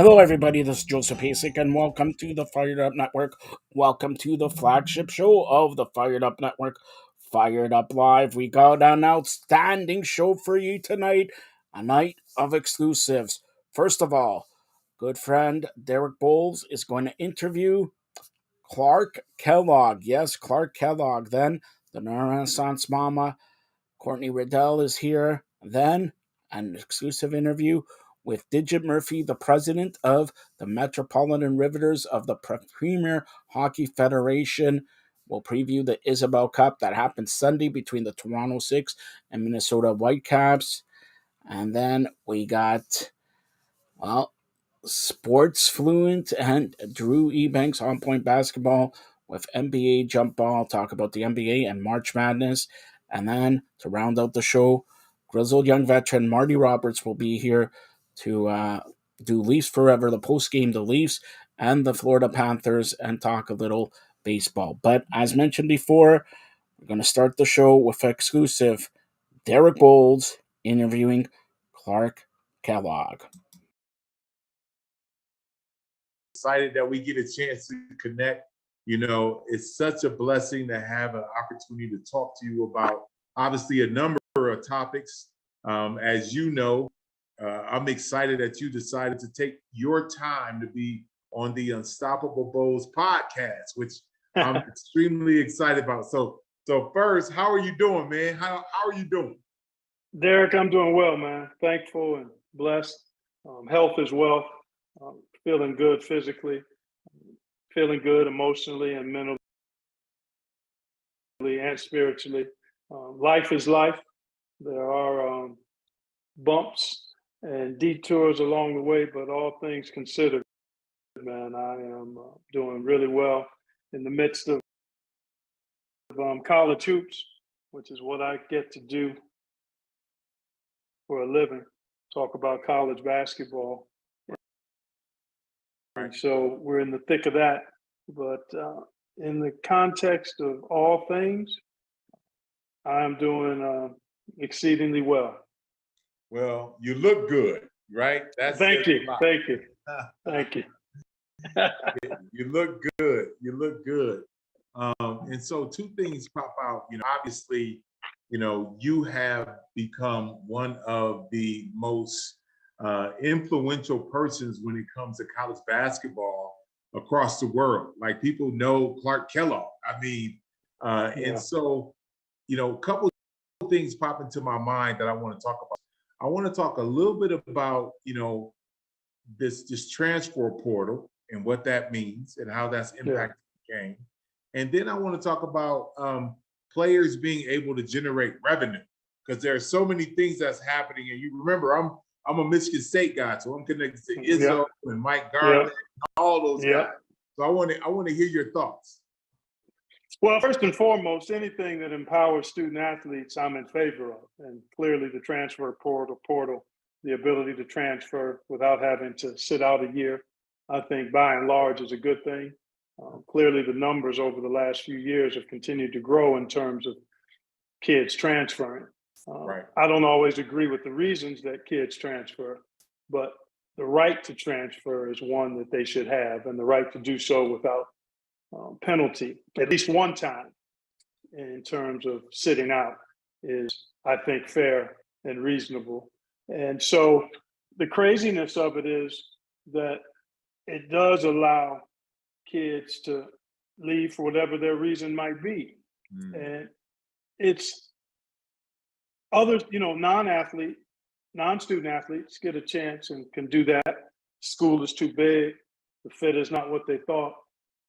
Hello, everybody. This is Joseph Hasek, and welcome to the Fired Up Network. Welcome to the flagship show of the Fired Up Network, Fired Up Live. We got an outstanding show for you tonight, a night of exclusives. First of all, good friend Derek Bowles is going to interview Clark Kellogg. Yes, Clark Kellogg. Then the Renaissance Mama, Courtney Riddell, is here. Then an exclusive interview with Digit Murphy, the president of the Metropolitan Riveters of the Premier Hockey Federation. We'll preview the Isabel Cup that happened Sunday between the Toronto Six and Minnesota Whitecaps. And then we got, well, sports fluent and Drew Ebanks on point basketball with NBA jump ball. Talk about the NBA and March Madness. And then to round out the show, grizzled young veteran Marty Roberts will be here to do Leafs Forever, the post game, the Leafs and the Florida Panthers, and talk a little baseball. But as mentioned before, we're going to start the show with exclusive Derek Bowles interviewing Clark Kellogg. Excited that we get a chance to connect. You know, it's such a blessing to have an opportunity to talk to you about obviously a number of topics. As you know, I'm excited that you decided to take your time to be on the Unstoppable Bowls podcast, which I'm extremely excited about. So first, how are you doing, man? How are you doing? Derek, I'm doing well, man. Thankful and blessed. Health is wealth. Feeling good physically, feeling good emotionally and mentally and spiritually. Life is life. There are bumps and detours along the way, but all things considered, man, I am doing really well in the midst of college hoops, which is what I get to do for a living, talk about college basketball. And so we're in the thick of that. But in the context of all things, I'm doing exceedingly well. Well, you look good, right? Thank you. You look good. You look good. And so two things pop out. You know, obviously, you know, you have become one of the most influential persons when it comes to college basketball across the world. Like, people know Clark Kellogg. I mean, and so, you know, a couple of things pop into my mind that I want to talk about. I want to talk a little bit about, you know, this transfer portal and what that means and how that's impacted the game. And then I want to talk about players being able to generate revenue, because there are so many things that's happening. And you remember, I'm a Michigan State guy, so I'm connected to Izzo and Mike Garland and all those guys. So I want to hear your thoughts. Well, first and foremost, anything that empowers student athletes, I'm in favor of. And clearly the transfer portal, the ability to transfer without having to sit out a year, I think by and large is a good thing. Clearly the numbers over the last few years have continued to grow in terms of kids transferring. I don't always agree with the reasons that kids transfer, but the right to transfer is one that they should have, and the right to do so without penalty, at least one time, in terms of sitting out, is, I think, fair and reasonable. And so the craziness of it is that it does allow kids to leave for whatever their reason might be. And it's others, you know, non-student athletes get a chance and can do that. School is too big. The fit is not what they thought.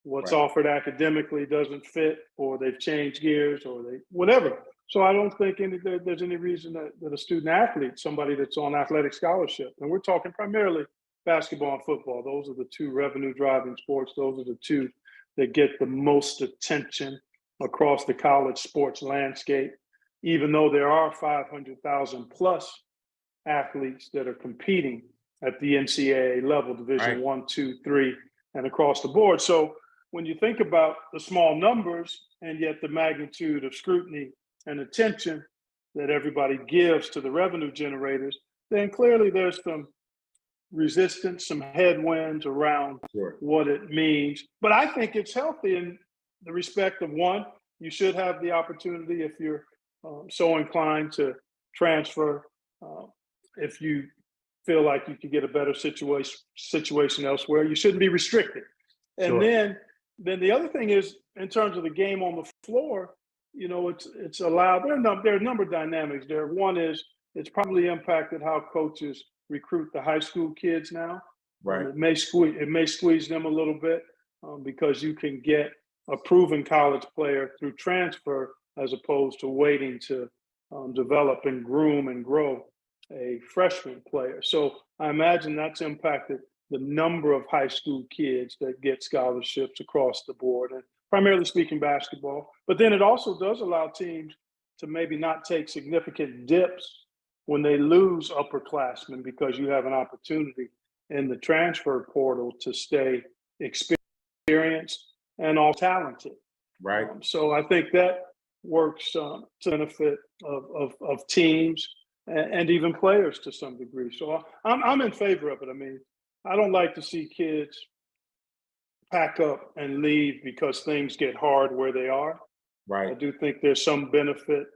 What's offered academically doesn't fit, or they've changed gears, or whatever. So I don't think there's any reason that a student athlete, somebody that's on athletic scholarship, and we're talking primarily basketball and football, those are the two revenue driving sports. Those are the two that get the most attention across the college sports landscape, even though there are 500,000 plus athletes that are competing at the NCAA level, Division 1, 2, 3, and across the board. So when you think about the small numbers and yet the magnitude of scrutiny and attention that everybody gives to the revenue generators, then clearly there's some resistance, some headwinds around Sure. what it means. But I think it's healthy in the respect of, one, you should have the opportunity if you're so inclined to transfer. If you feel like you could get a better situation elsewhere, you shouldn't be restricted. And Sure. then the other thing is, in terms of the game on the floor, you know, it's allowed. There are a number of dynamics there. One is it's probably impacted how coaches recruit the high school kids now. Right. It may squeeze them a little bit because you can get a proven college player through transfer as opposed to waiting to develop and groom and grow a freshman player. So I imagine that's impacted the number of high school kids that get scholarships across the board, and primarily speaking basketball. But then it also does allow teams to maybe not take significant dips when they lose upperclassmen, because you have an opportunity in the transfer portal to stay experienced and all talented. Right. So I think that works to the benefit of teams and even players to some degree. So I'm in favor of it. I mean, I don't like to see kids pack up and leave because things get hard where they are. Right. I do think there's some benefit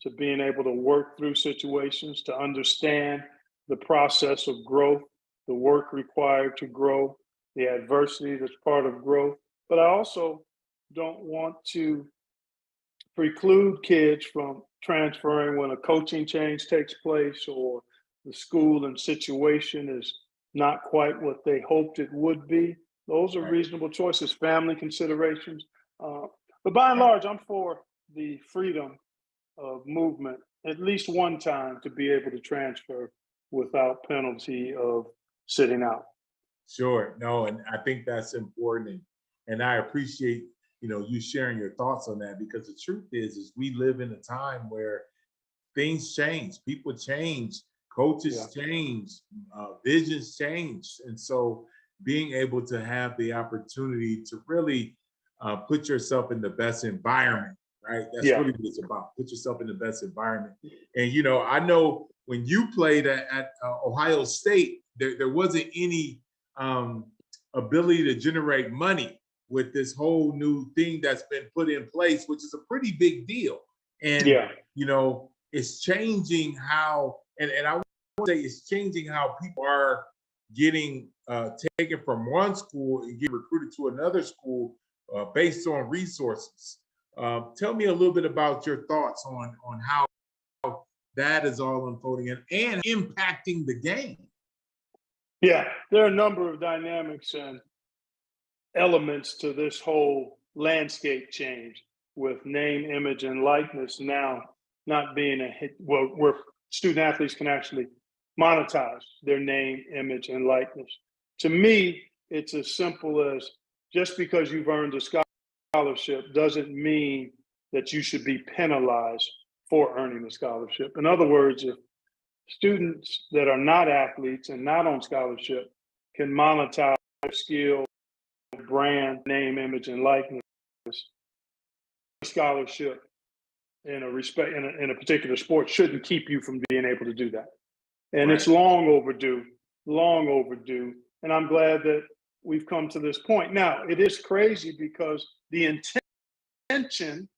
to being able to work through situations, to understand the process of growth, the work required to grow, the adversity that's part of growth. But I also don't want to preclude kids from transferring when a coaching change takes place or the school and situation is not quite what they hoped it would be. Those are Right. reasonable choices, family considerations. But by and large, I'm for the freedom of movement at least one time to be able to transfer without penalty of sitting out. Sure. No, and I think that's important. And I appreciate, you sharing your thoughts on that, because the truth is we live in a time where things change, people change, coaches change, visions change. And so being able to have the opportunity to really put yourself in the best environment, right? That's really what it's about. Put yourself in the best environment. And, I know when you played at Ohio State, there wasn't any ability to generate money with this whole new thing that's been put in place, which is a pretty big deal. And, it's changing how, and I want to say it's changing how people are getting taken from one school and get recruited to another school based on resources. Tell me a little bit about your thoughts on how that is all unfolding and impacting the game. Yeah, there are a number of dynamics and elements to this whole landscape change, with name, image, and likeness now not being a hit, where student athletes can actually monetize their name, image, and likeness. To me, it's as simple as, just because you've earned a scholarship doesn't mean that you should be penalized for earning the scholarship. In other words, if students that are not athletes and not on scholarship can monetize their skill, brand, name, image, and likeness, scholarship in a particular sport shouldn't keep you from being able to do that. And it's long overdue. And I'm glad that we've come to this point. Now, it is crazy because the intention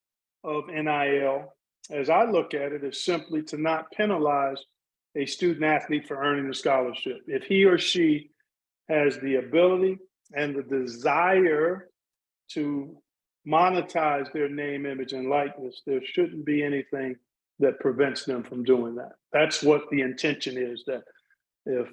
of NIL, as I look at it, is simply to not penalize a student athlete for earning the scholarship. If he or she has the ability and the desire to monetize their name, image, and likeness, there shouldn't be anything that prevents them from doing that. That's what the intention is, that if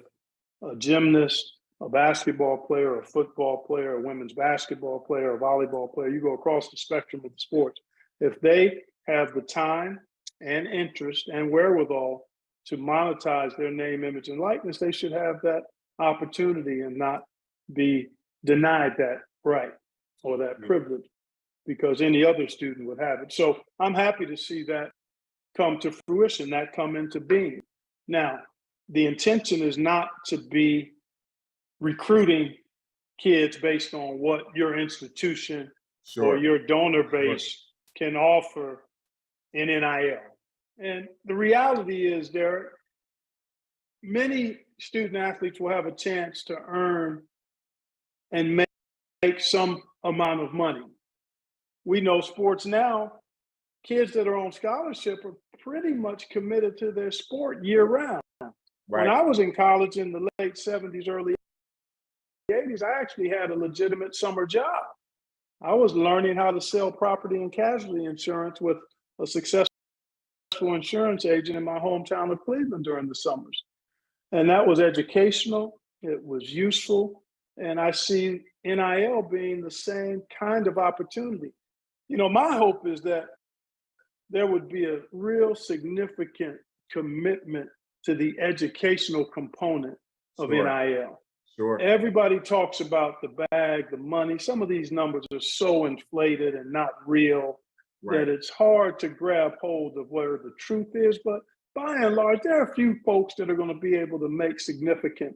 a gymnast, a basketball player, a football player, a women's basketball player, a volleyball player, you go across the spectrum of the sports, if they have the time and interest and wherewithal to monetize their name, image, and likeness, they should have that opportunity and not be denied that right or that privilege because any other student would have it. So I'm happy to see that come to fruition, that come into being. Now, the intention is not to be recruiting kids based on what your institution or your donor base can offer in NIL. And the reality is there are many student athletes will have a chance to earn and make some amount of money. We know sports now, kids that are on scholarship are pretty much committed to their sport year round. When I was in college in the late 70s, early 80s, I actually had a legitimate summer job. I was learning how to sell property and casualty insurance with a successful insurance agent in my hometown of Cleveland during the summers. And that was educational, it was useful, and I see NIL being the same kind of opportunity. You know, my hope is that there would be a real significant commitment to the educational component of NIL. Sure. Everybody talks about the bag, the money. Some of these numbers are so inflated and not real that it's hard to grab hold of where the truth is. But by and large, there are a few folks that are going to be able to make significant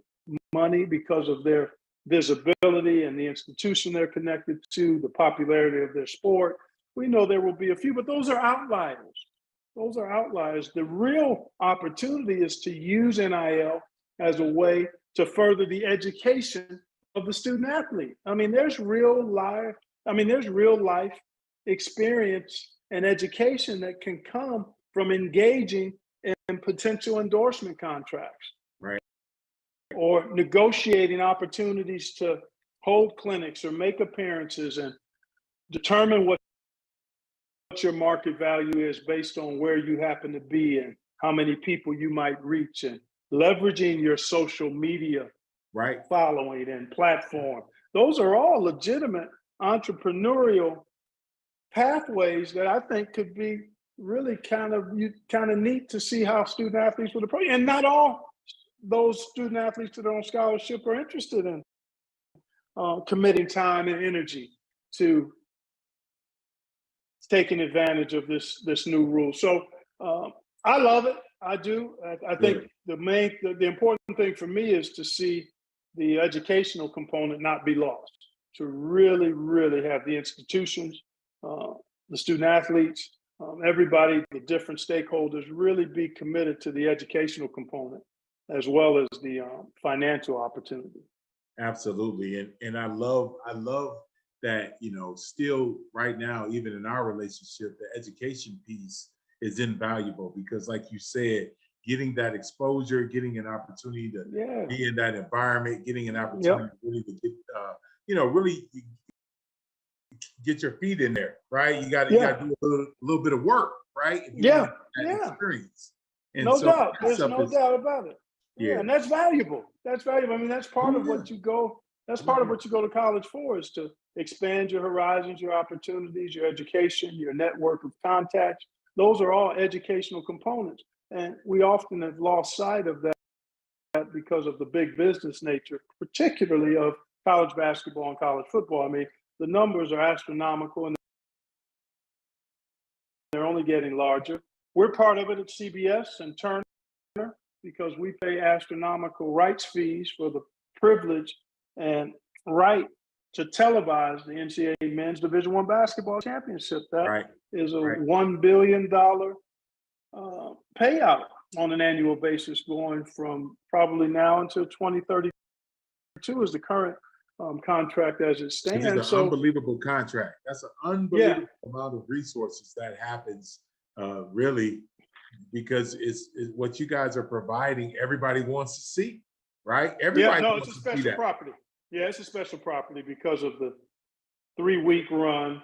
money because of their visibility and the institution they're connected to, the popularity of their sport. We know there will be a few, but those are outliers. Those are outliers. The real opportunity is to use NIL as a way to further the education of the student athlete. I mean, there's real life experience and education that can come from engaging in potential endorsement contracts. Right. Or negotiating opportunities to hold clinics or make appearances and determine what your market value is based on where you happen to be and how many people you might reach, and leveraging your social media following and platform. Those are all legitimate entrepreneurial pathways that I think could be really kind of neat to see how student athletes would approach. And not all those student athletes that are on scholarship are interested in committing time and energy to taking advantage of this new rule. So I love it. I do. I think the important thing for me is to see the educational component not be lost, to really, really have the institutions, the student athletes, everybody, the different stakeholders really be committed to the educational component as well as the financial opportunity. Absolutely. And I love that, you know, still right now, even in our relationship, the education piece is invaluable because, like you said, getting that exposure, getting an opportunity to be in that environment, getting an opportunity really to get, really get your feet in there, right? You got to do a little bit of work, right? If you want that experience. And no doubt. There's no doubt about it. Yeah, and that's valuable. That's valuable. I mean, that's part of what you go. That's part of what you go to college for, is to expand your horizons, your opportunities, your education, your network of contacts. Those are all educational components. And we often have lost sight of that because of the big business nature, particularly of college basketball and college football. I mean, the numbers are astronomical and they're only getting larger. We're part of it at CBS and Turner because we pay astronomical rights fees for the privilege and right to televise the NCAA Men's Division I Basketball Championship. That is a $1 billion payout on an annual basis, going from probably now until 2032 is the current contract as it stands. It's an unbelievable contract. That's an unbelievable amount of resources that happens, really, because it's what you guys are providing. Everybody wants to see, right? Everybody wants it's a to see special that. property. Yeah, it's a special property because of the 3-week run,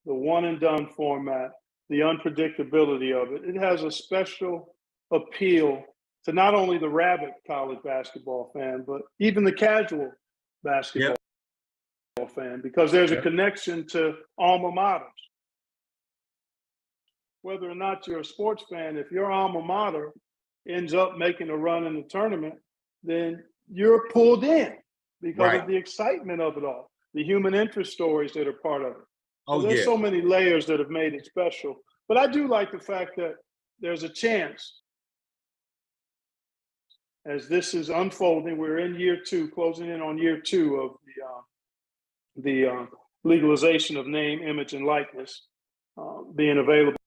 the one and done format, the unpredictability of it. It has a special appeal to not only the rabid college basketball fan, but even the casual basketball fan, because there's a connection to alma maters. Whether or not you're a sports fan, if your alma mater ends up making a run in the tournament, then you're pulled in because of the excitement of it all, the human interest stories that are part of it. So there's so many layers that have made it special. But I do like the fact that there's a chance, as this is unfolding, we're in year 2, closing in on year 2 of the legalization of name, image, and likeness being available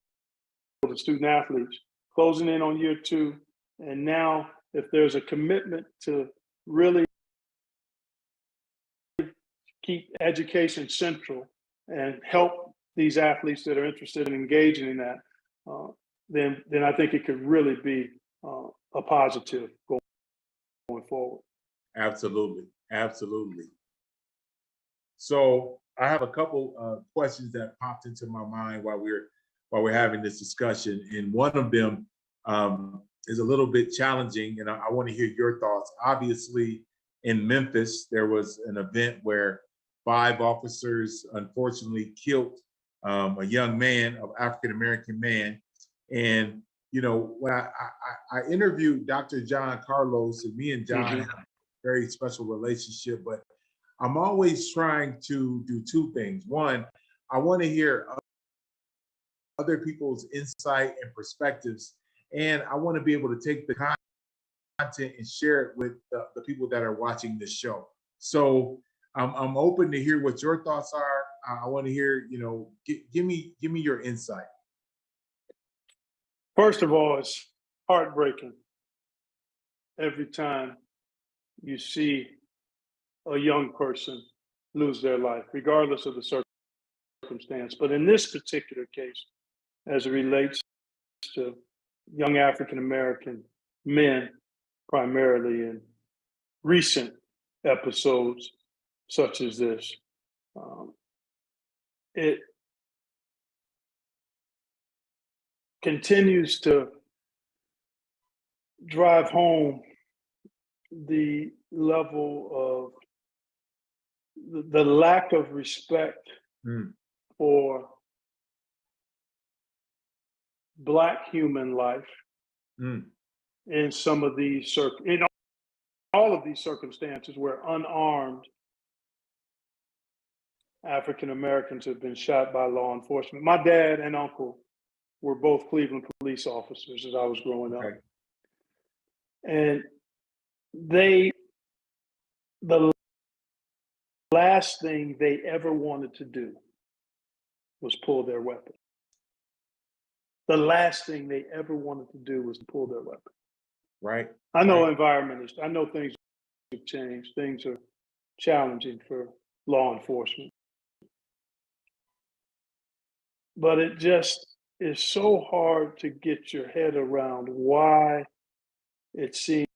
to student athletes, closing in on year 2. And now if there's a commitment to really keep education central and help these athletes that are interested in engaging in that, then I think it could really be a positive going forward. Absolutely, absolutely. So I have a couple questions that popped into my mind while we're having this discussion, and one of them is a little bit challenging, and I want to hear your thoughts. Obviously, in Memphis, there was an event where 5 officers unfortunately killed a young man, an African-American man. And, you know, when I interviewed Dr. John Carlos, and me and John have a very special relationship, but I'm always trying to do 2 things. One, I want to hear other people's insight and perspectives, and I want to be able to take the content and share it with the people that are watching this show. So I'm open to hear what your thoughts are. I want to hear, you know, give me your insight. First of all, it's heartbreaking every time you see a young person lose their life, regardless of the circumstance. But in this particular case, as it relates to young African-American men, primarily in recent episodes such as this, it continues to drive home the level of the lack of respect for Black human life in some of these in all of these circumstances where unarmed African Americans have been shot by law enforcement. My dad and uncle were both Cleveland police officers as I was growing up. And the last thing they ever wanted to do was pull their weapon. The last thing they ever wanted to do was to pull their weapon. Right. I know I know things have changed. Things are challenging for law enforcement. But it just is so hard to get your head around why it seems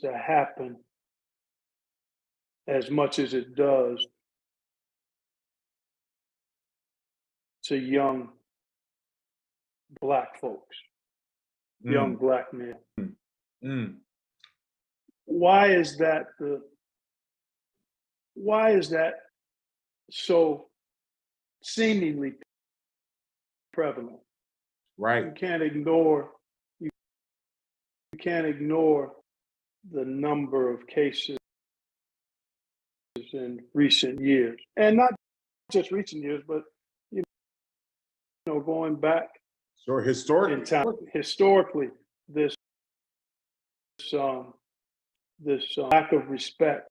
to happen as much as it does to young Black folks, young Black men. Why is that so seemingly prevalent? Right. You can't ignore the number of cases in recent years, and not just recent years, but you know, going back historically in time. Historically, this lack of respect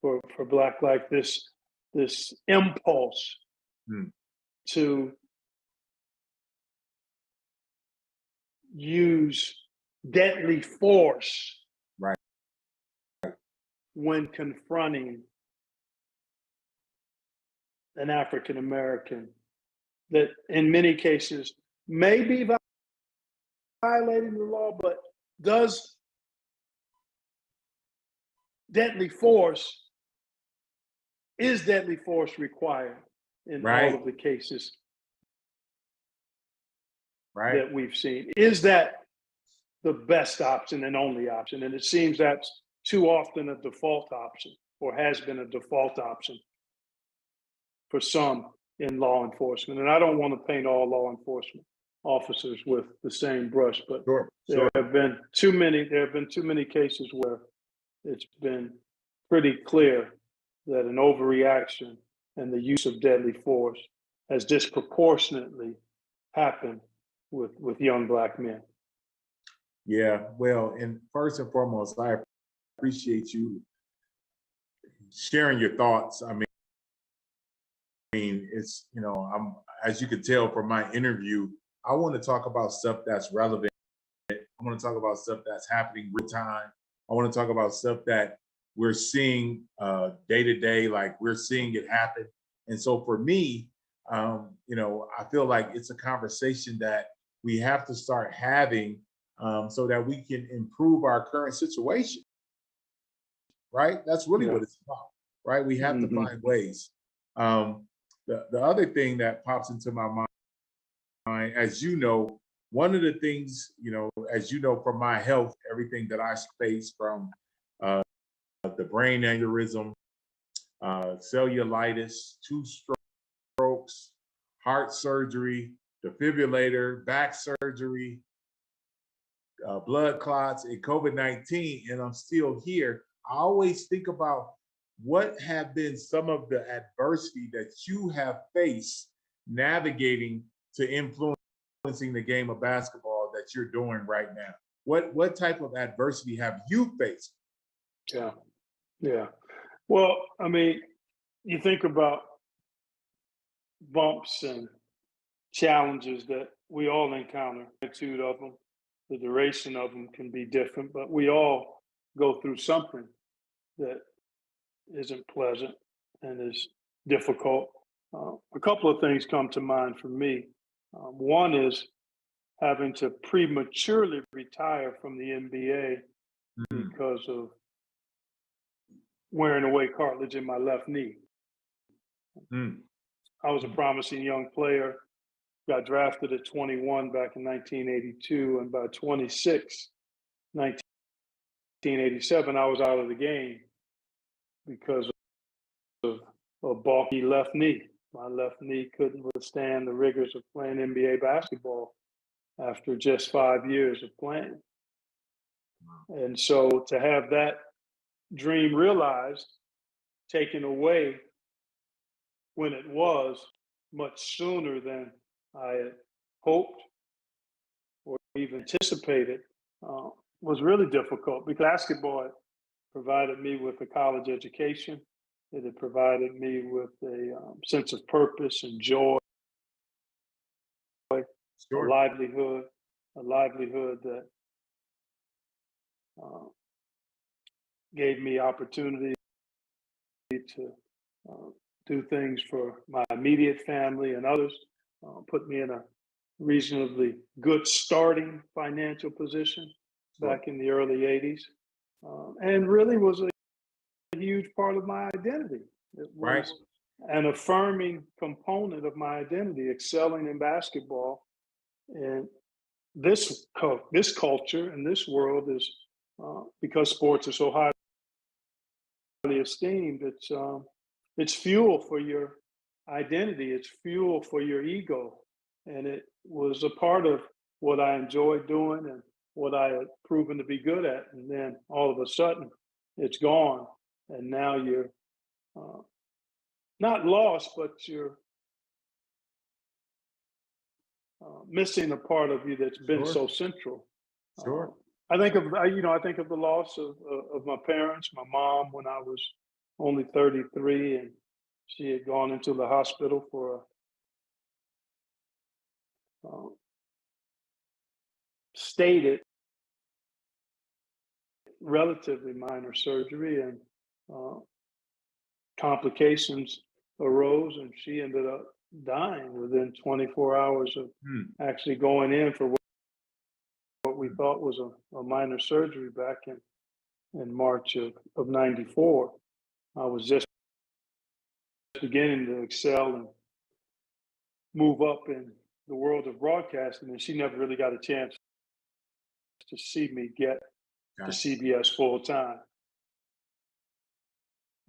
for Black life, this impulse to use deadly force when confronting an African American that in many cases may be violating the law, but does deadly force required in all of the cases that we've seen? Is that the best option and only option? And it seems that's too often a default option, or has been a default option for some in law enforcement. And I don't want to paint all law enforcement officers with the same brush, but there have been too many cases where it's been pretty clear that an overreaction and the use of deadly force has disproportionately happened with young Black men. Yeah, well, and first and foremost, I appreciate you sharing your thoughts. I mean, it's, you know, as you could tell from my interview, I want to talk about stuff that's relevant I want to talk about stuff that's happening real time. I want to talk about stuff that we're seeing day to day, like we're seeing it happen. And so for me, I feel like it's a conversation that we have to start having so that we can improve our current situation, right? That's really what it's about, right? We have to find ways. The other thing that pops into my mind, as you know, one of the things, as you know, from my health, everything that I face from the brain aneurysm, cellulitis, 2 strokes, heart surgery, defibrillator, back surgery, blood clots, and COVID-19, and I'm still here. I always think about what have been some of the adversity that you have faced navigating to influencing the game of basketball that you're doing right now. What type of adversity have you faced? Yeah. Well, I mean, you think about bumps and challenges that we all encounter. The magnitude of them, the duration of them can be different, but we all go through something that isn't pleasant and is difficult. A couple of things come to mind for me. One is having to prematurely retire from the NBA because of wearing away cartilage in my left knee. I was a promising young player, got drafted at 21 back in 1982, and by 26, 1987, I was out of the game because of a bulky left knee. My left knee couldn't withstand the rigors of playing NBA basketball after just 5 years of playing. And so to have that dream realized, taken away when it was much sooner than I had hoped or even anticipated, was really difficult because basketball provided me with a college education. It had provided me with a sense of purpose and joy, a livelihood that gave me opportunity to do things for my immediate family and others, put me in a reasonably good starting financial position back in the early 80s, and really was a huge part of my identity. It was an affirming component of my identity, excelling in basketball. And this culture and this world is, because sports are so highly esteemed, it's fuel for your identity, it's fuel for your ego. And it was a part of what I enjoyed doing and what I had proven to be good at. And then all of a sudden, it's gone. And now you're not lost, but you're missing a part of you that's been so central. I think of the loss of my parents, my mom, when I was only 33, and she had gone into the hospital for a stated relatively minor surgery, and complications arose, and she ended up dying within 24 hours of actually going in for what we thought was a minor surgery back in March of 94. I was just beginning to excel and move up in the world of broadcasting, and she never really got a chance to see me get to CBS full time.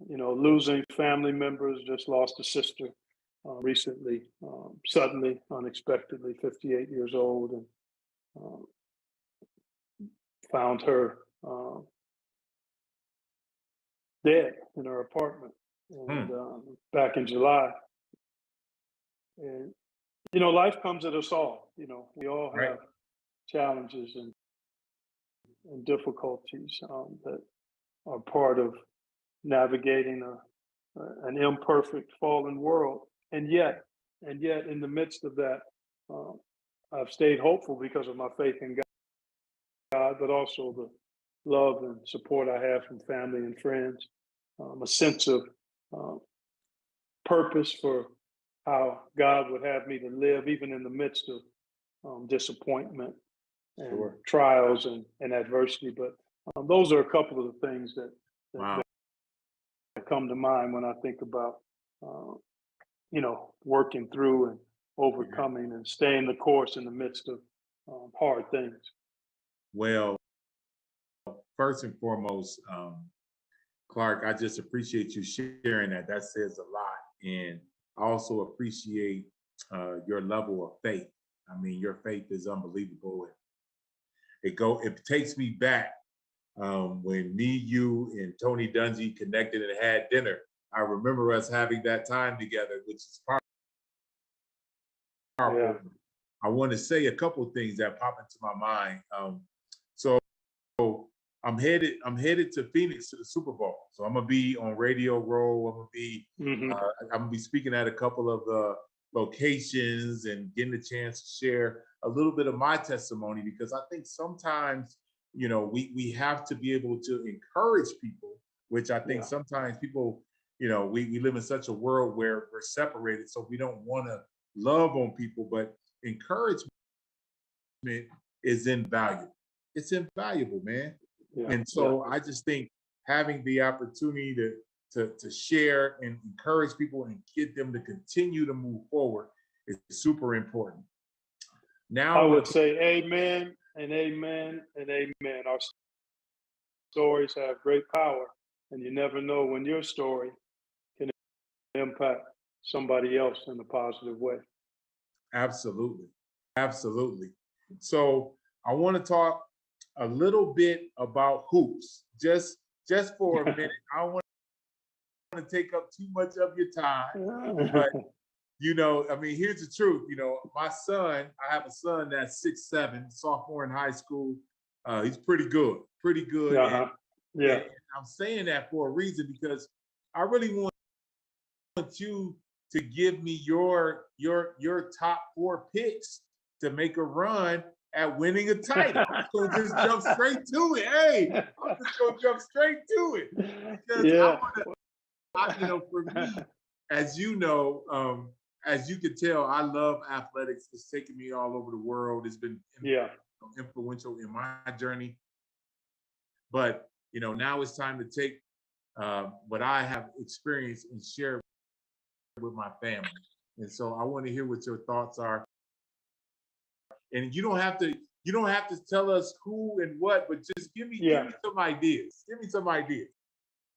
Losing family members, just lost a sister recently, suddenly, unexpectedly, 58 years old, and found her dead in her apartment, and back in July. And life comes at us all. We all have challenges and difficulties that are part of navigating an imperfect, fallen world. And yet, in the midst of that, I've stayed hopeful because of my faith in God, but also the love and support I have from family and friends, a sense of purpose for how God would have me to live, even in the midst of disappointment and trials and adversity. But those are a couple of the things that come to mind when I think about, working through and overcoming and staying the course in the midst of hard things. Well, first and foremost, Clark, I just appreciate you sharing that. That says a lot. And I also appreciate your level of faith. I mean, your faith is unbelievable. It takes me back when me, you, and Tony Dungy connected and had dinner. I remember us having that time together, which is powerful. Yeah. I want to say a couple of things that pop into my mind. So I'm headed to Phoenix to the Super Bowl. So I'm gonna be on Radio Row. I'm gonna be speaking at a couple of locations and getting a chance to share a little bit of my testimony, because I think sometimes, we have to be able to encourage people, which I think sometimes people, we live in such a world where we're separated, so we don't want to love on people, but encouragement is invaluable. It's invaluable, man. Yeah. And so I just think having the opportunity to share and encourage people and get them to continue to move forward is super important. Now I would say amen and amen and amen. Our stories have great power, and you never know when your story can impact somebody else in a positive way. Absolutely. Absolutely. So I want to talk a little bit about hoops, just for a minute. I don't want to take up too much of your time, but here's the truth. My son, I have a son that's 6'7", sophomore in high school. He's pretty good. Uh-huh. And I'm saying that for a reason, because I really want you to give me your top 4 picks to make a run at winning a title. I'm going to just jump straight to it. Hey, I'm just going to jump straight to it. Because for me, as you know, as you can tell, I love athletics. It's taken me all over the world. It's been influential in my journey. But, now it's time to take what I have experienced and share with my family. And so I want to hear what your thoughts are. And you don't have to tell us who and what, but just give me some ideas. Give me some ideas.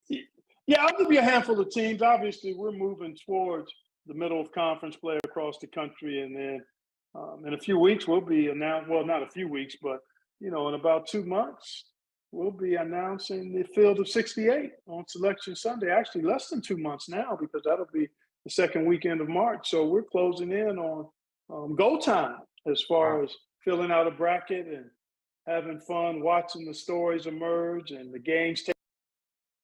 Yeah, I'll give you a handful of teams. Obviously, we're moving towards the middle of conference play across the country. And then in a few weeks, we'll be announced. Well, not a few weeks, but, in about 2 months, we'll be announcing the field of 68 on Selection Sunday. Actually, less than 2 months now, because that'll be the second weekend of March. So we're closing in on go time as far as filling out a bracket and having fun watching the stories emerge and the games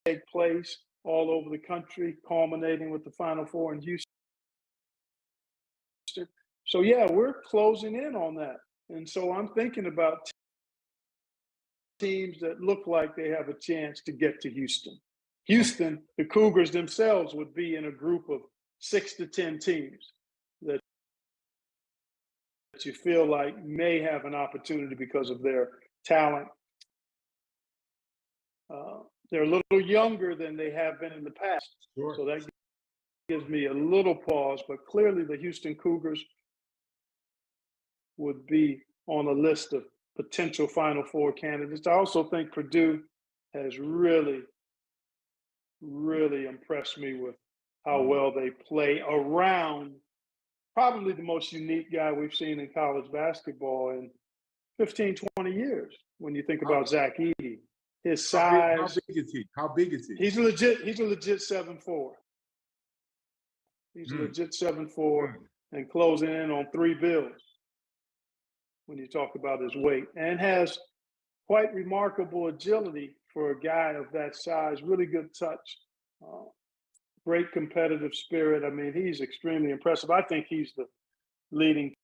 take place all over the country, culminating with the Final Four in Houston. So we're closing in on that. And so I'm thinking about teams that look like they have a chance to get to Houston. Houston, the Cougars themselves would be in a group of 6 to 10 teams that you feel like may have an opportunity because of their talent. They're a little younger than they have been in the past. Sure. So that gives me a little pause, but clearly the Houston Cougars would be on a list of potential Final Four candidates. I also think Purdue has really, really impressed me with how well they play around probably the most unique guy we've seen in college basketball in 15, 20 years. When you think about Zach Edey, his size. How big is he? He's a legit 7'4". He's a legit 7'4" and closing in on 3 bills when you talk about his weight, and has quite remarkable agility for a guy of that size. Really good touch, great competitive spirit. I mean, he's extremely impressive. I think he's the leading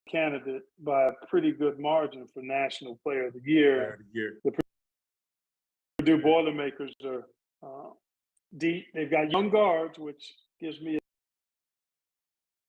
candidate by a pretty good margin for National Player of the Year. Player of the year. The Purdue Boilermakers are deep. They've got young guards, which gives me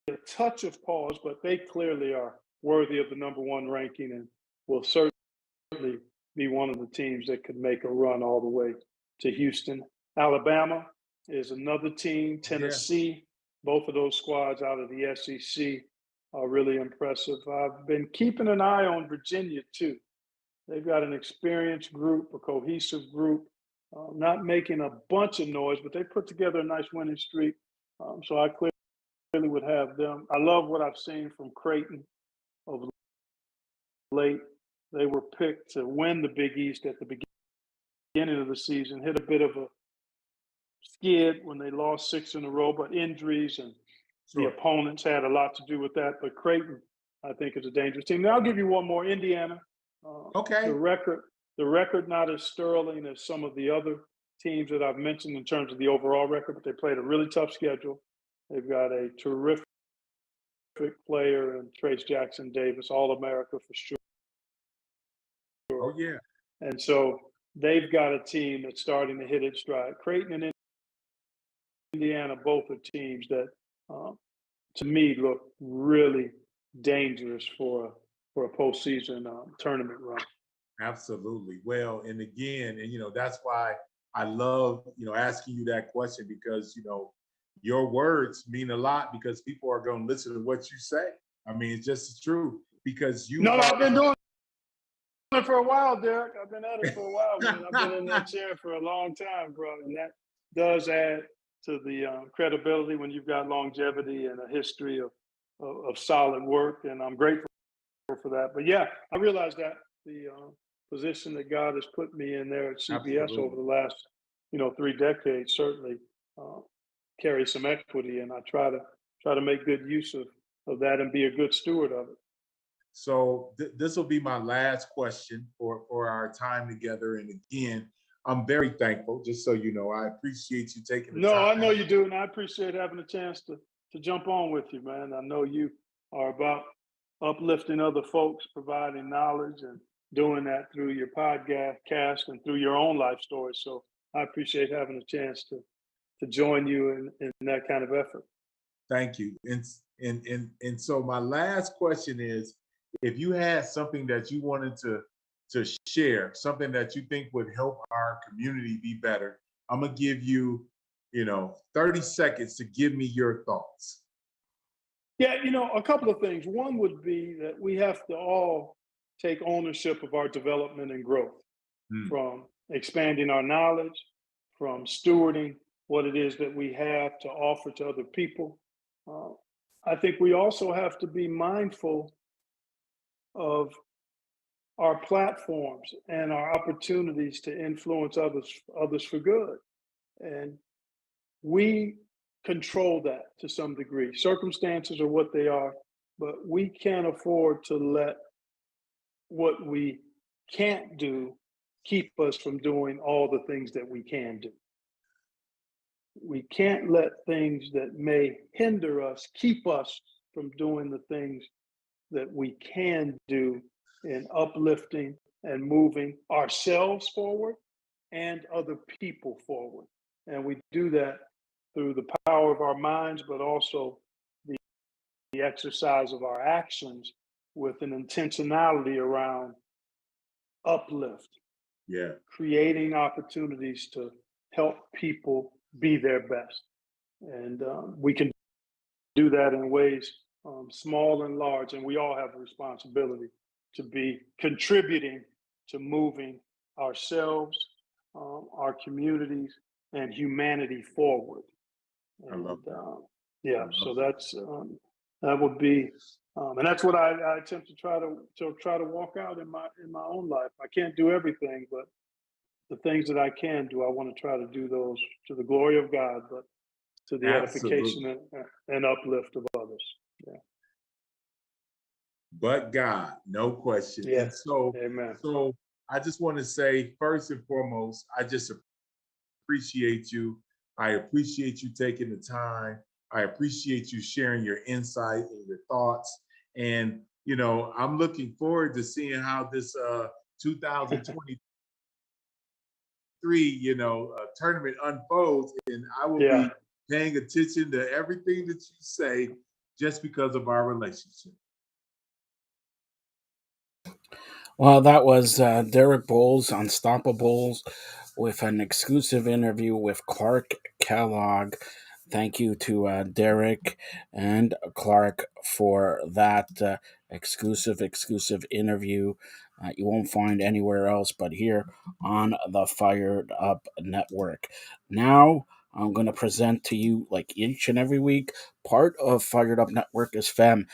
a touch of pause, but they clearly are worthy of the #1 ranking and will certainly be one of the teams that could make a run all the way to Houston. Alabama is another team. Tennessee, both of those squads out of the SEC are really impressive. I've been keeping an eye on Virginia too. They've got an experienced group, a cohesive group, not making a bunch of noise, but they put together a nice winning streak. So I clearly would have them. I love what I've seen from Creighton of late. They were picked to win the Big East at the beginning of the season, hit a bit of a skid when they lost 6 in a row, but injuries and the opponents had a lot to do with that. But Creighton, I think, is a dangerous team. Now I'll give you one more. Indiana. Okay. The record not as sterling as some of the other teams that I've mentioned in terms of the overall record, but they played a really tough schedule. They've got a terrific player in Trace Jackson Davis, All-America for sure. Oh, yeah. And so they've got a team that's starting to hit its stride. Creighton and Indiana both are teams that, to me, look really dangerous for a postseason tournament run. Absolutely. Well, and again, and that's why I love, asking you that question, because, your words mean a lot, because people are going to listen to what you say. I mean, it's just the truth, because you. No, I've been doing it for a while, Derek. I've been at it for a while, man. I've been in that chair for a long time, bro. And that does add to the credibility when you've got longevity and a history of solid work. And I'm grateful for that. But yeah, I realize that the position that God has put me in there at CBS Absolutely. over the last, 3 decades certainly carries some equity, and I try to make good use of that and be a good steward of it. So this will be my last question for our time together. And again, I'm very thankful, just so you know. I appreciate you taking the time. No, I know you do, and I appreciate having a chance to jump on with you, man. I know you are about uplifting other folks, providing knowledge, and doing that through your podcast and through your own life story. So I appreciate having a chance to join you in that kind of effort. Thank you. And so my last question is, if you had something that you wanted to share, something that you think would help our community be better, I'm gonna give you, 30 seconds to give me your thoughts. Yeah, a couple of things. One would be that we have to all take ownership of our development and growth, from expanding our knowledge, from stewarding what it is that we have to offer to other people. I think we also have to be mindful of our platforms and our opportunities to influence others for good. And we control that to some degree. Circumstances are what they are, but we can't afford to let what we can't do keep us from doing all the things that we can do. We can't let things that may hinder us keep us from doing the things that we can do in uplifting and moving ourselves forward and other people forward. And we do that through the power of our minds, but also the exercise of our actions with an intentionality around uplift. Yeah. Creating opportunities to help people be their best. And we can do that in ways small and large, and we all have a responsibility to be contributing to moving ourselves, our communities, and humanity forward. And, I love that. Yeah, so that's that would be, and that's what I attempt to try to walk out in my own life. I can't do everything, but the things that I can do, I want to try to do those to the glory of God, but to the edification and uplift of others. Yeah. But God, no question. Yeah. And so, Amen. So I just want to say, first and foremost, I just appreciate you. I appreciate you taking the time. I appreciate you sharing your insight and your thoughts. And I'm looking forward to seeing how this 2023, tournament unfolds, and I will be paying attention to everything that you say just because of our relationship. Well, that was Derek Bowles, Unstoppables, with an exclusive interview with Clark Kellogg. Thank you to Derek and Clark for that exclusive interview. You won't find anywhere else but here on the Fired Up Network. Now, I'm going to present to you, like each and every week, part of Fired Up Network is Female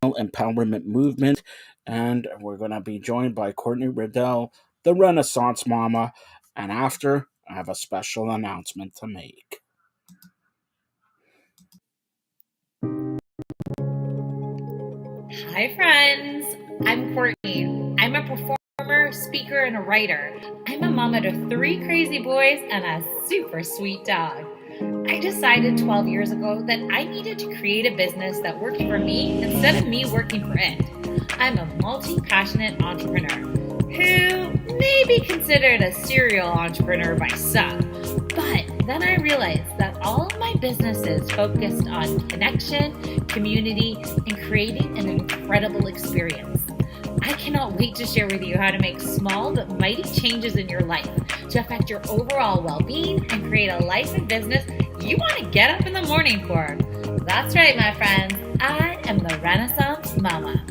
Empowerment Movement. And we're going to be joined by Courtney Riddell, the Renaissance Mama. And after, I have a special announcement to make. Hi, friends. I'm Courtney. I'm a performer, speaker, and a writer. I'm a mama to 3 crazy boys and a super sweet dog. I decided 12 years ago that I needed to create a business that worked for me instead of me working for it. I'm a multi-passionate entrepreneur who may be considered a serial entrepreneur by some. But then I realized that all of my businesses focused on connection, community, and creating an incredible experience. I cannot wait to share with you how to make small but mighty changes in your life to affect your overall well-being and create a life and business you want to get up in the morning for. That's right, my friends. I am the Renaissance Mama.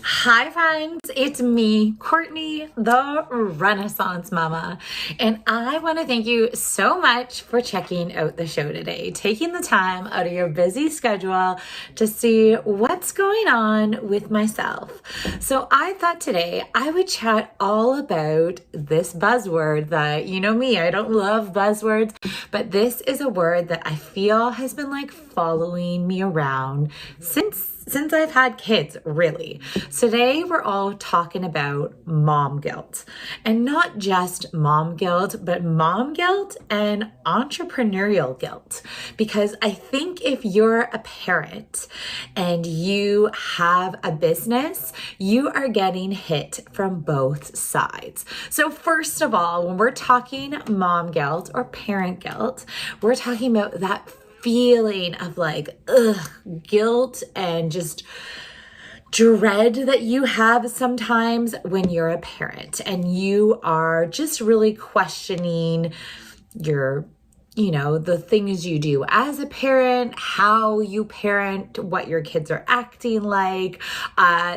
Hi friends, it's me, Courtney, the Renaissance Mama, and I want to thank you so much for checking out the show today, taking the time out of your busy schedule to see what's going on with myself. So I thought today I would chat all about this buzzword that, you know me, I don't love buzzwords, but this is a word that I feel has been like following me around since I've had kids, really. So today we're all talking about mom guilt, and not just mom guilt, but mom guilt and entrepreneurial guilt. Because I think if you're a parent and you have a business, you are getting hit from both sides. So first of all, when we're talking mom guilt or parent guilt, we're talking about that feeling of like, guilt and just dread that you have sometimes when you're a parent and you are just really questioning your, the things you do as a parent, how you parent, what your kids are acting like.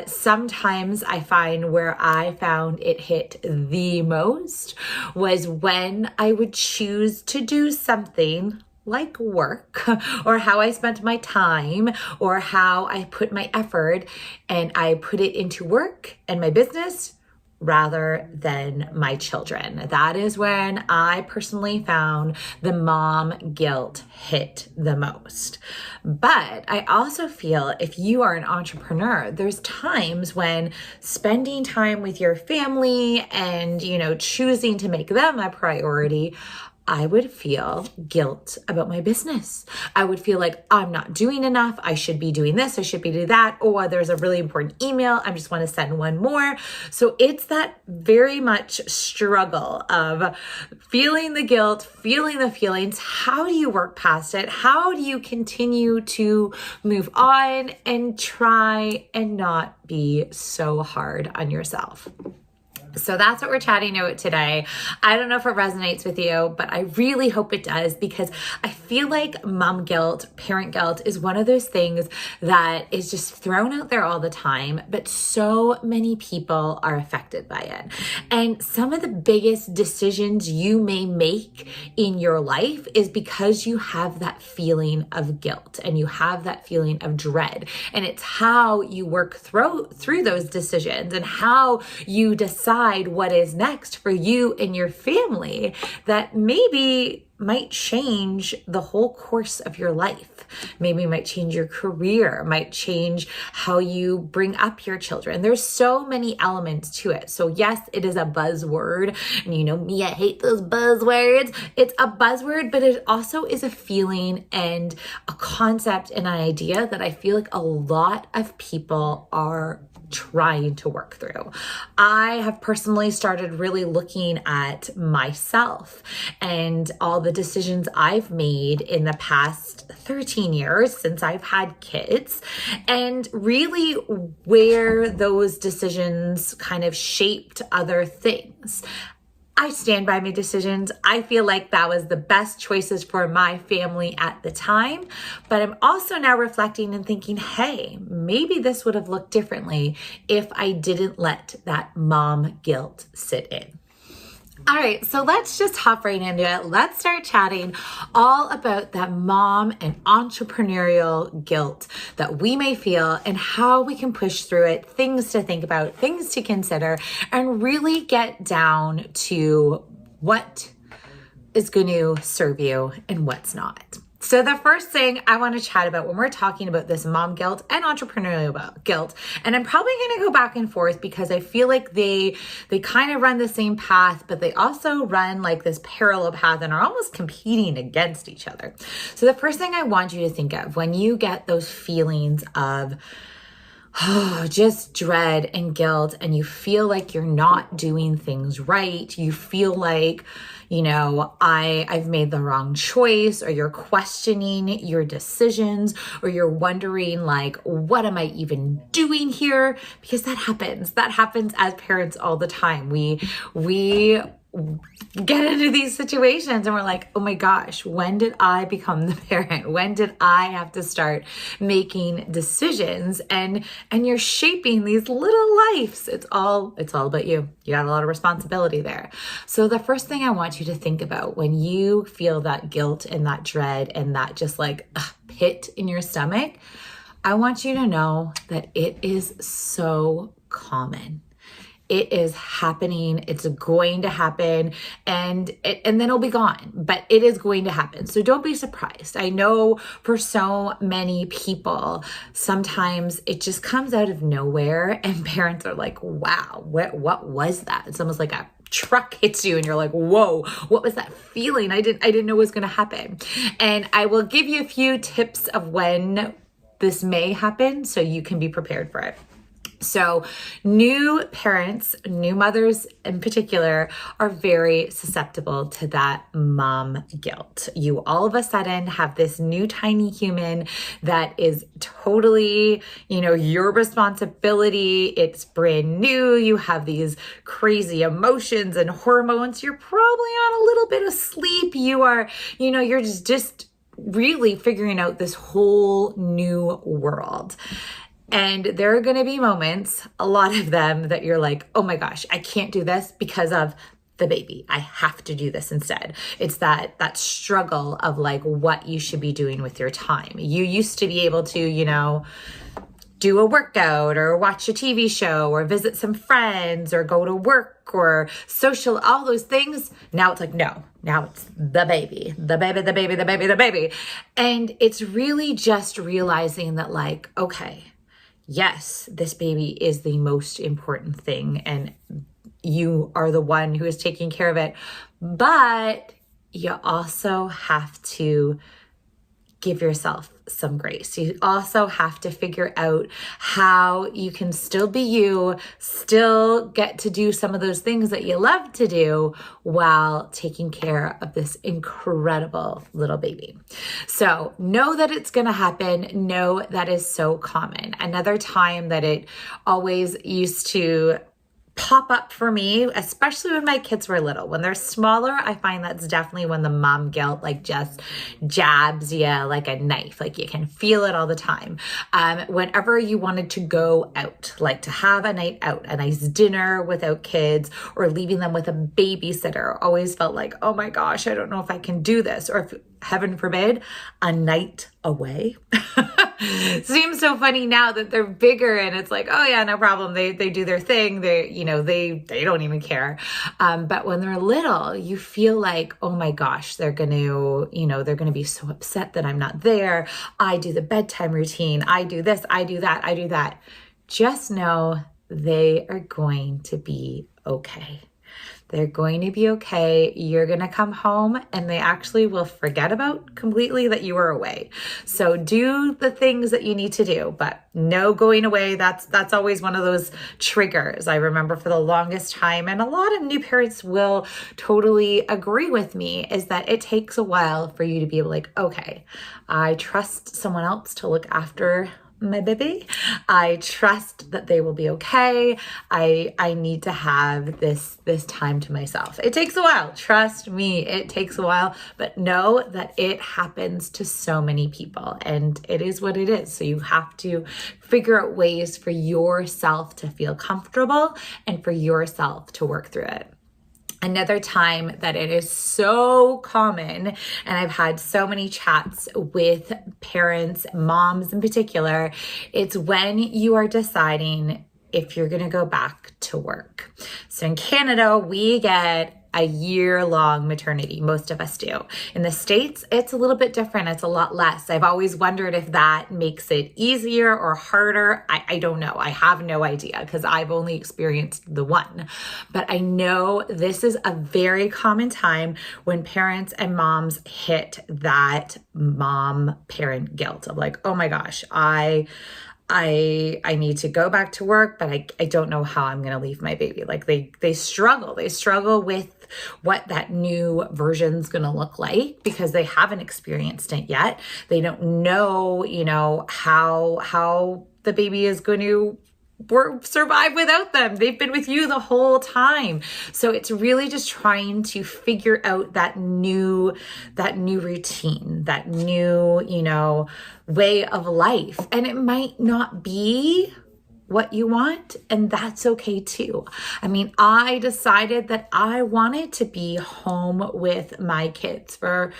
Sometimes I find where I found it hit the most was when I would choose to do something like work or how I spent my time or how I put my effort, and I put it into work and my business rather than my children. That is when I personally found the mom guilt hit the most. But I also feel if you are an entrepreneur, there's times when spending time with your family and, choosing to make them a priority, I would feel guilt about my business. I would feel like I'm not doing enough. I should be doing this. I should be doing that. Oh, there's a really important email. I just want to send one more. So it's that very much struggle of feeling the guilt, feeling the feelings. How do you work past it? How do you continue to move on and try and not be so hard on yourself? So that's what we're chatting about today. I don't know if it resonates with you, but I really hope it does, because I feel like mom guilt, parent guilt is one of those things that is just thrown out there all the time, but so many people are affected by it. And some of the biggest decisions you may make in your life is because you have that feeling of guilt and you have that feeling of dread. And it's how you work through those decisions and how you decide what is next for you and your family that maybe might change the whole course of your life. Maybe it might change your career, might change how you bring up your children. There's so many elements to it. So yes, it is a buzzword. And you know me, I hate those buzzwords. It's a buzzword, but it also is a feeling and a concept and an idea that I feel like a lot of people are trying to work through. I have personally started really looking at myself and all the decisions I've made in the past 13 years since I've had kids, and really where those decisions kind of shaped other things. I stand by my decisions. I feel like that was the best choices for my family at the time. But I'm also now reflecting and thinking, hey, maybe this would have looked differently if I didn't let that mom guilt sit in. All right, so let's just hop right into it. Let's start chatting all about that mom and entrepreneurial guilt that we may feel and how we can push through it, things to think about, things to consider, and really get down to what is going to serve you and what's not. So the first thing I want to chat about when we're talking about this mom guilt and entrepreneurial guilt, and I'm probably going to go back and forth because I feel like they kind of run the same path, but they also run like this parallel path and are almost competing against each other. So the first thing I want you to think of when you get those feelings of just dread and guilt, and you feel like you're not doing things right, you feel like, you know, I've made the wrong choice, or you're questioning your decisions, or you're wondering like, what am I even doing here? Because that happens. That happens as parents all the time. We get into these situations and we're like, oh my gosh, when did I become the parent? When did I have to start making decisions? And you're shaping these little lives. It's all about you. You got a lot of responsibility there. So the first thing I want you to think about when you feel that guilt and that dread and that just like pit in your stomach, I want you to know that it is so common. It is happening. It's going to happen, and then it'll be gone, but it is going to happen. So don't be surprised. I know for so many people, sometimes it just comes out of nowhere and parents are like, wow, what was that? It's almost like a truck hits you and you're like, whoa, what was that feeling? I didn't know what was going to happen. And I will give you a few tips of when this may happen so you can be prepared for it. So new parents, new mothers in particular, are very susceptible to that mom guilt. You all of a sudden have this new tiny human that is totally, your responsibility. It's brand new. You have these crazy emotions and hormones. You're probably on a little bit of sleep. You are, you're just really figuring out this whole new world. And there are going to be moments, a lot of them, that you're like, oh my gosh, I can't do this because of the baby. I have to do this instead. It's that struggle of like what you should be doing with your time. You used to be able to, do a workout or watch a TV show or visit some friends or go to work or social, all those things. Now it's like, no, now it's the baby. And it's really just realizing that like, okay, yes, this baby is the most important thing and you are the one who is taking care of it, but you also have to give yourself some grace. You also have to figure out how you can still be you, still get to do some of those things that you love to do while taking care of this incredible little baby. So know that it's going to happen. Know that is so common. Another time that it always used to pop up for me, especially when my kids were little. When they're smaller, I find that's definitely when the mom guilt like just jabs you like a knife. Like you can feel it all the time. Whenever you wanted to go out, like to have a night out, a nice dinner without kids, or leaving them with a babysitter, always felt like, oh my gosh, I don't know if I can do this. Or if heaven forbid, a night away. Seems so funny now that they're bigger and it's like, oh yeah, no problem. They do their thing. They don't even care. But when they're little, you feel like, oh my gosh, they're going to be so upset that I'm not there. I do the bedtime routine. I do this, I do that. Just know they are going to be okay. They're going to be okay. You're going to come home and they actually will forget about completely that you were away. So do the things that you need to do, but no going away. That's always one of those triggers. I remember for the longest time, and a lot of new parents will totally agree with me, is that it takes a while for you to be able to, like, okay, I trust someone else to look after my baby. I trust that they will be okay. I need to have this time to myself. It takes a while. Trust me, it takes a while, but know that it happens to so many people and it is what it is. So you have to figure out ways for yourself to feel comfortable and for yourself to work through it. Another time that it is so common, and I've had so many chats with parents, moms in particular, it's when you are deciding if you're going to go back to work. So in Canada, we get a year-long maternity. Most of us do. In the States, it's a little bit different. It's a lot less. I've always wondered if that makes it easier or harder. I don't know. I have no idea because I've only experienced the one. But I know this is a very common time when parents and moms hit that mom-parent guilt of like, oh my gosh, I need to go back to work, but I don't know how I'm going to leave my baby. Like they struggle with what that new version's going to look like because they haven't experienced it yet. They don't know, how the baby is going to survive without them. They've been with you the whole time. So it's really just trying to figure out that new routine, that new, way of life. And it might not be what you want, and that's okay too. I mean, I decided that I wanted to be home with my kids for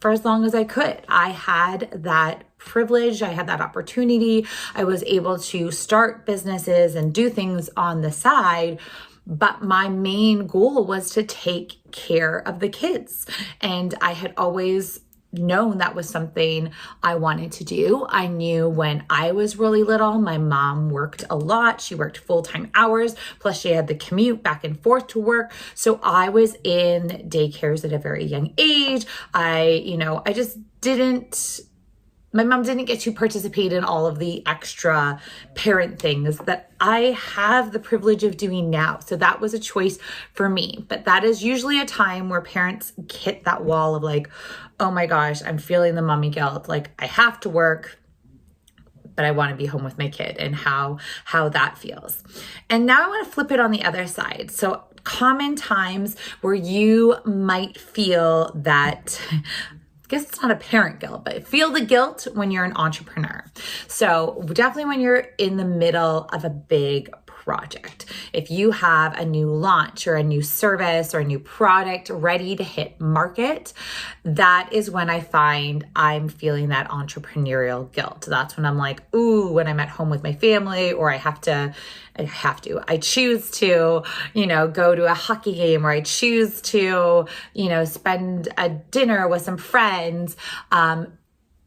as long as I could. I had that privilege. I had that opportunity. I was able to start businesses and do things on the side. But my main goal was to take care of the kids. And I had always known that was something I wanted to do. I knew when I was really little, my mom worked a lot. She worked full-time hours, plus she had the commute back and forth to work. So I was in daycares at a very young age. My mom didn't get to participate in all of the extra parent things that I have the privilege of doing now. So that was a choice for me. But that is usually a time where parents hit that wall of like, oh my gosh, I'm feeling the mommy guilt. Like I have to work, but I want to be home with my kid, and how that feels. And now I want to flip it on the other side. So common times where you might feel that, I guess it's not a parent guilt, but feel the guilt when you're an entrepreneur. So definitely when you're in the middle of a big project. If you have a new launch or a new service or a new product ready to hit market, that is when I find I'm feeling that entrepreneurial guilt. That's when I'm like, ooh, when I'm at home with my family, or I choose to, go to a hockey game, or I choose to, spend a dinner with some friends.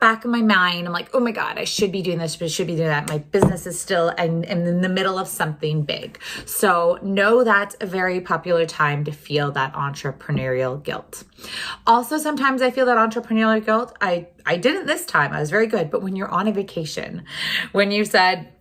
Back in my mind, I'm like, oh my God, I should be doing this, but I should be doing that. My business is still in the middle of something big. So know that's a very popular time to feel that entrepreneurial guilt. Also, sometimes I feel that entrepreneurial guilt. I didn't this time. I was very good. But when you're on a vacation, when you said,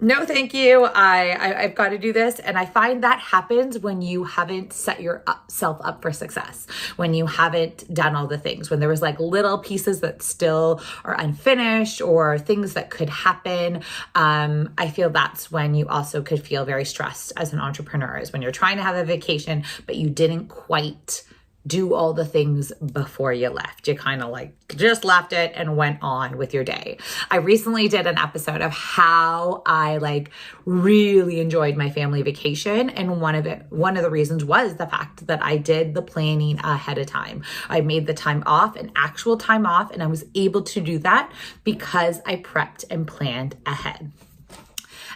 no, thank you. I've got to do this. And I find that happens when you haven't set yourself up for success, when you haven't done all the things, when there was like little pieces that still are unfinished or things that could happen. I feel that's when you also could feel very stressed as an entrepreneur, is when you're trying to have a vacation, but you didn't quite do all the things before you left. You kind of like just left it and went on with your day. I recently did an episode of how I like really enjoyed my family vacation. And one of the reasons was the fact that I did the planning ahead of time. I made the time off, an actual time off, and I was able to do that because I prepped and planned ahead.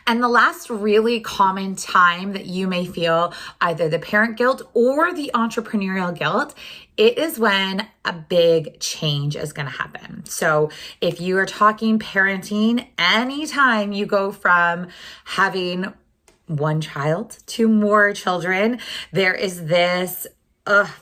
And the last really common time that you may feel either the parent guilt or the entrepreneurial guilt, it is when a big change is going to happen. So if you are talking parenting, anytime you go from having one child to more children, there is this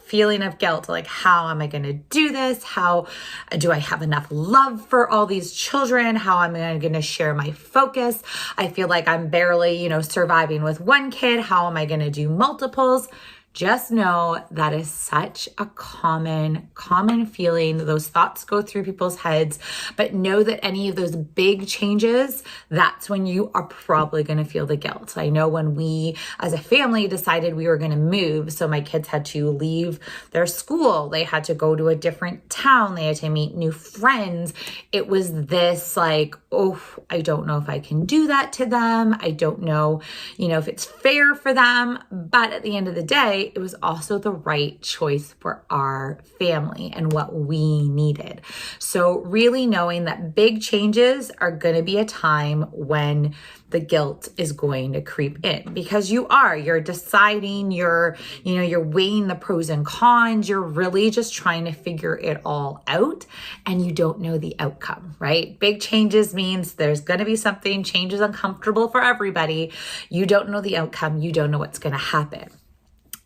feeling of guilt, like, how am I going to do this? How do I have enough love for all these children? How am I going to share my focus? I feel like I'm barely, surviving with one kid. How am I going to do multiples? Just know that is such a common feeling. Those thoughts go through people's heads, but know that any of those big changes, that's when you are probably going to feel the guilt. I know when we as a family decided we were going to move, so my kids had to leave their school, they had to go to a different town, they had to meet new friends. It was this like, oh, I don't know if I can do that to them. I don't know, if it's fair for them. But at the end of the day, it was also the right choice for our family and what we needed. So really knowing that big changes are going to be a time when the guilt is going to creep in, because you're deciding, you're weighing the pros and cons. You're really just trying to figure it all out, and you don't know the outcome, right? Big changes means there's going to be something. Change is uncomfortable for everybody. You don't know the outcome. You don't know what's going to happen.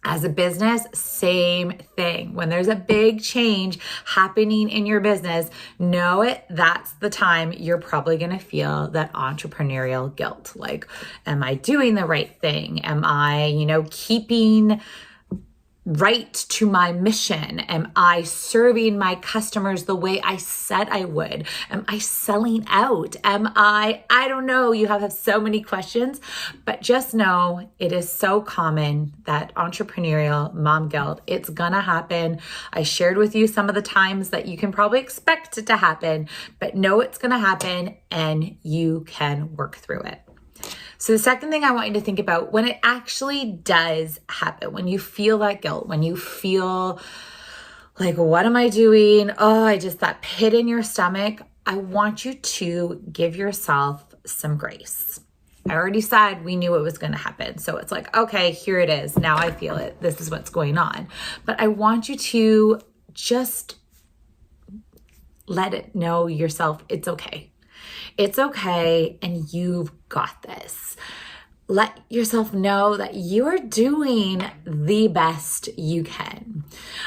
As a business, same thing. When there's a big change happening in your business, that's the time you're probably going to feel that entrepreneurial guilt. Like, am I doing the right thing? Am I, keeping right to my mission? Am I serving my customers the way I said I would? Am I selling out? I don't know. You have so many questions, but just know it is so common, that entrepreneurial mom guilt. It's gonna happen. I shared with you some of the times that you can probably expect it to happen, but know it's gonna happen and you can work through it. So the second thing I want you to think about, when it actually does happen, when you feel that guilt, when you feel like, what am I doing? Oh, that pit in your stomach. I want you to give yourself some grace. I already said we knew it was going to happen. So it's like, okay, here it is. Now I feel it. This is what's going on. But I want you to just let it know yourself it's okay. It's okay, and you've got this. Let yourself know that you are doing the best you can.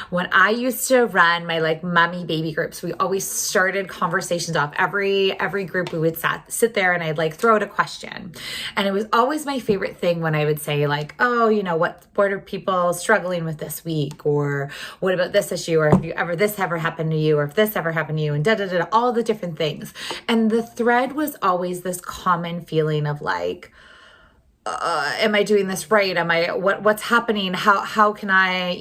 When I used to run my mommy baby groups, we always started conversations off. Every group we would sit there and I'd throw out a question. And it was always my favorite thing when I would say what are people struggling with this week? Or what about this issue? Or have this ever happened to you? Or if this ever happened to you? And all the different things. And the thread was always this common feeling of am I doing this right? What's happening? How can I,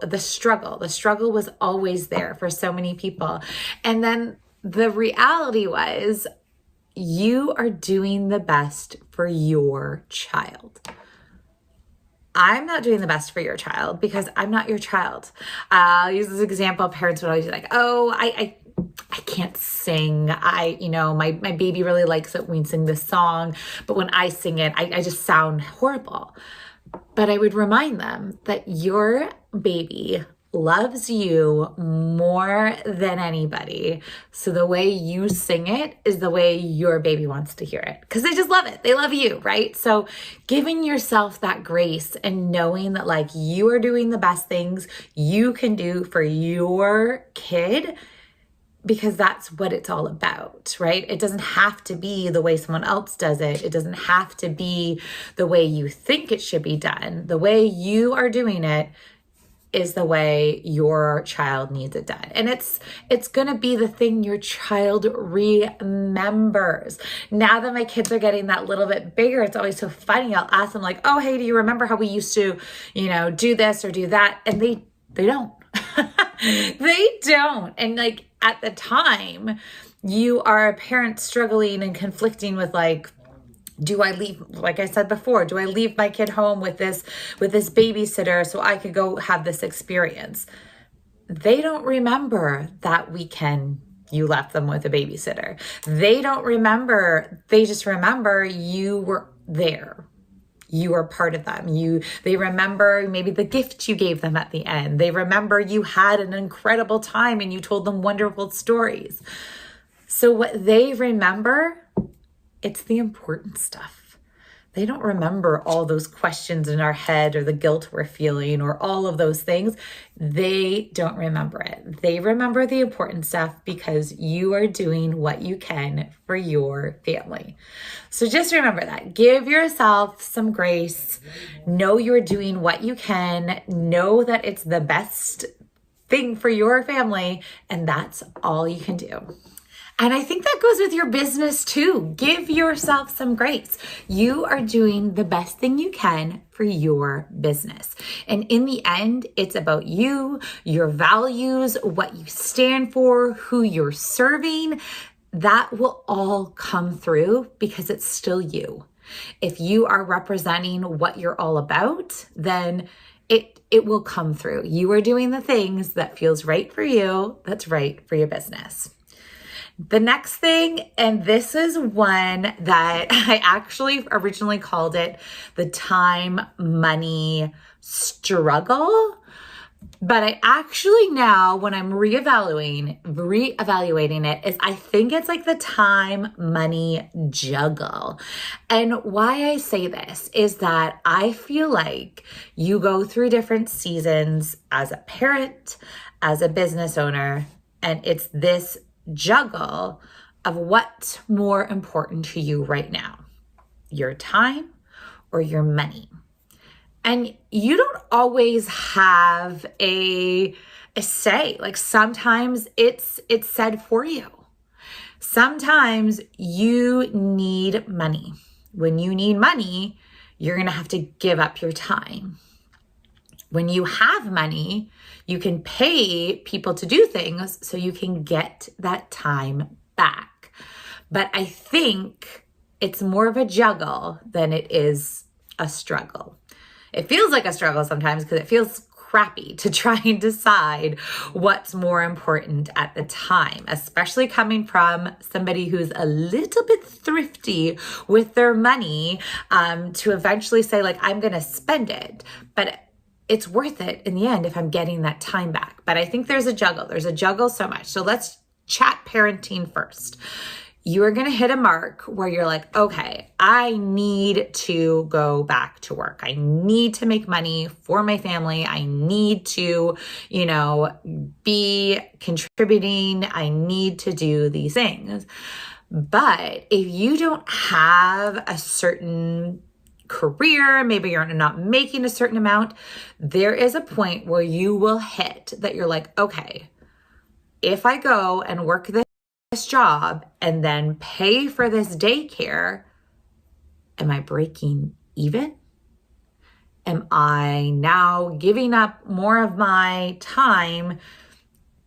the struggle was always there for so many people. And then the reality was, you are doing the best for your child. I'm not doing the best for your child because I'm not your child. I'll use this example. Parents would always be like, oh, I can't sing. My baby really likes it when we sing this song, but when I sing it, I just sound horrible. But I would remind them that your baby loves you more than anybody. So the way you sing it is the way your baby wants to hear it, because they just love it. They love you, right? So giving yourself that grace and knowing that you are doing the best things you can do for your kid, because that's what it's all about, right? It doesn't have to be the way someone else does it. It doesn't have to be the way you think it should be done. The way you are doing it is the way your child needs it done. And it's going to be the thing your child remembers. Now that my kids are getting that little bit bigger, it's always so funny. I'll ask them oh, hey, do you remember how we used to, do this or do that? And they don't. They don't. And like at the time, you are a parent struggling and conflicting with like, do I leave, like I said before, do I leave my kid home with this babysitter so I could go have this experience? They don't remember that weekend you left them with a babysitter. They don't remember, they just remember you were there. You are part of them. They remember maybe the gift you gave them at the end. They remember you had an incredible time and you told them wonderful stories. So what they remember, it's the important stuff. They don't remember all those questions in our head or the guilt we're feeling or all of those things. They don't remember it. They remember the important stuff because you are doing what you can for your family. So just remember that. Give yourself some grace. Know you're doing what you can. Know that it's the best thing for your family, and that's all you can do. And I think that goes with your business too. Give yourself some grace. You are doing the best thing you can for your business. And in the end, it's about you, your values, what you stand for, who you're serving. That will all come through because it's still you. If you are representing what you're all about, then it will come through. You are doing the things that feels right for you, that's right for your business. The next thing, and this is one that I actually originally called it the time money struggle. But I actually now, when I'm reevaluating it, is I think it's like the time money juggle. And why I say this is that I feel like you go through different seasons as a parent, as a business owner, and it's this juggle of what's more important to you right now, your time or your money. And you don't always have a say. Like sometimes it's said for you. Sometimes you need money. When you need money, you're going to have to give up your time. When you have money, you can pay people to do things so you can get that time back. But I think it's more of a juggle than it is a struggle. It feels like a struggle sometimes because it feels crappy to try and decide what's more important at the time, especially coming from somebody who's a little bit thrifty with their money, to eventually say like, I'm going to spend it. But it's worth it in the end if I'm getting that time back. But I think there's a juggle. There's a juggle so much. So let's chat parenting first. You are going to hit a mark where you're like, okay, I need to go back to work. I need to make money for my family. I need to, be contributing. I need to do these things. But if you don't have a certain career, maybe you're not making a certain amount, there is a point where you will hit that you're like, okay, if I go and work this job and then pay for this daycare, am I breaking even? Am I now giving up more of my time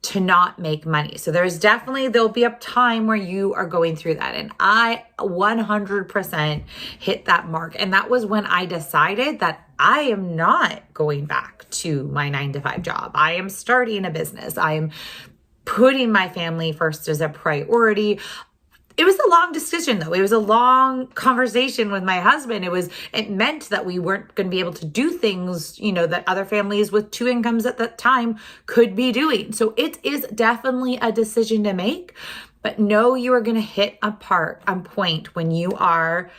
to not make money? So there'll be a time where you are going through that. And I 100% hit that mark. And that was when I decided that I am not going back to my 9-to-5 job. I am starting a business. I am putting my family first as a priority. It was a long decision though. It was a long conversation with my husband. It meant that we weren't going to be able to do things, that other families with 2 incomes at that time could be doing. So it is definitely a decision to make, but know you are going to hit a point when you are,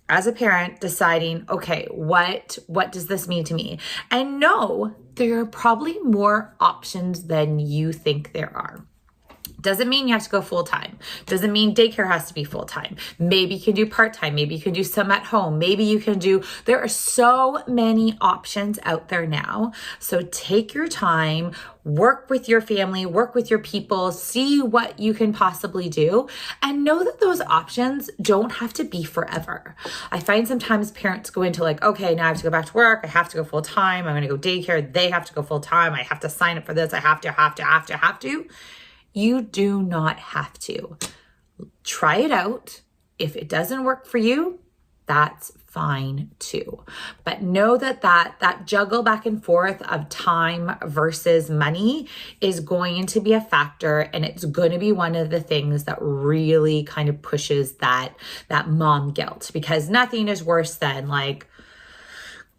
as a parent, deciding, okay, what does this mean to me? And know there are probably more options than you think there are. Doesn't mean you have to go full-time. Doesn't mean daycare has to be full-time. Maybe you can do part-time. Maybe you can do some at home. Maybe you can do, there are so many options out there now. So take your time, work with your family, work with your people, see what you can possibly do, and know that those options don't have to be forever. I find sometimes parents go into like, okay, now I have to go back to work. I have to go full-time. I'm going to go daycare. They have to go full-time. I have to sign up for this. I have to. You do not have to. Try it out. If it doesn't work for you, that's fine too. But know that juggle back and forth of time versus money is going to be a factor, and it's going to be one of the things that really kind of pushes that mom guilt, because nothing is worse than like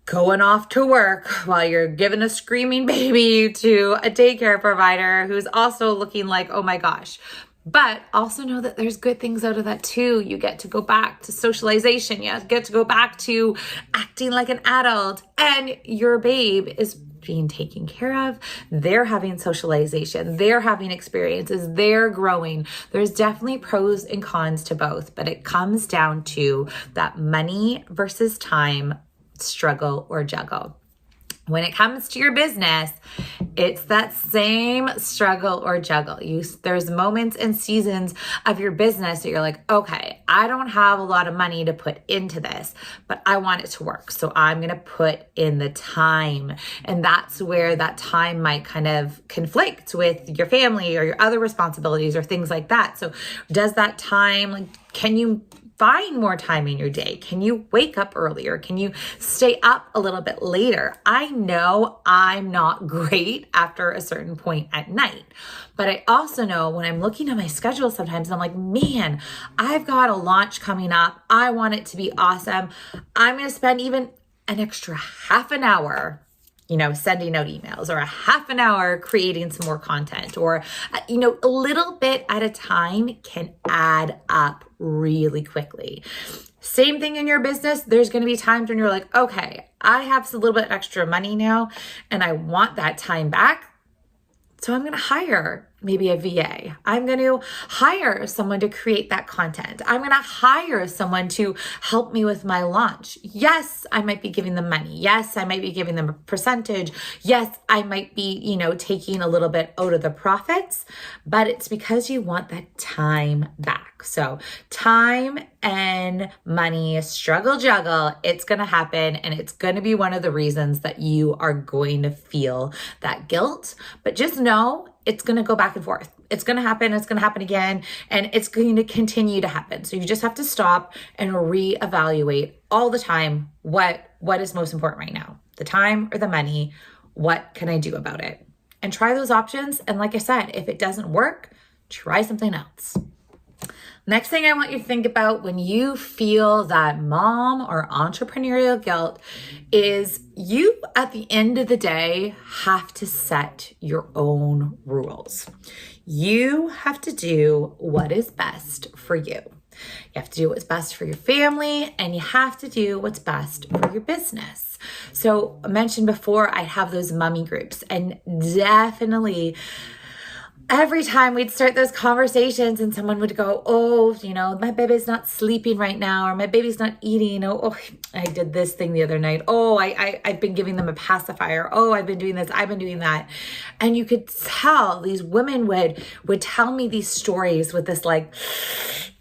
going off to work while you're giving a screaming baby to a daycare provider who's also looking like, oh my gosh. But also know that there's good things out of that too. You get to go back to socialization. You get to go back to acting like an adult, and your babe is being taken care of. They're having socialization. They're having experiences. They're growing. There's definitely pros and cons to both, but it comes down to that money versus time struggle or juggle. When it comes to your business, it's that same struggle or juggle. There's moments and seasons of your business that you're like, okay, I don't have a lot of money to put into this, but I want it to work. So I'm going to put in the time. And that's where that time might kind of conflict with your family or your other responsibilities or things like that. So does that time, like, can you find more time in your day? Can you wake up earlier? Can you stay up a little bit later? I know I'm not great after a certain point at night, but I also know when I'm looking at my schedule sometimes, I'm like, man, I've got a launch coming up. I want it to be awesome. I'm going to spend even an extra half an hour sending out emails, or a half an hour creating some more content, or, a little bit at a time can add up really quickly. Same thing in your business. There's going to be times when you're like, okay, I have a little bit extra money now and I want that time back. So I'm going to hire maybe a VA. I'm going to hire someone to create that content. I'm going to hire someone to help me with my launch. Yes, I might be giving them money. Yes, I might be giving them a percentage. Yes, I might be, taking a little bit out of the profits, but it's because you want that time back. So time and money struggle juggle, it's going to happen, and it's going to be one of the reasons that you are going to feel that guilt. But just know it's going to go back and forth. It's going to happen. It's going to happen again, and it's going to continue to happen. So you just have to stop and reevaluate all the time. What is most important right now? The time or the money? What can I do about it? And try those options. And like I said, if it doesn't work, try something else. Next thing I want you to think about when you feel that mom or entrepreneurial guilt is you, at the end of the day, have to set your own rules. You have to do what is best for you. You have to do what's best for your family, and you have to do what's best for your business. So I mentioned before, I have those mommy groups, and definitely every time we'd start those conversations and someone would go, oh, my baby's not sleeping right now, or my baby's not eating. Oh, I did this thing the other night. Oh, I've been giving them a pacifier. Oh, I've been doing this. I've been doing that. And you could tell these women would tell me these stories with this like,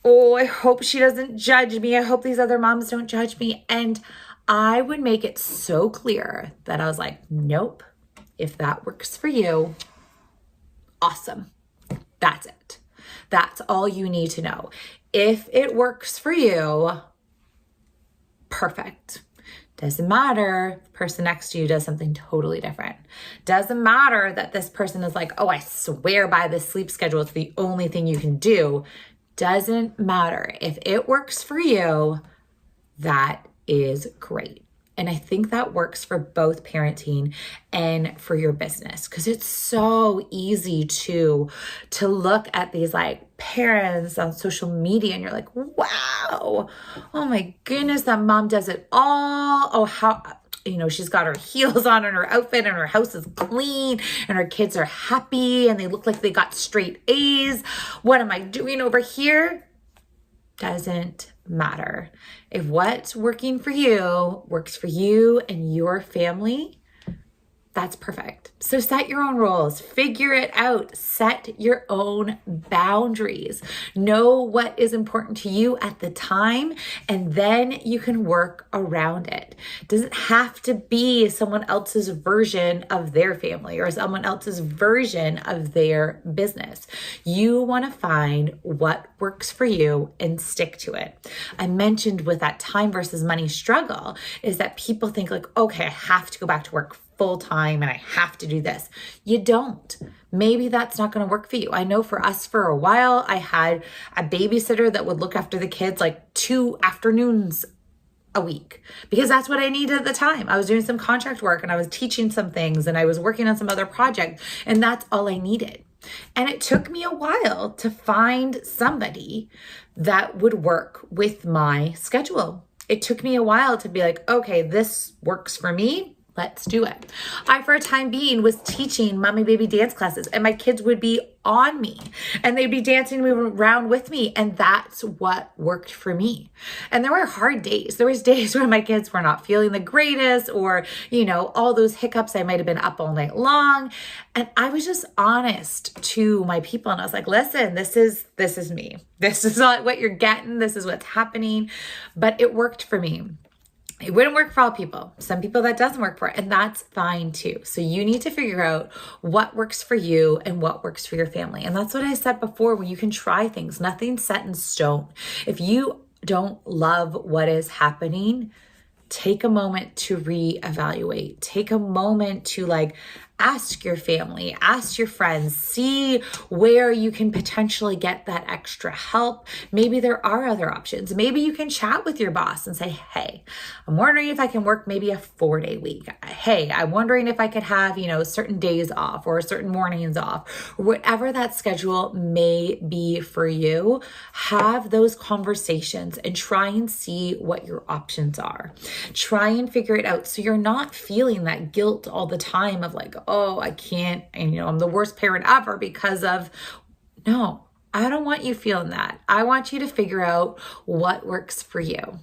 oh, I hope she doesn't judge me. I hope these other moms don't judge me. And I would make it so clear that I was like, nope, if that works for you, awesome. That's it. That's all you need to know. If it works for you, perfect. Doesn't matter if the person next to you does something totally different. Doesn't matter that this person is like, oh, I swear by this sleep schedule, it's the only thing you can do. Doesn't matter. If it works for you, that is great. And I think that works for both parenting and for your business, because it's so easy to look at these like parents on social media and you're like, wow, oh my goodness, that mom does it all. Oh, she's got her heels on and her outfit and her house is clean and her kids are happy and they look like they got straight A's. What am I doing over here? Doesn't matter. If what's working for you works for you and your family, that's perfect. So set your own rules, figure it out, set your own boundaries, know what is important to you at the time, and then you can work around it. It doesn't have to be someone else's version of their family or someone else's version of their business. You want to find what works for you and stick to it. I mentioned with that time versus money struggle is that people think like, okay, I have to go back to work full time and I have to do this. You don't. Maybe that's not going to work for you. I know for us for a while, I had a babysitter that would look after the kids like 2 afternoons a week because that's what I needed at the time. I was doing some contract work and I was teaching some things and I was working on some other project and that's all I needed. And it took me a while to find somebody that would work with my schedule. It took me a while to be like, okay, this works for me. Let's do it. I, for a time being, was teaching mommy baby dance classes and my kids would be on me and they'd be dancing around with me. And that's what worked for me. And there were hard days. There was days when my kids were not feeling the greatest or, all those hiccups. I might've been up all night long. And I was just honest to my people. And I was like, listen, this is me. This is not what you're getting. This is what's happening. But it worked for me. It wouldn't work for all people. Some people that doesn't work for, and that's fine too. So you need to figure out what works for you and what works for your family. And that's what I said before, where you can try things. Nothing's set in stone. If you don't love what is happening, take a moment to reevaluate. Take a moment to ask your family, ask your friends, see where you can potentially get that extra help. Maybe there are other options. Maybe you can chat with your boss and say, hey, I'm wondering if I can work maybe a 4-day week. Hey, I'm wondering if I could have, certain days off or certain mornings off, or whatever that schedule may be for you. Have those conversations and try and see what your options are. Try and figure it out so you're not feeling that guilt all the time of oh, I can't, and I'm the worst parent ever because of, no, I don't want you feeling that. I want you to figure out what works for you.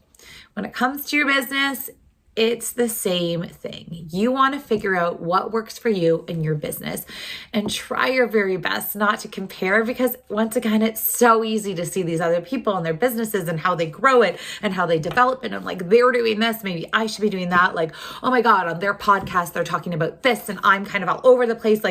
When it comes to your business, it's the same thing. You want to figure out what works for you in your business and try your very best not to compare because once again, it's so easy to see these other people and their businesses and how they grow it and how they develop it. And they're doing this, maybe I should be doing that. Oh my God, on their podcast, they're talking about this and I'm kind of all over the place.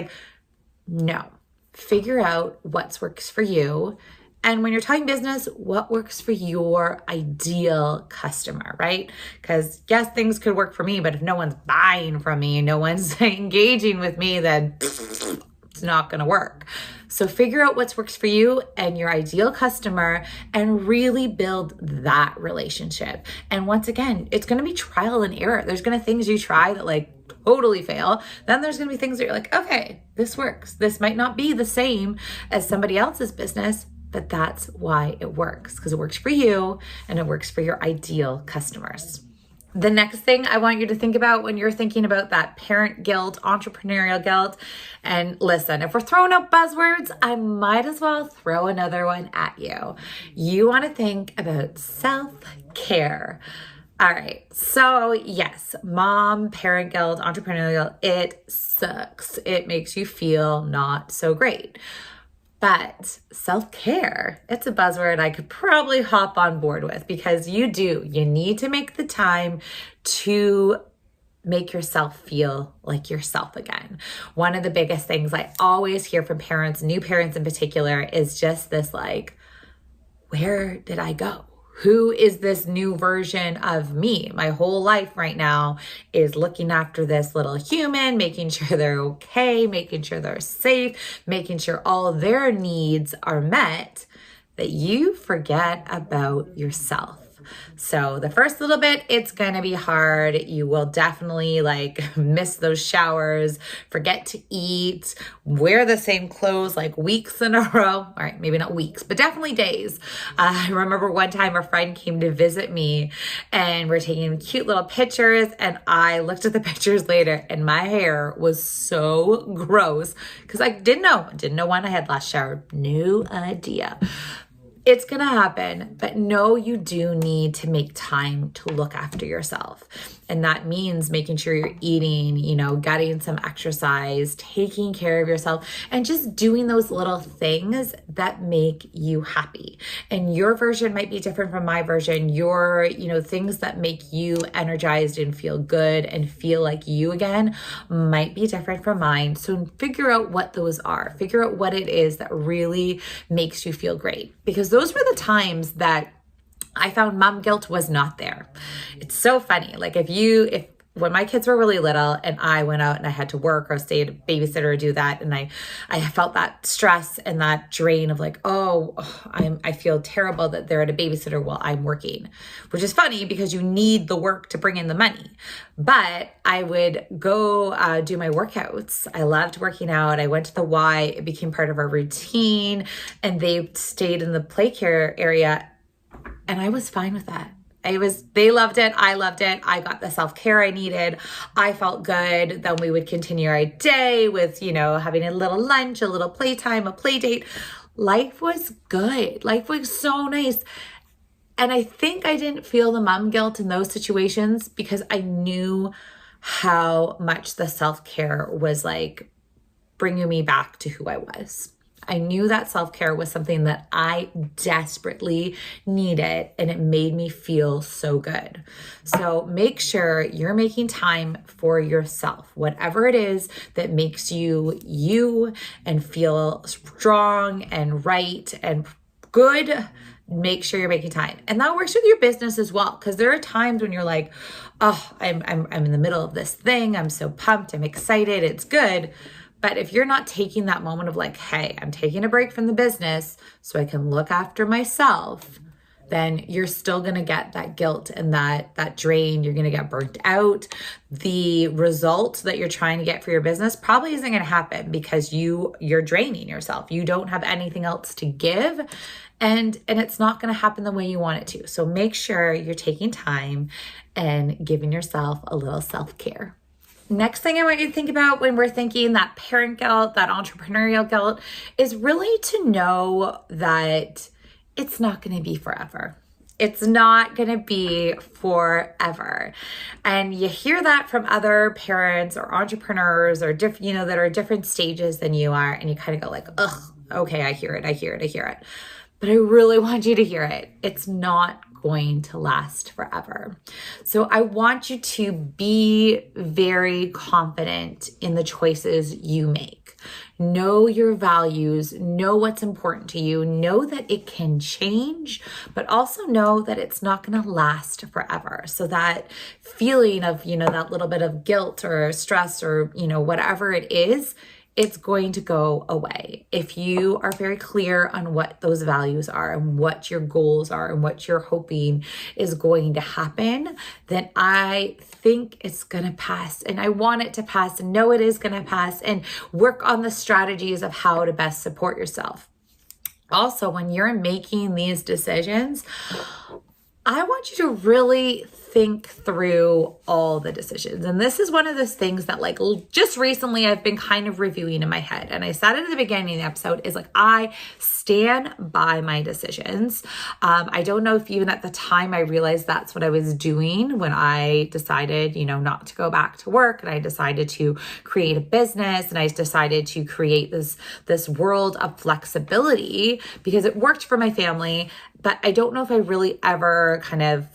No, figure out what works for you. And when you're talking business, what works for your ideal customer, right? Because yes, things could work for me, but if no one's buying from me, no one's engaging with me, then it's not going to work. So figure out what works for you and your ideal customer and really build that relationship. And once again, it's going to be trial and error. There's going to be things you try that totally fail. Then there's going to be things that you're okay, this works. This might not be the same as somebody else's business, but that's why it works, because it works for you and it works for your ideal customers. The next thing I want you to think about when you're thinking about that parent guilt, entrepreneurial guilt, and listen, if we're throwing out buzzwords, I might as well throw another one at you. You want to think about self-care. All right. So yes, mom, parent guilt, entrepreneurial, it sucks. It makes you feel not so great. But self-care, it's a buzzword I could probably hop on board with because you need to make the time to make yourself feel like yourself again. One of the biggest things I always hear from parents, new parents in particular, is just this where did I go? Who is this new version of me? My whole life right now is looking after this little human, making sure they're okay, making sure they're safe, making sure all their needs are met, that you forget about yourself. So the first little bit, it's going to be hard. You will definitely like miss those showers, forget to eat, wear the same clothes like weeks in a row. All right, maybe not weeks, but definitely days. I remember one time a friend came to visit me and we're taking cute little pictures, and I looked at the pictures later and my hair was so gross because I didn't know when I had last showered. No idea. It's going to happen, but no, you do need to make time to look after yourself. And that means making sure you're eating, getting some exercise, taking care of yourself, and just doing those little things that make you happy. And your version might be different from my version. Your, things that make you energized and feel good and feel like you again might be different from mine. So figure out what those are. Figure out what it is that really makes you feel great. Because those were the times that I found mom guilt was not there. It's so funny. Like when my kids were really little and I went out and I had to work or stay at a babysitter or do that, and I felt that stress and that drain of like, I feel terrible that they're at a babysitter while I'm working, which is funny because you need the work to bring in the money. But I would go do my workouts. I loved working out. I went to the Y. It became part of our routine, and they stayed in the play care area. And I was fine with that. They loved it. I loved it. I got the self-care I needed. I felt good. Then we would continue our day with, having a little lunch, a little playtime, a play date. Life was good. Life was so nice. And I think I didn't feel the mom guilt in those situations because I knew how much the self-care was like bringing me back to who I was. I knew that self-care was something that I desperately needed, and it made me feel so good. So make sure you're making time for yourself, whatever it is that makes you and feel strong and right and good. Make sure you're making time. And that works with your business as well. Because there are times when you're like, I'm in the middle of this thing. I'm so pumped. I'm excited. It's good. But if you're not taking that moment of like, hey, I'm taking a break from the business so I can look after myself, then you're still going to get that guilt and that drain. You're going to get burnt out. The result that you're trying to get for your business probably isn't going to happen because you're draining yourself. You don't have anything else to give, and it's not going to happen the way you want it to. So make sure you're taking time and giving yourself a little self-care. Next thing I want you to think about when we're thinking that parent guilt, that entrepreneurial guilt, is really to know that it's not going to be forever. It's not going to be forever. And you hear that from other parents or entrepreneurs or that are at different stages than you are. And you kind of go like, okay, I hear it. But I really want you to hear it. It's not going to last forever. So I want you to be very confident in the choices you make. Know your values, know what's important to you, know that it can change, but also know that it's not going to last forever. So that feeling of, that little bit of guilt or stress or, whatever it is, it's going to go away. If you are very clear on what those values are and what your goals are and what you're hoping is going to happen, then I think it's going to pass, and I want it to pass, and know it is going to pass, and work on the strategies of how to best support yourself. Also, when you're making these decisions, I want you to really think through all the decisions. And this is one of those things that like just recently I've been kind of reviewing in my head. And I said it at the beginning of the episode is like, I stand by my decisions. I don't know if even at the time I realized that's what I was doing when I decided, not to go back to work, and I decided to create a business, and I decided to create this world of flexibility because it worked for my family. But I don't know if I really ever kind of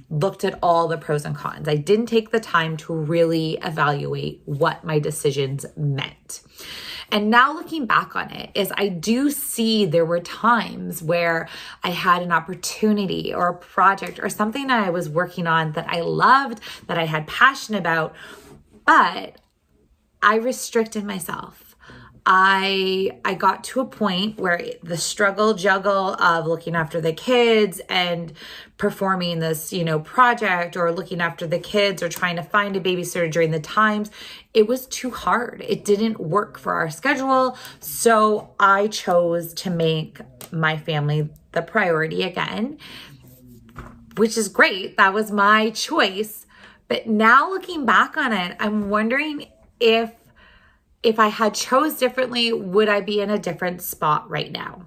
looked at all the pros and cons. I didn't take the time to really evaluate what my decisions meant. And now looking back on it is I do see there were times where I had an opportunity or a project or something that I was working on that I loved, that I had passion about, but I restricted myself. I got to a point where the struggle juggle of looking after the kids and performing this, project, or looking after the kids or trying to find a babysitter during the times, it was too hard. It didn't work for our schedule. So I chose to make my family the priority again, which is great. That was my choice. But now looking back on it, I'm wondering if I had chose differently, would I be in a different spot right now?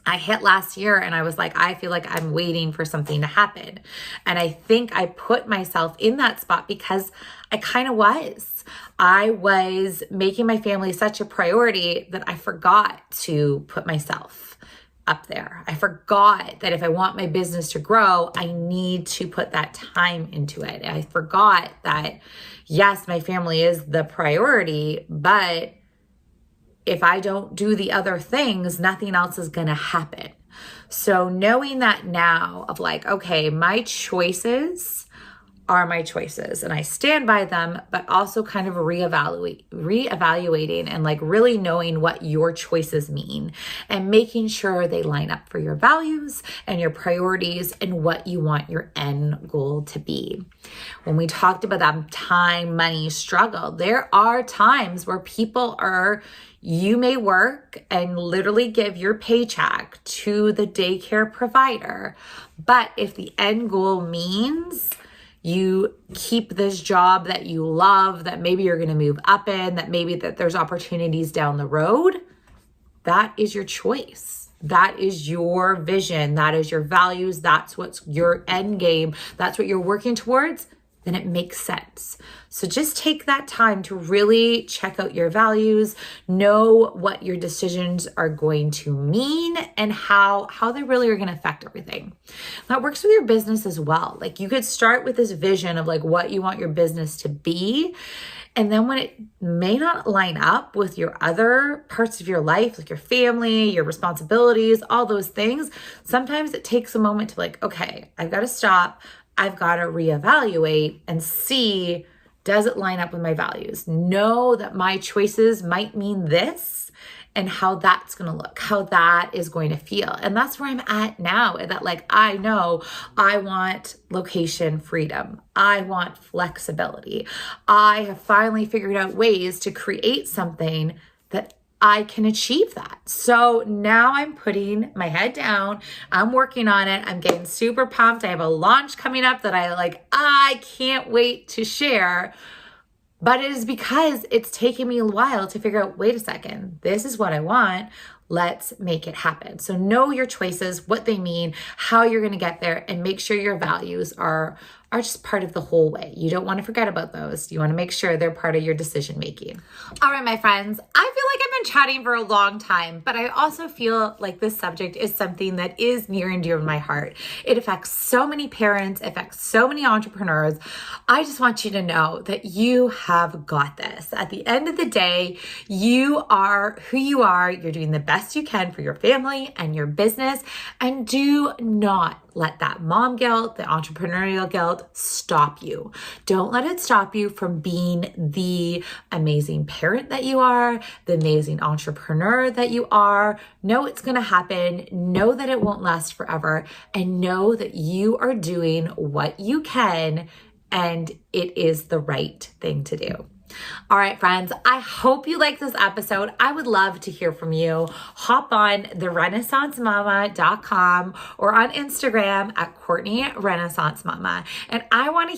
I hit last year and I was like, I feel like I'm waiting for something to happen. And I think I put myself in that spot because I kind of was. I was making my family such a priority that I forgot to put myself up there. I forgot that if I want my business to grow, I need to put that time into it. I forgot that, yes, my family is the priority, but if I don't do the other things, nothing else is going to happen. So knowing that now of like, okay, my choices are my choices and I stand by them, but also kind of reevaluating and like really knowing what your choices mean and making sure they line up for your values and your priorities and what you want your end goal to be. When we talked about that time, money struggle, there are times where you may work and literally give your paycheck to the daycare provider. But if the end goal means you keep this job that you love, that maybe you're going to move up in, that there's opportunities down the road, that is your choice. That is your vision. That is your values. That's what's your end game. That's what you're working towards. Then it makes sense. So just take that time to really check out your values, know what your decisions are going to mean and how they really are going to affect everything. That works with your business as well. Like you could start with this vision of like what you want your business to be. And then when it may not line up with your other parts of your life, like your family, your responsibilities, all those things, sometimes it takes a moment to like, okay, I've got to stop. I've got to reevaluate and see, does it line up with my values? Know that my choices might mean this and how that's going to look, how that is going to feel. And that's where I'm at now. That like, I know I want location freedom. I want flexibility. I have finally figured out ways to create something that I can achieve that. So now I'm putting my head down. I'm working on it. I'm getting super pumped. I have a launch coming up that I can't wait to share. But it is because it's taken me a while to figure out, wait a second, this is what I want. Let's make it happen. So know your choices, what they mean, how you're going to get there, and make sure your values are just part of the whole way. You don't want to forget about those. You want to make sure they're part of your decision making. All right, my friends, I feel like I've been chatting for a long time, but I also feel like this subject is something that is near and dear to my heart. It affects so many parents, it affects so many entrepreneurs. I just want you to know that you have got this. At the end of the day, you are who you are. You're doing the best you can for your family and your business, and do not let that mom guilt, the entrepreneurial guilt stop you. Don't let it stop you from being the amazing parent that you are, the amazing entrepreneur that you are. Know it's going to happen. Know that it won't last forever, and know that you are doing what you can, and it is the right thing to do. All right, friends, I hope you like this episode. I would love to hear from you. Hop on therenaissancemama.com or on Instagram at Courtney Renaissance Mama. And I want to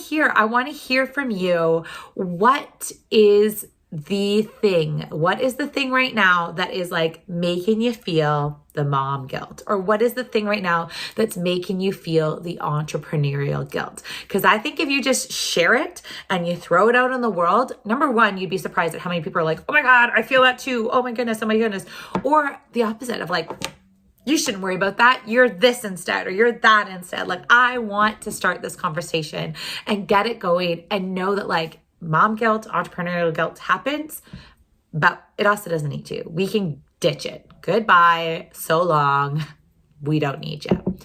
hear from you. What is the thing? What is the thing right now that is like making you feel the mom guilt? Or what is the thing right now that's making you feel the entrepreneurial guilt? Because I think if you just share it and you throw it out in the world, number one, you'd be surprised at how many people are like, oh my God, I feel that too. Oh my goodness. Or the opposite of like, you shouldn't worry about that. You're this instead, or you're that instead. Like, I want to start this conversation and get it going and know that like, mom guilt, entrepreneurial guilt happens, but it also doesn't need to. We can ditch it. Goodbye. So long. We don't need you. All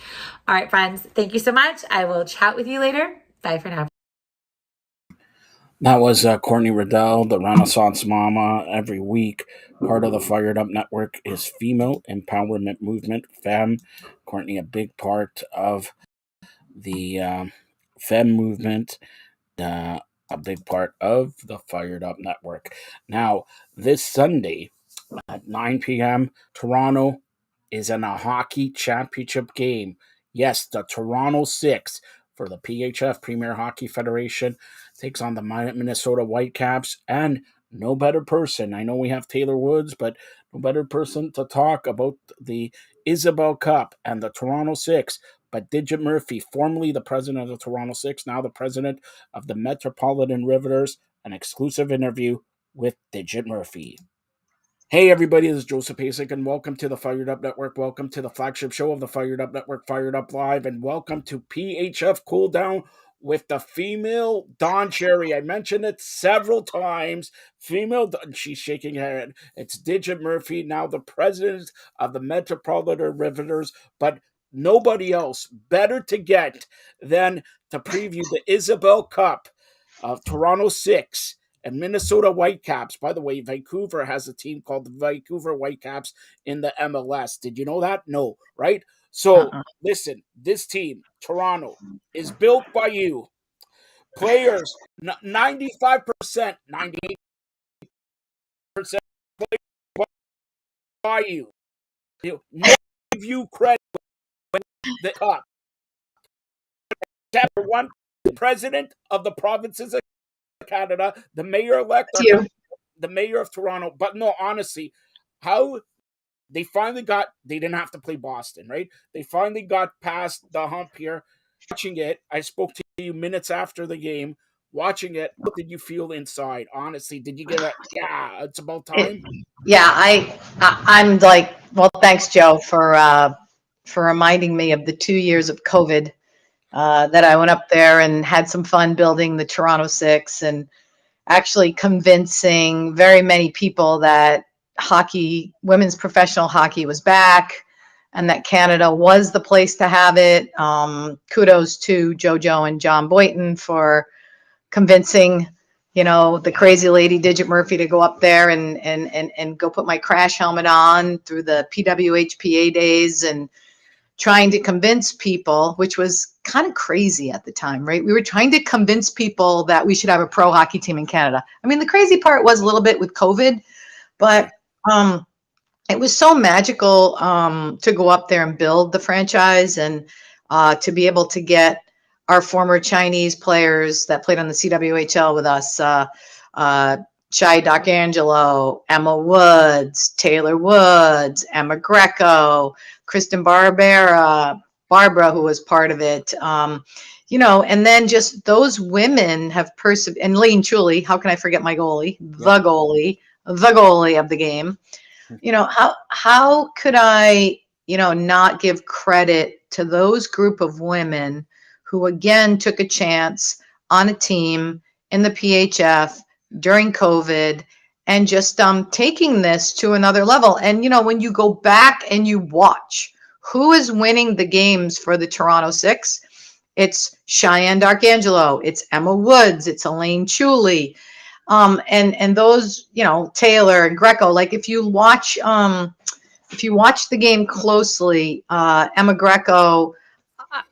right, friends. Thank you so much. I will chat with you later. Bye for now. That was Courtney Riddell, the Renaissance Mama. Every week, part of the Fired Up Network is female empowerment movement, FEM. Courtney, a big part of the FEM movement, uh, a big part of the Fired Up Network. Now, this Sunday at 9 p.m., Toronto is in a hockey championship game. Yes, the Toronto Six for the PHF Premier Hockey Federation takes on the Minnesota Whitecaps, and no better person. I know we have Taylor Woods, but no better person to talk about the Isabel Cup and the Toronto Six. But Digit Murphy, formerly the president of the Toronto Six, now the president of the Metropolitan Riveters, an exclusive interview with Digit Murphy. Hey everybody, this is Joseph Pasek, and welcome to the Fired Up Network. Welcome to the flagship show of the Fired Up Network, Fired Up Live, and welcome to PHF Cool Down with the female Don Cherry. I mentioned it several times. She's shaking her head. It's Digit Murphy, now the president of the Metropolitan Riveters, but nobody else better to get than to preview the Isabel Cup of Toronto 6 and Minnesota Whitecaps. By the way, Vancouver has a team called the Vancouver Whitecaps in the MLS. Did you know that? No, right? So, listen, this team, Toronto, is built by you. Players, 95%, 98% played by you. No give you credit when the cup. Chapter 1, the president of the provinces of Canada, the mayor-elect, the mayor of Toronto. But no, honestly, how they didn't have to play Boston, right? They finally got past the hump here. Watching it, I spoke to you minutes after the game. Watching it, what did you feel inside? Honestly, did you get yeah, it's about time? I'm like, well, thanks, Joe, for reminding me of the 2 years of COVID that I went up there and had some fun building the Toronto Six and actually convincing very many people that women's professional hockey was back and that Canada was the place to have it. Kudos to JoJo and John Boynton for convincing, the crazy lady Digit Murphy to go up there and go put my crash helmet on through the PWHPA days and trying to convince people, which was kind of crazy at the time, right? We were trying to convince people that we should have a pro hockey team in Canada. I mean, the crazy part was a little bit with COVID, but it was so magical to go up there and build the franchise and to be able to get our former Chinese players that played on the CWHL with us, Shai D'Arcangelo, Emma Woods, Taylor Woods, Emma Greco, Kristen Barbera, Barbara, who was part of it, and then just those women have persevered. And Lane Chuli, how can I forget my goalie, the goalie of the game? How could I, not give credit to those group of women who again took a chance on a team in the PHF during COVID and just taking this to another level. And, when you go back and you watch who is winning the games for the Toronto Six, it's Cheyenne D'Arcangelo, it's Emma Woods, it's Elaine Chuli, and those, Taylor and Greco. Like if you watch the game closely, Emma Greco,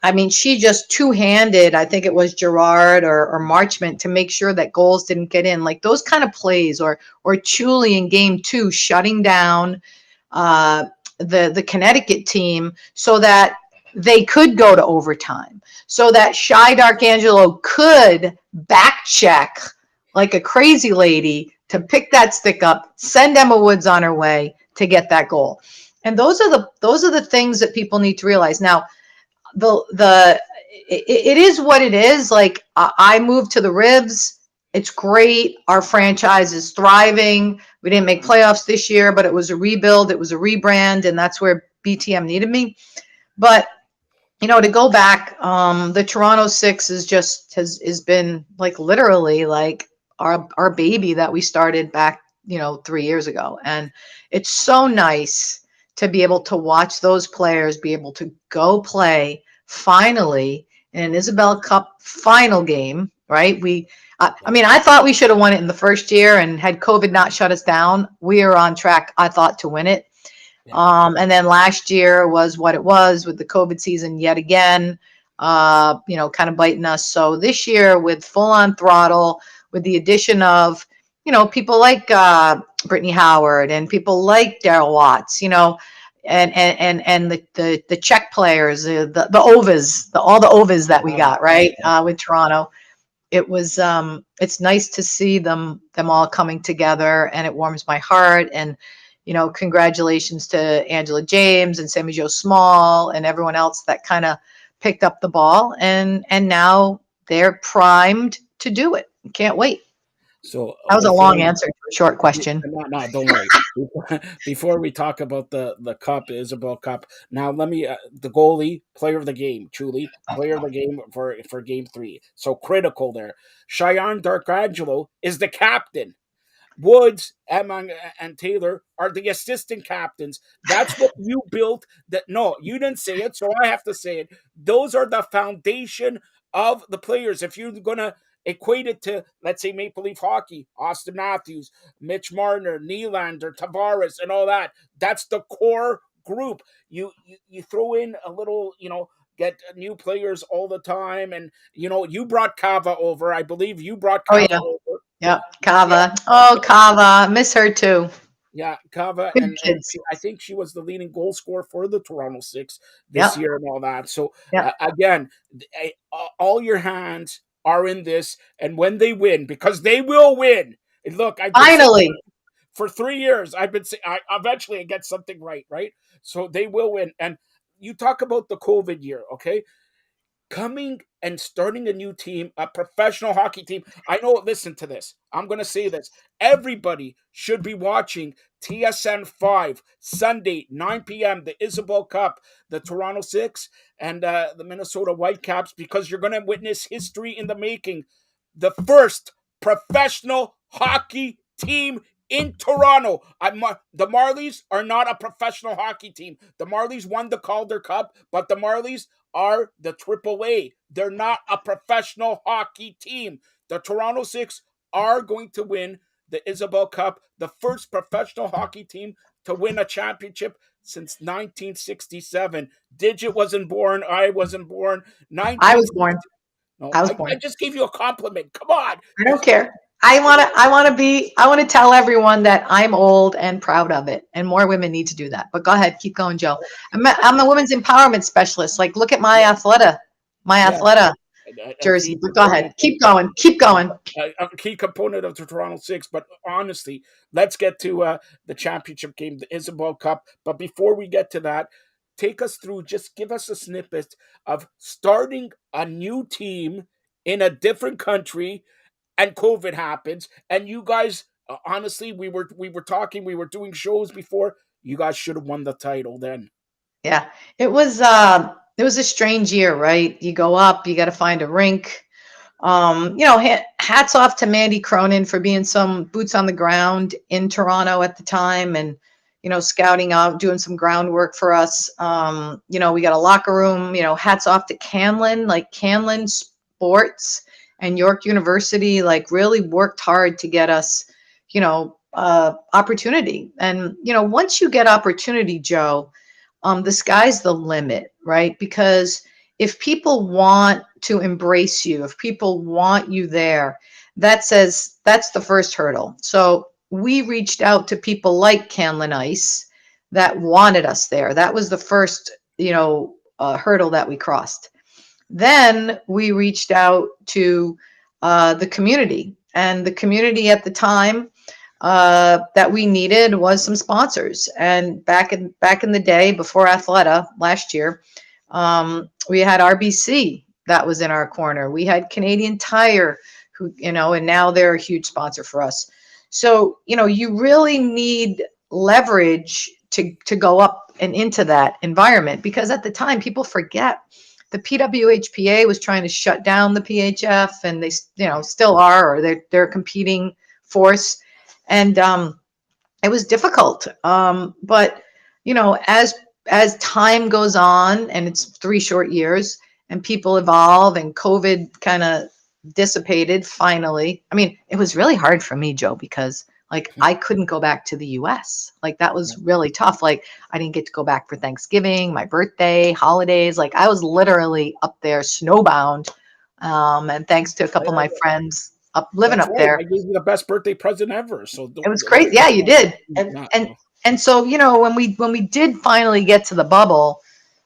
I mean, she just two-handed, I think it was Gerard or Marchment, to make sure that goals didn't get in. Like those kind of plays, or Chuli in game 2 shutting down the Connecticut team so that they could go to overtime, so that Shai D'Arcangelo could back check like a crazy lady to pick that stick up, send Emma Woods on her way to get that goal. And those are the things that people need to realize. Now, it is what it is. Like I moved to the Ribs. It's great. Our franchise is thriving. We didn't make playoffs this year, but it was a rebuild. It was a rebrand, and that's where BTM needed me. But to go back, the Toronto Six has been like literally like our baby that we started back 3 years ago, and it's so nice to be able to watch those players be able to go play finally in an Isabel Cup final game, right? I mean, I thought we should have won it in the first year, and had COVID not shut us down, we are on track, I thought, to win it. Yeah. And then last year was what it was with the COVID season yet again, kind of biting us. So this year, with full on throttle, with the addition of, people like Brittany Howard and people like Daryl Watts, and the Czech players, the Ovas, all the Ovas that we got, right, with Toronto. It's nice to see them all coming together, and it warms my heart. And congratulations to Angela James and Sammy Jo Small and everyone else that kind of picked up the ball, and now they're primed to do it. Can't wait. So That was a long answer to a short question. No, don't worry. Before we talk about the cup, Isabel Cup, now let me the goalie, player of the game, truly player of the game for game 3. So critical there. Cheyenne Darkangelo is the captain. Woods, Emma, and Taylor are the assistant captains. That's what you built. That no, you didn't say it, so I have to say it. Those are the foundation of the players. If you're gonna equate it to, let's say, Maple Leaf hockey, Austin Matthews, Mitch Marner, Nylander, Tavares, and all that, that's the core group. You throw in a little, get new players all the time, and you brought Kava over. I believe you brought Kava over. Yeah, Kava. Oh, Kava. Miss her too. Yeah, Kava, Good and kids. I think she was the leading goal scorer for the Toronto Six this year and all that. So Yep. again, all your hands are in this, and when they win, because they will win. And look, Finally. for 3 years, I've been saying, eventually I get something right? So they will win. And you talk about the COVID year, okay? Coming and starting a new team, a professional hockey team. I know, listen to this. I'm going to say this. Everybody should be watching TSN 5, Sunday, 9 p.m., the Isabel Cup, the Toronto Six, and the Minnesota Whitecaps, because you're going to witness history in the making. The first professional hockey team in Toronto. The Marlies are not a professional hockey team. The Marlies won the Calder Cup, but the Marlies are the AAA. They're not a professional hockey team. The Toronto Six are going to win the Isabel Cup, the first professional hockey team to win a championship since 1967. Digit wasn't born. I wasn't born. I was born. No, I was born. I just gave you a compliment. Come on. I don't care. I want to tell everyone that I'm old and proud of it, and more women need to do that. But go ahead, keep going, Joe. I'm a women's empowerment specialist. Like, look at my Athleta jersey. But go ahead, keep going. A key component of the Toronto Six. But honestly, let's get to the championship game, the Isabel Cup. But before we get to that, take us through, just give us a snippet of starting a new team in a different country, and COVID happens, and you guys, honestly, we were talking, we were doing shows before. You guys should have won the title then. Yeah, it was a strange year, right? You go up, you got to find a rink. Hats off to Mandy Cronin for being some boots on the ground in Toronto at the time, and scouting out, doing some groundwork for us. We got a locker room. Hats off to Canlan, like Canlan Sports and York University, like really worked hard to get us, opportunity. And once you get opportunity, Joe, the sky's the limit, right? Because if people want to embrace you, if people want you there, that's the first hurdle. So we reached out to people like Canlan Ice that wanted us there. That was the first, hurdle that we crossed. Then we reached out to the community, and the community at the time that we needed was some sponsors. And back in the day, before Athleta last year, we had RBC that was in our corner. We had Canadian Tire, who and now they're a huge sponsor for us. So you really need leverage to go up and into that environment, because at the time people forget the PWHPA was trying to shut down the PHF, and they still are, or they're a competing force, and it was difficult. But as time goes on, and it's 3 short years, and people evolve, and COVID kind of dissipated finally. I mean, it was really hard for me, Joe, because like I couldn't go back to the US. Like that was really tough. Like I didn't get to go back for Thanksgiving, my birthday, holidays. Like I was literally up there snowbound. And thanks to a couple of my friends living That's up right. there, I gave you the best birthday present ever. So it was great. Yeah, you did. And so, you know, when we did finally get to the bubble,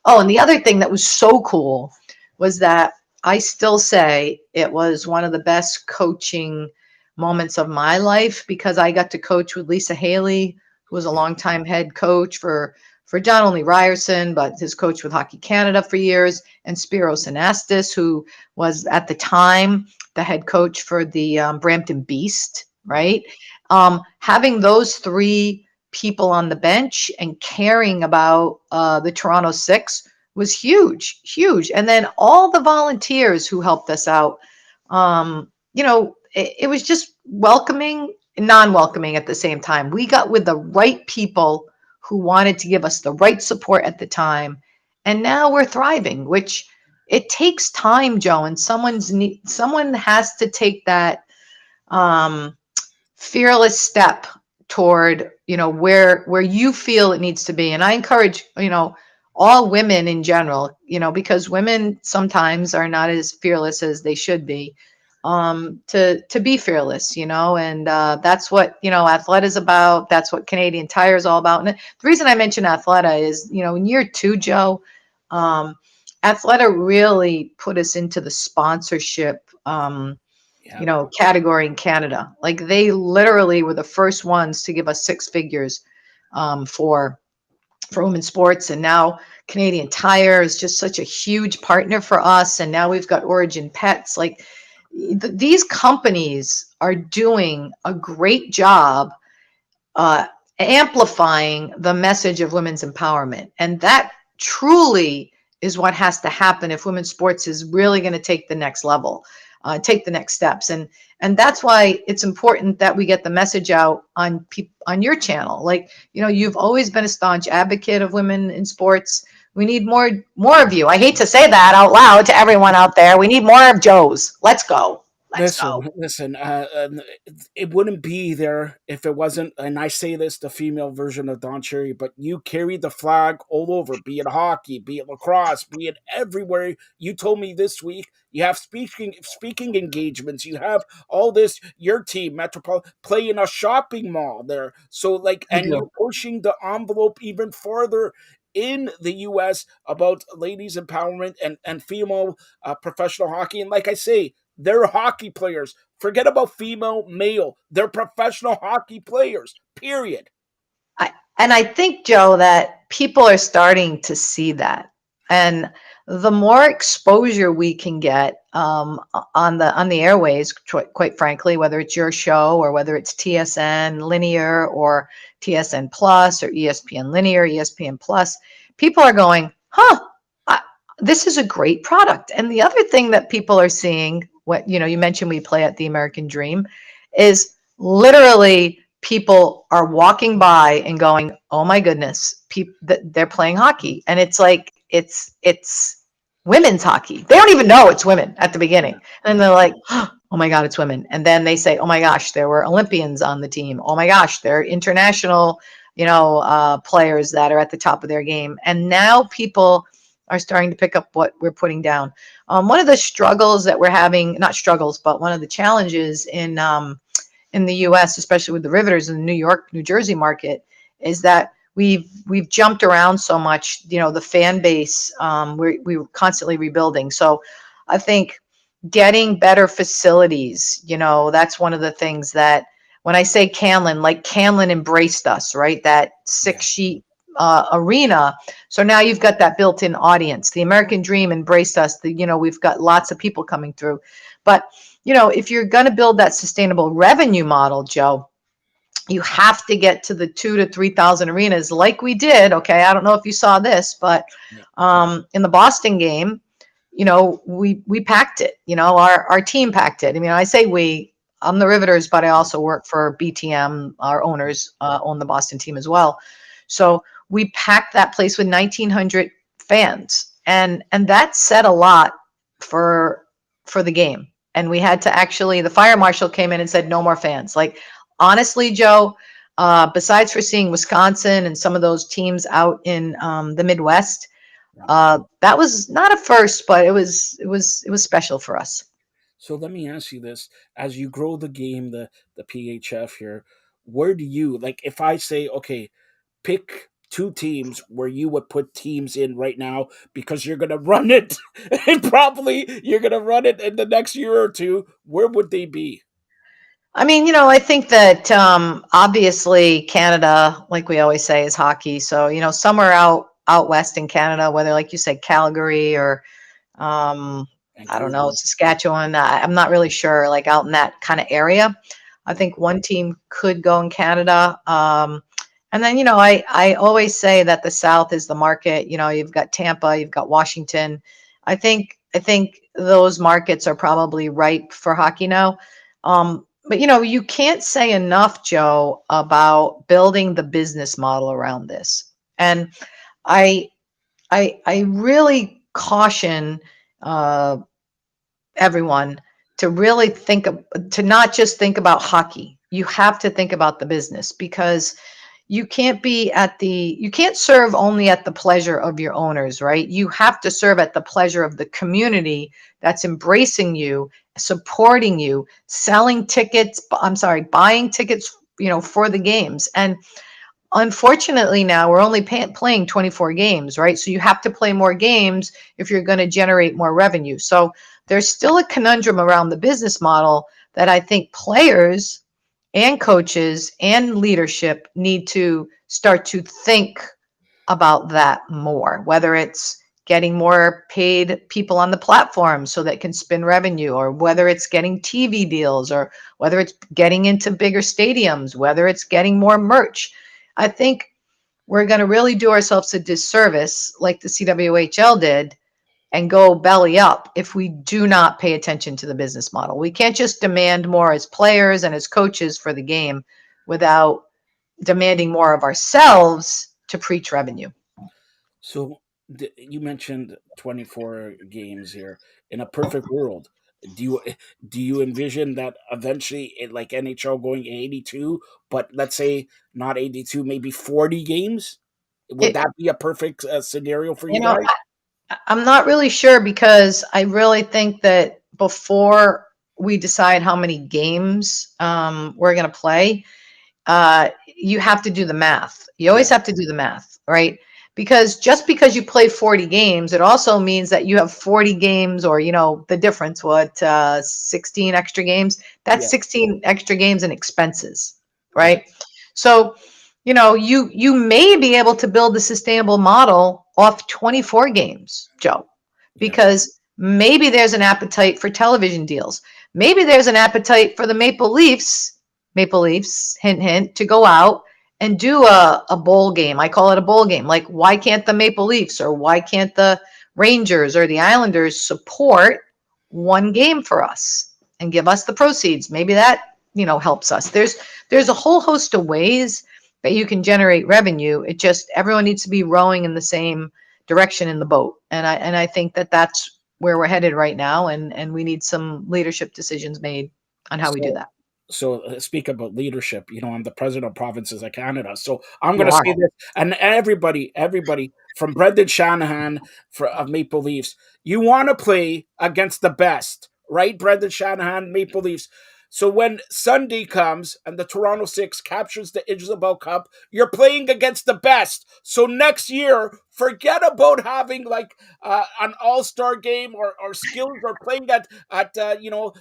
oh, and the other thing that was so cool was that I still say it was one of the best coaching moments of my life because I got to coach with Lisa Haley, who was a longtime head coach for not only Ryerson, but his coach with Hockey Canada for years, and Spiros Anastas, who was at the time the head coach for the Brampton Beast, right? Having those three people on the bench and caring about the Toronto Six was huge, huge. And then all the volunteers who helped us out, you know, it was just welcoming and non-welcoming at the same time. We got with the right people who wanted to give us the right support at the time. And now we're thriving, which it takes time, Joe, and someone has to take that fearless step toward, you know, where you feel it needs to be. And I encourage, you know, all women in general, you know, because women sometimes are not as fearless as they should be, to be fearless, you know, and that's what, you know, Athleta is about. That's what Canadian Tire is all about. And the reason I mention Athleta is, you know, in year 2, Joe, Athleta really put us into the sponsorship, you know, category in Canada. Like they literally were the first ones to give us 6 figures for women's sports. And now Canadian Tire is just such a huge partner for us. And now we've got Origin Pets. Like these companies are doing a great job amplifying the message of women's empowerment. And that truly is what has to happen if women's sports is really going to take the next level. Take the next steps, and that's why it's important that we get the message out on your channel. Like, you know, you've always been a staunch advocate of women in sports. We need more of you. I hate to say that out loud to everyone out there. We need more of Joes. Let's go. Listen. It wouldn't be there if it wasn't. And I say this, the female version of Don Cherry, but you carry the flag all over. Be it hockey, be it lacrosse, be it everywhere. You told me this week you have speaking engagements. You have all this. Your team, Metropolitan, play in a shopping mall there. So like, and you're pushing the envelope even further in the U.S. about ladies empowerment and female professional hockey. And like I say, they're hockey players. Forget about female, male. They're professional hockey players, period. I think, Joe, that people are starting to see that. And the more exposure we can get on the airways, quite frankly, whether it's your show or whether it's TSN Linear or TSN Plus or ESPN Linear, ESPN Plus, people are going, this is a great product. And the other thing that people are seeing, what, you know, you mentioned we play at the American Dream, is literally people are walking by and going, oh my goodness, they're playing hockey. And it's like, it's women's hockey. They don't even know it's women at the beginning. And they're like, oh my God, it's women. And then they say, oh my gosh, there were Olympians on the team. Oh my gosh, they're international, you know, players that are at the top of their game. And now people are starting to pick up what we're putting down. One of the struggles that we're having, not struggles, but one of the challenges in the U.S., especially with the Riveters in the New York, New Jersey market, is that we've jumped around so much. You know, the fan base, we're constantly rebuilding. So I think getting better facilities, you know, that's one of the things that when I say Canlan, like Canlan embraced us, right? That 6-sheet arena. So now you've got that built-in audience. The American Dream embraced us. You know, we've got lots of people coming through. But, you know, if you're going to build that sustainable revenue model, Joe, you have to get to the 2,000 to 3,000 arenas like we did. Okay, I don't know if you saw this, but in the Boston game, you know, we packed it. You know, our team packed it. I mean, I say I'm the Riveters, but I also work for BTM. Our owners own the Boston team as well. So we packed that place with 1,900 fans, and that said a lot for the game. And we had to actually, the fire marshal came in and said, no more fans. Like, honestly, Joe, besides for seeing Wisconsin and some of those teams out in the Midwest, that was not a first, but it was special for us. So let me ask you this: as you grow the game, the PHF here, where do you like? If I say, okay, pick two teams where you would put teams in right now because you're gonna run it, and probably you're gonna run it in the next year or two. Where would they be? I mean, I think that obviously Canada, like we always say, is hockey. So, somewhere out west in Canada, whether like you said, Calgary or I don't know, Vancouver. Saskatchewan. I'm not really sure, like out in that kind of area. I think one team could go in Canada. And then, I always say that the South is the market. You've got Tampa, you've got Washington. I think those markets are probably ripe for hockey now. But you can't say enough, Joe, about building the business model around this. And I I really caution uh, everyone to really to not just think about hockey. You have to think about the business, because you can't serve only at the pleasure of your owners, right? You have to serve at the pleasure of the community that's embracing you, supporting you, selling tickets. I'm sorry, buying tickets, for the games. And unfortunately, now we're only playing 24 games, right? So you have to play more games if you're going to generate more revenue. So there's still a conundrum around the business model that I think players and coaches and leadership need to start to think about that more, whether it's getting more paid people on the platform so that can spin revenue, or whether it's getting TV deals, or whether it's getting into bigger stadiums, whether it's getting more merch. I think we're going to really do ourselves a disservice, like the CWHL did, and go belly up if we do not pay attention to the business model. We can't just demand more as players and as coaches for the game without demanding more of ourselves to preach revenue. So you mentioned 24 games here. In a perfect world, do you do you envision that eventually, like NHL going 82, but let's say not 82, maybe 40 games? Would It, that be a perfect scenario for you you know, guys? I'm not really sure, because I really think that before we decide how many games we're going to play, you have to do the math. You always Yeah, have to do the math, right? Because just because you play 40 games, it also means that you have 40 games, or, the difference, 16 extra games. That's yeah, 16 extra games in expenses, yeah, right? So, you may be able to build a sustainable model off 24 games, Joe, yeah. because maybe there's an appetite for television deals. Maybe there's an appetite for the Maple Leafs, hint, hint, to go out and do a bowl game. I call it a bowl game. Like, why can't the Maple Leafs, or why can't the Rangers or the Islanders support one game for us and give us the proceeds? Maybe that, helps us. There's a whole host of ways that you can generate revenue. It just, everyone needs to be rowing in the same direction in the boat. And I think that that's where we're headed right now. And we need some leadership decisions made on how we do So that. speak about leadership. I'm the president of provinces of Canada, so I'm You going to are. say this, and everybody from Brendan Shanahan of Maple Leafs, you want to play against the best, right? Brendan Shanahan, Maple Leafs. So when Sunday comes and the Toronto Six captures the Isabel Cup, you're playing against the best. So next year, forget about having like an all-star game, or skills, or playing at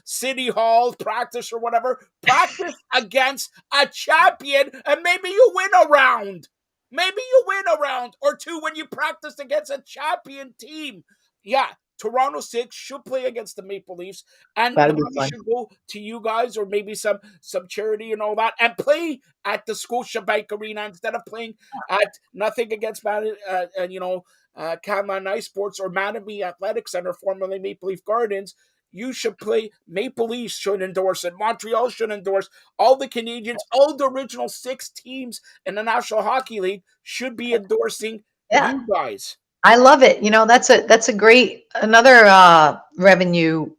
City Hall practice or whatever. Practice against a champion, and maybe you win a round. Maybe you win a round or two when you practice against a champion team. Yeah, Toronto Six should play against the Maple Leafs, and the That'd be money fun. should go to you guys, or maybe some charity and all that, and play at the Scotiabank Arena instead of playing at nothing against Caroline Ice Sports or Mattamy Athletic Center, formerly Maple Leaf Gardens. You should play. Maple Leafs should endorse it. Montreal should endorse. All the Canadians, all the original 6 teams in the National Hockey League should be endorsing Yeah. you guys. I love it. That's a great, another revenue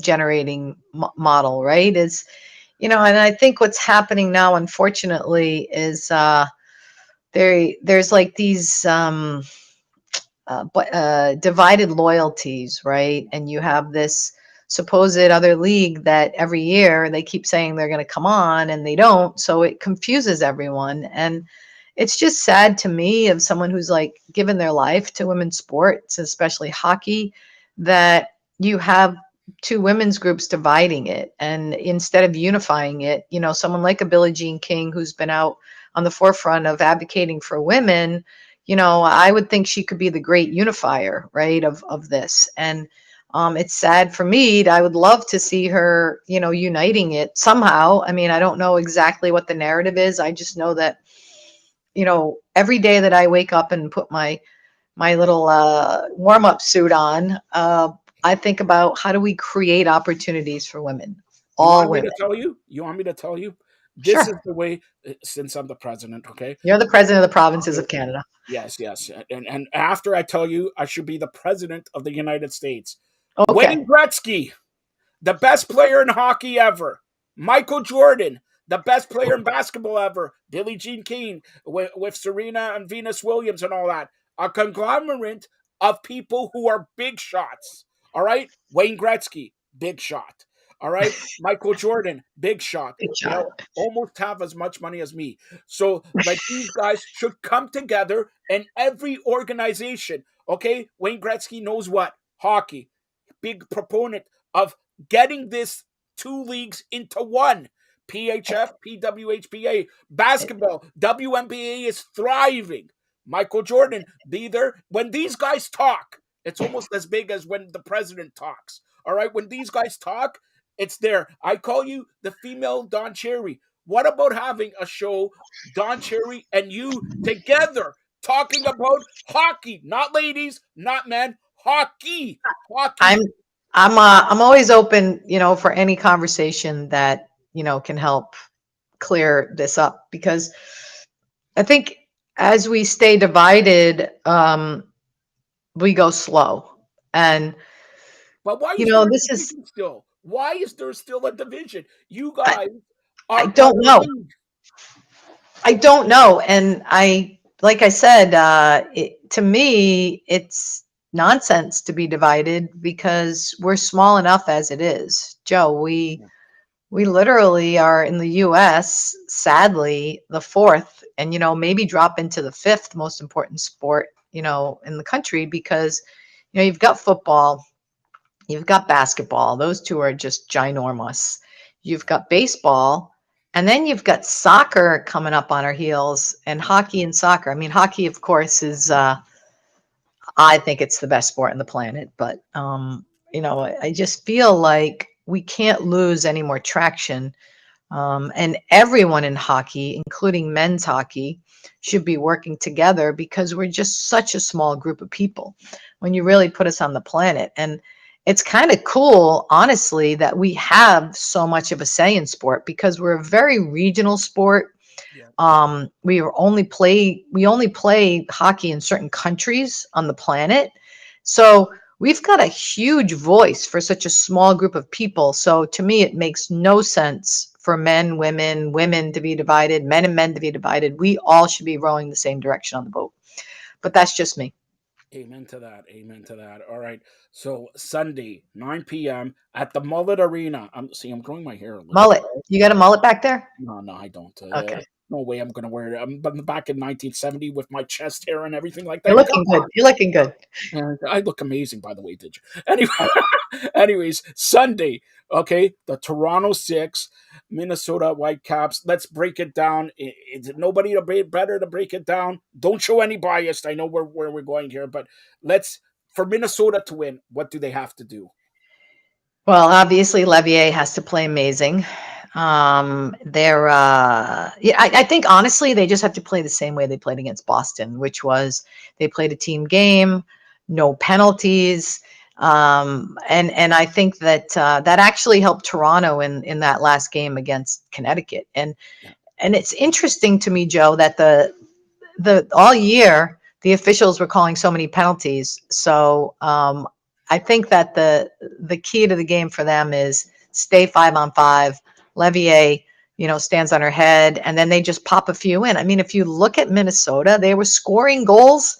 generating model, right? And I think what's happening now, unfortunately, is there's like these divided loyalties, right? And you have this supposed other league that every year they keep saying they're going to come on and they don't. So it confuses everyone. And it's just sad to me, of someone who's like given their life to women's sports, especially hockey, that you have two women's groups dividing it. And instead of unifying it, someone like a Billie Jean King, who's been out on the forefront of advocating for women, I would think she could be the great unifier, right, of this. And it's sad for me. I would love to see her, uniting it somehow. I mean, I don't know exactly what the narrative is. I just know that, every day that I wake up and put my little warm-up suit on, I think about, how do we create opportunities for women, You all want me women. to tell you? You want me to tell you? This is Sure. the way, since I'm the president, okay? You're the president of the provinces of Canada. Yes, yes. And after I tell you, I should be the president of the United States. Okay. Wayne Gretzky, the best player in hockey ever. Michael Jordan, the best player in basketball ever. Billie Jean King with Serena and Venus Williams and all that. A conglomerate of people who are big shots. All right? Wayne Gretzky, big shot. All right? Michael Jordan, big shot. Good job. Almost have as much money as me. So, like, these guys should come together in every organization. Okay? Wayne Gretzky knows what? Hockey. Big proponent of getting this two leagues into one. PHF, PWHPA, basketball, WNBA is thriving. Michael Jordan, be there. When these guys talk, it's almost as big as when the president talks. All right, when these guys talk, it's there. I call you the female Don Cherry. What about having a show, Don Cherry and you together, talking about hockey, not ladies, not men, hockey, hockey. I'm always open, for any conversation that, can help clear this up, because I think as we stay divided, we go slow. And, But why is there a this is, division still? Why is there still a division? You I, guys I are don't the know. league. I don't know. And like I said, to me, it's nonsense to be divided, because we're small enough as it is. Joe, we literally are in the US, sadly, the fourth, and, maybe drop into the fifth most important sport, in the country, because, you've got football, you've got basketball. Those two are just ginormous. You've got baseball, and then you've got soccer coming up on our heels, and hockey and soccer. I mean, hockey, of course, is, I think it's the best sport on the planet, but, I just feel like we can't lose any more traction. And everyone in hockey, including men's hockey, should be working together, because we're just such a small group of people when you really put us on the planet. And it's kind of cool, honestly, that we have so much of a say in sport, because we're a very regional sport. Yeah. We only play hockey in certain countries on the planet. So we've got a huge voice for such a small group of people. So to me, it makes no sense for men, women to be divided, men and men to be divided. We all should be rowing the same direction on the boat. But that's just me. Amen to that. Amen to that. All right. So Sunday, 9 p.m. at the Mullet Arena. I'm growing my hair a little Mullet. bit. You got a mullet back there? No, I don't. Okay. No way I'm going to wear it. I'm back in 1970 with my chest hair and everything like that. You're looking good. You're looking good. I look amazing, by the way, did you? Anyways, Sunday, okay, the Toronto 6, Minnesota Whitecaps. Let's break it down. Is it nobody better to break it down? Don't show any bias. I know where we're going here, but for Minnesota to win, what do they have to do? Well, obviously, Levier has to play amazing. I think honestly, they just have to play the same way they played against Boston, which was they played a team game, no penalties. And I think that that actually helped Toronto in that last game against Connecticut. And it's interesting to me, Joe, that the all year the officials were calling so many penalties. So I think that the key to the game for them is stay 5-on-5. Levier, stands on her head, and then they just pop a few in. I mean, if you look at Minnesota, they were scoring goals.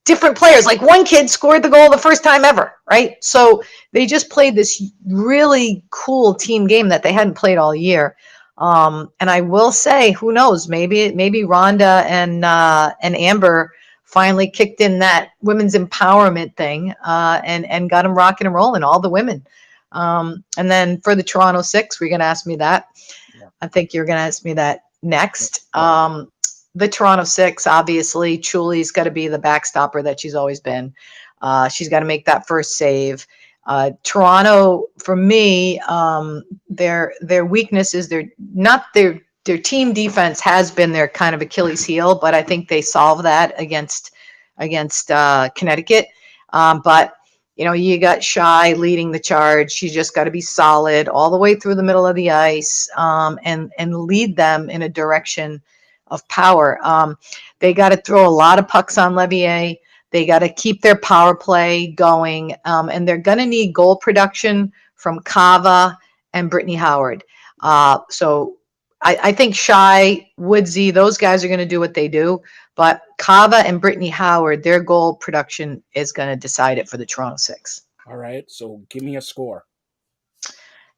Different players, like one kid scored the goal the first time ever, right? So they just played this really cool team game that they hadn't played all year. And I will say, who knows? Maybe Rhonda and Amber finally kicked in that women's empowerment thing and got them rocking and rolling, all the women. And then for the Toronto Six, we're going to ask me that. Yeah. I think you're going to ask me that next. The Toronto Six, obviously, Chuli's got to be the backstopper that she's always been. She's got to make that first save. Toronto, for me, their weakness is their team defense has been their kind of Achilles heel, but I think they solve that against Connecticut. But you got Shy leading the charge. She's just got to be solid all the way through the middle of the ice, and lead them in a direction of power. They got to throw a lot of pucks on Levier. They got to keep their power play going, and they're going to need goal production from Kava and Brittany Howard. So I think Shy, Woodsy, those guys are going to do what they do. But Kava and Brittany Howard, their goal production is going to decide it for the Toronto Six. All right, so give me a score.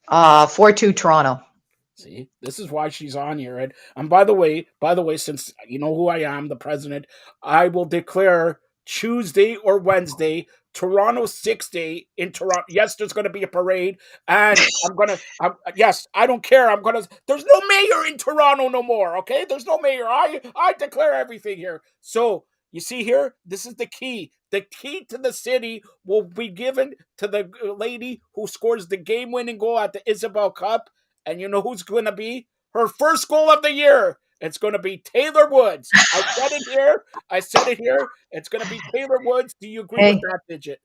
4-2 Toronto. See, this is why she's on here. And by the way, since you know who I am, the president, I will declare Tuesday or Wednesday, Toronto 6 Day in Toronto. Yes, there's going to be a parade, and yes, I don't care. There's no mayor in Toronto no more. Okay, there's no mayor. I declare everything here. So you see here, this is the key. The key to the city will be given to the lady who scores the game-winning goal at the Isabel Cup. And you know who's going to be her first goal of the year? It's going to be Taylor Woods. I said it here. It's going to be Taylor Woods. Do you agree with that, Digit?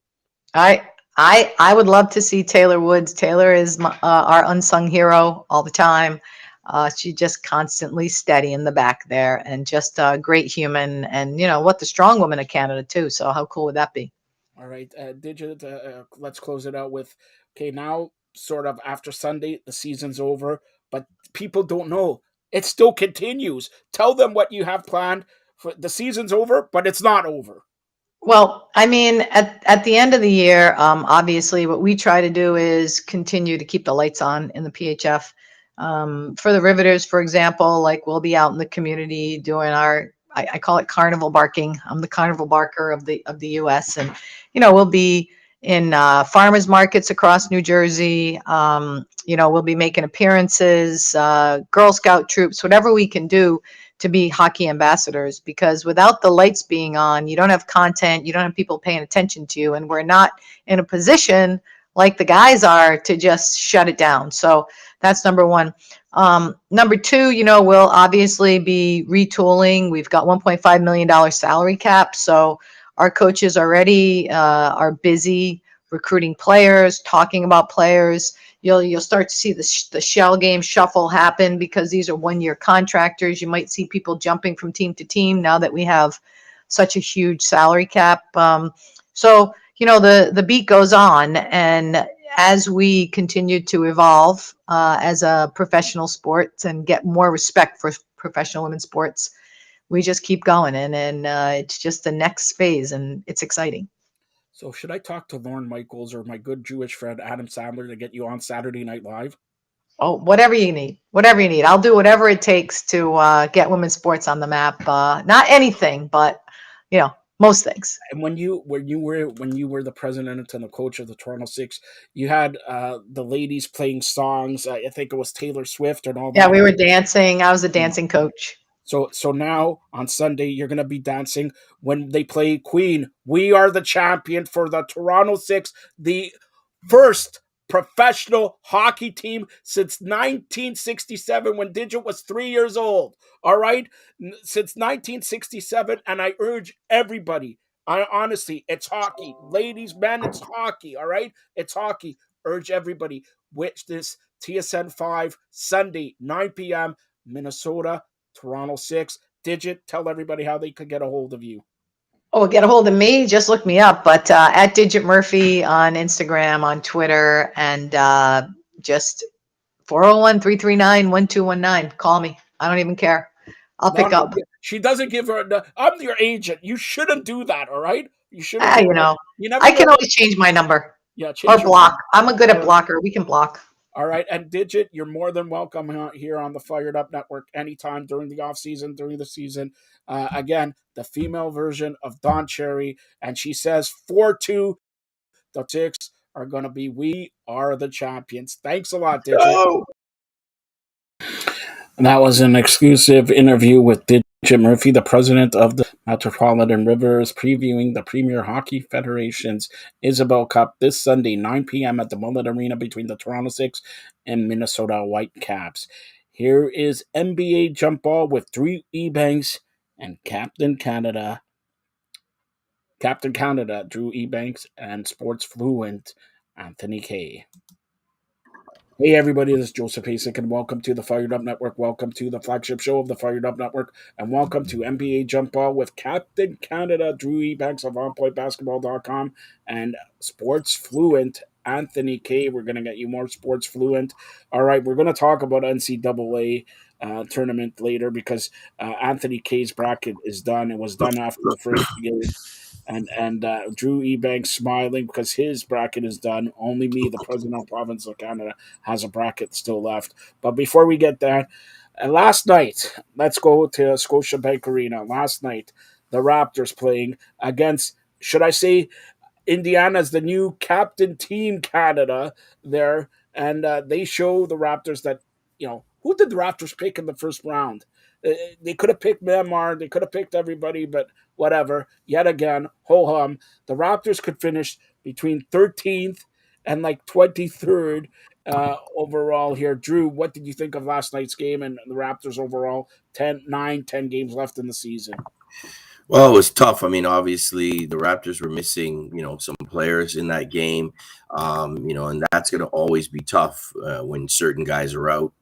I would love to see Taylor Woods. Taylor is our unsung hero all the time. She's just constantly steady in the back there, and just a great human, and the strong woman of Canada too. So how cool would that be? All right, Digit. Let's close it out with now. Sort of after Sunday, the season's over, but people don't know. It still continues. Tell them what you have planned. For the season's over, but it's not over. Well, I mean, at the end of the year, obviously what we try to do is continue to keep the lights on in the PHF. For the Riveters, for example, like we'll be out in the community doing I call it carnival barking. I'm the carnival barker of the US, and we'll be in farmers markets across New Jersey. We'll be making appearances, Girl Scout troops, whatever we can do to be hockey ambassadors, because without the lights being on, you don't have content, you don't have people paying attention to you, and we're not in a position like the guys are to just shut it down. So that's number one. Number two, we'll obviously be retooling. We've got $1.5 million salary cap. So our coaches already are busy recruiting players, talking about players. You'll start to see the shell game shuffle happen, because these are one-year contractors. You might see people jumping from team to team now that we have such a huge salary cap. So the beat goes on, and as we continue to evolve as a professional sport and get more respect for professional women's sports, we just keep going, and it's just the next phase, and it's exciting. So should I talk to Lorne Michaels or my good Jewish friend Adam Sandler to get you on Saturday Night Live? Oh, whatever you need. I'll do whatever it takes to get women's sports on the map. Not anything, but most things. And when you were the president and the coach of the Toronto Six, you had the ladies playing songs. I think it was Taylor Swift and all that. Yeah, we were dancing. I was a dancing coach. So now on Sunday you're gonna be dancing when they play Queen. We are the champion for the Toronto Six, the first professional hockey team since 1967, when Digit was 3 years old. All right, since 1967, and I urge everybody. Honestly, it's hockey, ladies, men. It's hockey. All right, it's hockey. Urge everybody. Which this TSN 5 Sunday 9 p.m. Minnesota. Toronto 6. Digit, tell everybody how they could get a hold of you. Oh, get a hold of me. Just look me up, but at Digit Murphy on Instagram, on Twitter, and just 401-339-1219. Call me. I don't even care. I'll pick up. She doesn't give her. I'm your agent. You shouldn't do that. All right. You shouldn't. You know, you never I know can what- always change my number. Yeah, Or change your block. number. I'm a good at blocker. We can block. All right. And Digit, you're more than welcome here on the Fired Up Network anytime during the off season, during the season. Again, the female version of Don Cherry, and she says 4-2. The Ticks are going to be. We are the champions. Thanks a lot, Digit. Oh. That was an exclusive interview with Digit Murphy, the president of the Metropolitan Rivers, previewing the Premier Hockey Federation's Isabel Cup this Sunday, 9 p.m. at the Mullet Arena between the Toronto Six and Minnesota Whitecaps. Here is NBA jump ball with Drew Ebanks and Captain Canada, Drew Ebanks, and sports fluent Anthony Kay. Hey everybody, this is Joseph Hasek, and welcome to the Fired Up Network. Welcome to the flagship show of the Fired Up Network, and welcome to NBA Jump Ball with Captain Canada, Drew Ebanks of OnPointBasketball.com, and Sports Fluent Anthony Kay. We're going to get you more Sports Fluent. All right, we're going to talk about NCAA tournament later because Anthony Kay's bracket is done. It was done after the first game. And Drew Ebanks smiling because his bracket is done. Only me, the president of the province of Canada, has a bracket still left. But before we get that, last night, let's go to Scotiabank Arena. Last night, the Raptors playing against, should I say, Indiana's the new captain team Canada there. And they show the Raptors that, who did the Raptors pick in the first round? They could have picked Myanmar. They could have picked everybody, but whatever. Yet again, ho-hum, the Raptors could finish between 13th and 23rd overall here. Drew, what did you think of last night's game and the Raptors overall? 10 games left in the season. Well, it was tough. I mean, obviously the Raptors were missing, some players in that game, and that's going to always be tough when certain guys are out.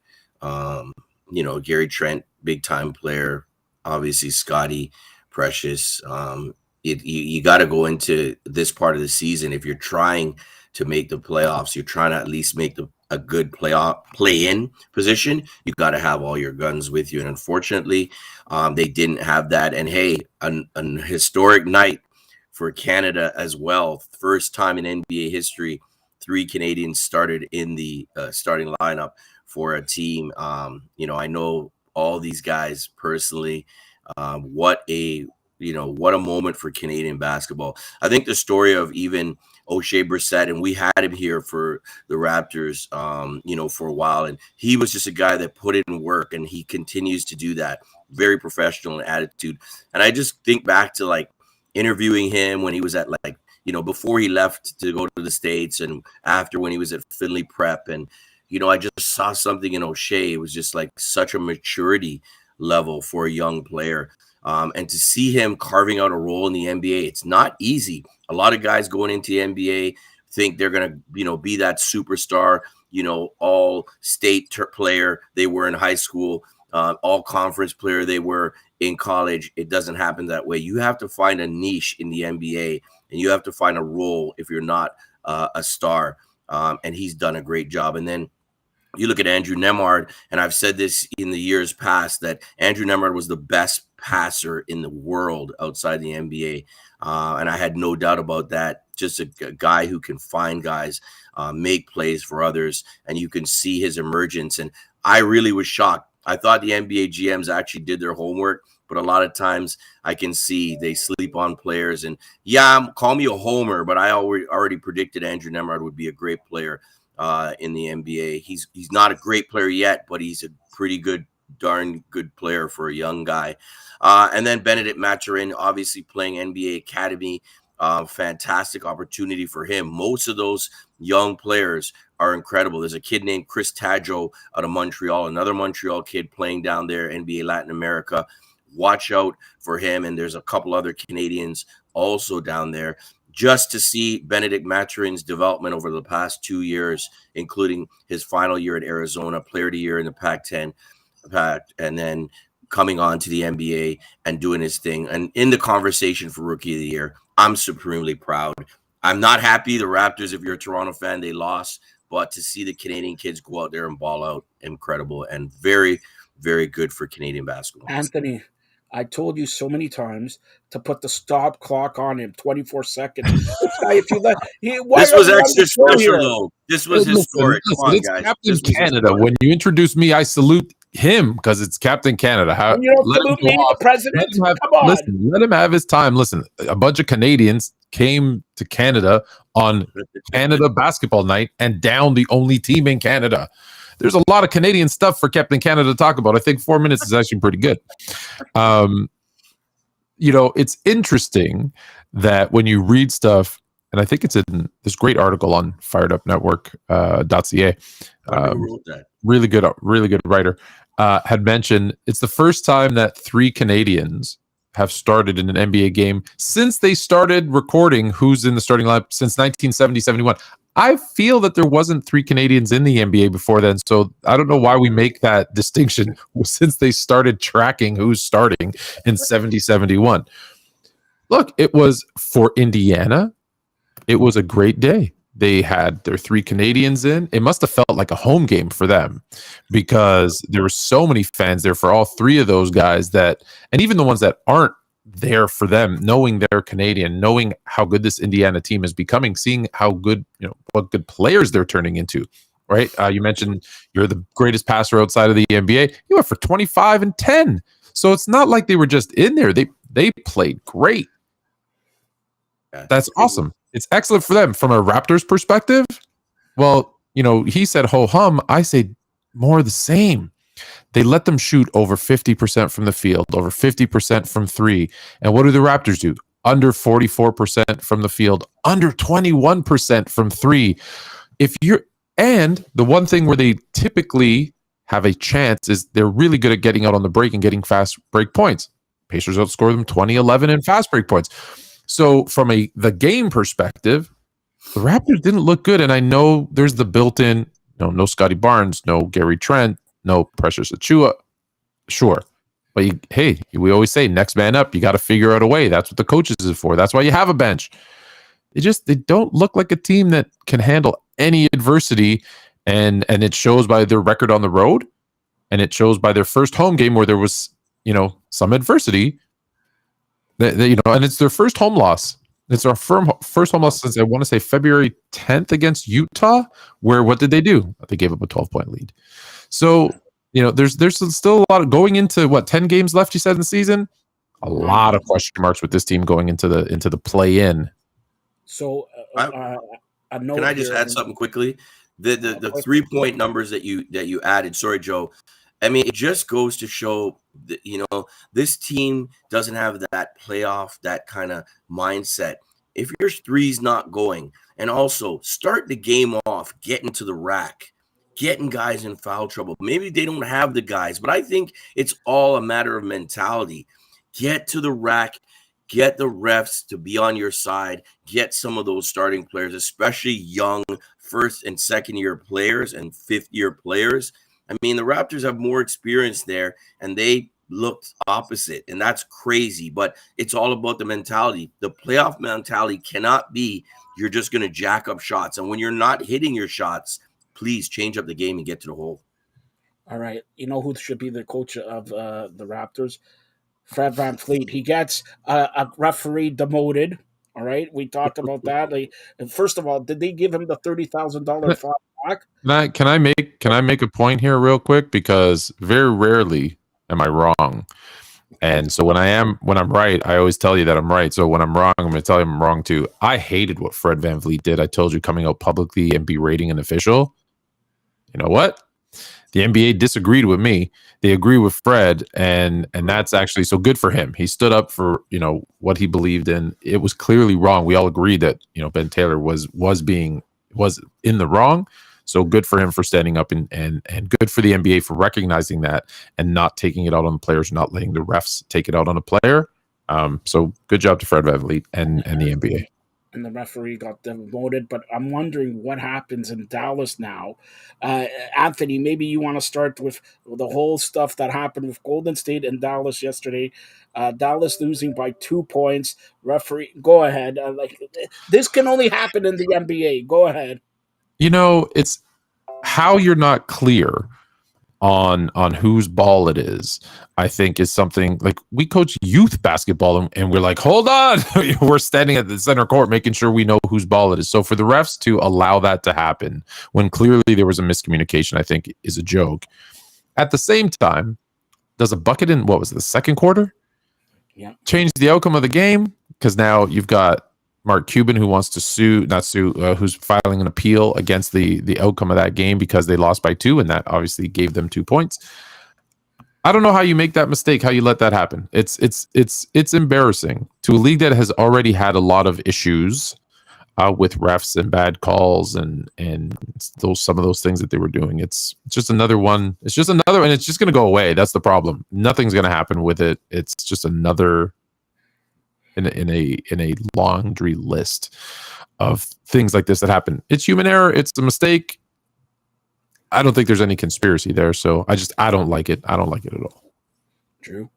Gary Trent, big time player, obviously Scotty, Precious. You got to go into this part of the season if you're trying to make the playoffs. You're trying to at least make a good play-in position. You got to have all your guns with you, and unfortunately, they didn't have that. And hey, an historic night for Canada as well. First time in NBA history, 3 Canadians started in the starting lineup for a team. I know all these guys personally. What a moment for Canadian basketball. I think the story of even O'Shea Brissett, and we had him here for the Raptors, for a while, and he was just a guy that put in work, and he continues to do that. Very professional in attitude. And I just think back to interviewing him when he was at before he left to go to the States, and after when he was at Finley Prep, and I just saw something in O'Shea. It was just such a maturity level for a young player. And to see him carving out a role in the NBA, it's not easy. A lot of guys going into the NBA think they're going to, be that superstar, all state player they were in high school, all conference player they were in college. It doesn't happen that way. You have to find a niche in the NBA, and you have to find a role if you're not a star. And he's done a great job. And then you look at Andrew Nemhard, and I've said this in the years past, that Andrew Nemhard was the best passer in the world outside the NBA. And I had no doubt about that. Just a guy who can find guys, make plays for others, and you can see his emergence. And I really was shocked. I thought the NBA GMs actually did their homework, but a lot of times I can see they sleep on players. And call me a homer, but I already predicted Andrew Nemhard would be a great player in the NBA. He's not a great player yet, but he's a pretty darn good player for a young guy. And then Benedict Mathurin, obviously playing NBA Academy, fantastic opportunity for him. Most of those young players are incredible. There's a kid named Chris Tadjo out of Montreal, another Montreal kid playing down there, NBA Latin America. Watch out for him. And there's a couple other Canadians also down there. Just to see Benedict Mathurin's development over the past 2 years, including his final year at Arizona, player of the year in the Pac-10, and then coming on to the NBA and doing his thing. And in the conversation for Rookie of the Year, I'm supremely proud. I'm not happy the Raptors, if you're a Toronto fan, they lost. But to see the Canadian kids go out there and ball out, incredible and very, very good for Canadian basketball. Anthony, I told you so many times to put the stop clock on him, 24 seconds. This guy, if you let, this was extra special, though. This was historic. Listen, Come on, it's guys. Captain Canada. When you introduce me, I salute him because it's Captain Canada. And you don't salute me, the president? Come on. Listen, let him have his time. Listen, a bunch of Canadians came to Canada on Canada basketball night and downed the only team in Canada. There's a lot of Canadian stuff for Captain Canada to talk about. I think 4 minutes is actually pretty good. It's interesting that when you read stuff, and I think it's in this great article on firedupnetwork.ca. Really good writer had mentioned it's the first time that 3 Canadians have started in an NBA game since they started recording who's in the starting lineup since 1970-71. I feel that there wasn't 3 Canadians in the NBA before then, so I don't know why we make that distinction since they started tracking who's starting in 70-71. Look, it was for Indiana. It was a great day. They had their 3 Canadians in. It must have felt like a home game for them because there were so many fans there for all 3 of those guys and even the ones that aren't there for them, knowing they're Canadian, knowing how good this Indiana team is becoming, seeing how good, what good players they're turning into, right? You mentioned you're the greatest passer outside of the NBA. You went for 25 and 10. So it's not like they were just in there. They played great. That's awesome. It's excellent for them. From a Raptors perspective, well, he said ho-hum. I say more of the same. They let them shoot over 50% from the field, over 50% from 3. And what do the Raptors do? Under 44% from the field, under 21% from 3. And the one thing where they typically have a chance is they're really good at getting out on the break and getting fast break points. Pacers outscore them 20-11 in fast break points. So from the game perspective, the Raptors didn't look good. And I know there's the built-in, no Scotty Barnes, no Gary Trent, no Precious Achiuwa. Sure. But we always say next man up. You got to figure out a way. That's what the coaches is for. That's why you have a bench. They don't look like a team that can handle any adversity. And it shows by their record on the road. And it shows by their first home game where there was, some adversity. And it's their first home loss. It's our first home loss since I want to say February 10th against Utah, where what did they do? They gave up a 12-point lead. So, there's still a lot of going into 10 games left, you said, in the season. A lot of question marks with this team going into the play-in. So, can I just add something quickly? The 3-point numbers that you added. Sorry, Joe. I mean, it just goes to show that, this team doesn't have that playoff, that kind of mindset. If your three's not going, and also start the game off, getting to the rack, getting guys in foul trouble. Maybe they don't have the guys, but I think it's all a matter of mentality. Get to the rack, get the refs to be on your side, get some of those starting players, especially young first and second year players and fifth year players. I mean, the Raptors have more experience there, and they looked opposite, and that's crazy. But it's all about the mentality. The playoff mentality cannot be you're just going to jack up shots. And when you're not hitting your shots, please change up the game and get to the hole. All right. You know who should be the coach of the Raptors? Fred VanVleet. He gets a referee demoted. All right. We talked about that. First of all, did they give him the $30,000 fine back? Matt, can I make a point here real quick? Because very rarely am I wrong. And so when I'm right, I always tell you that I'm right. So when I'm wrong, I'm going to tell you I'm wrong too. I hated what Fred VanVleet did. I told you, coming out publicly and berating an official. You know what? The NBA disagreed with me. They agree with Fred, and that's actually so good for him. He stood up for what he believed in. It was clearly wrong. We all agreed that Ben Taylor was in the wrong. So good for him for standing up, and good for the NBA for recognizing that and not taking it out on the players, not letting the refs take it out on a player. So good job to Fred VanVleet and the NBA. and the referee got demoted. But I'm wondering what happens in Dallas now. Anthony, maybe you want to start with the whole stuff that happened with Golden State and Dallas yesterday. Dallas losing by 2 points. Referee, go ahead. This can only happen in the NBA. Go ahead. It's how you're not clear on whose ball it is, I think is something like we coach youth basketball and we're like, hold on, we're standing at the center court making sure we know whose ball it is. So for the refs to allow that to happen when clearly there was a miscommunication, I think is a joke. At the same time, does a bucket in what was it, the second quarter change the outcome of the game? Because now you've got Mark Cuban who wants to who's filing an appeal against the outcome of that game because they lost by 2, and that obviously gave them 2 points. I don't know how you make that mistake, how you let that happen. It's embarrassing to a league that has already had a lot of issues with refs and bad calls and some of those things that they were doing. It's just another one. It's just another, and it's just going to go away. That's the problem. Nothing's going to happen with it. It's just another in a laundry list of things like this that happen. It's human error. It's a mistake. I don't think there's any conspiracy there. So I don't like it. I don't like it at all. Drew?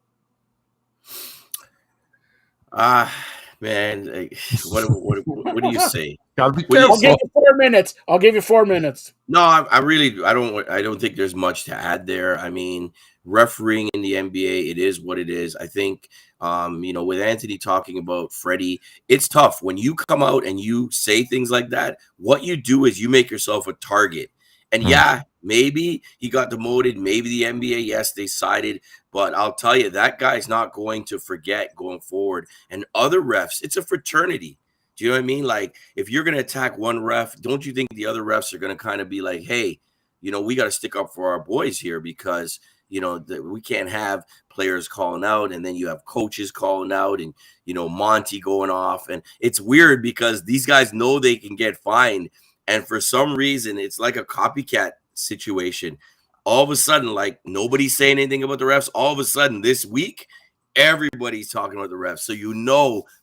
Man, what do you say? Gotta be I'll careful. give you 4 minutes. I'll give you 4 minutes. No, I don't think there's much to add there. I mean, refereeing in the NBA, it is what it is. I think, with Anthony talking about Freddie, it's tough when you come out and you say things like that. What you do is you make yourself a target. And maybe he got demoted. Maybe the NBA, yes, they sided. But I'll tell you, that guy's not going to forget going forward. And other refs, it's a fraternity. Do you know what I mean? Like, if you're going to attack one ref, don't you think the other refs are going to kind of be like, hey, we got to stick up for our boys here because, we can't have players calling out and then you have coaches calling out and, Monty going off. And it's weird because these guys know they can get fined. And for some reason, it's like a copycat situation. All of a sudden, like nobody's saying anything about the refs. All of a sudden this week, everybody's talking about the refs. So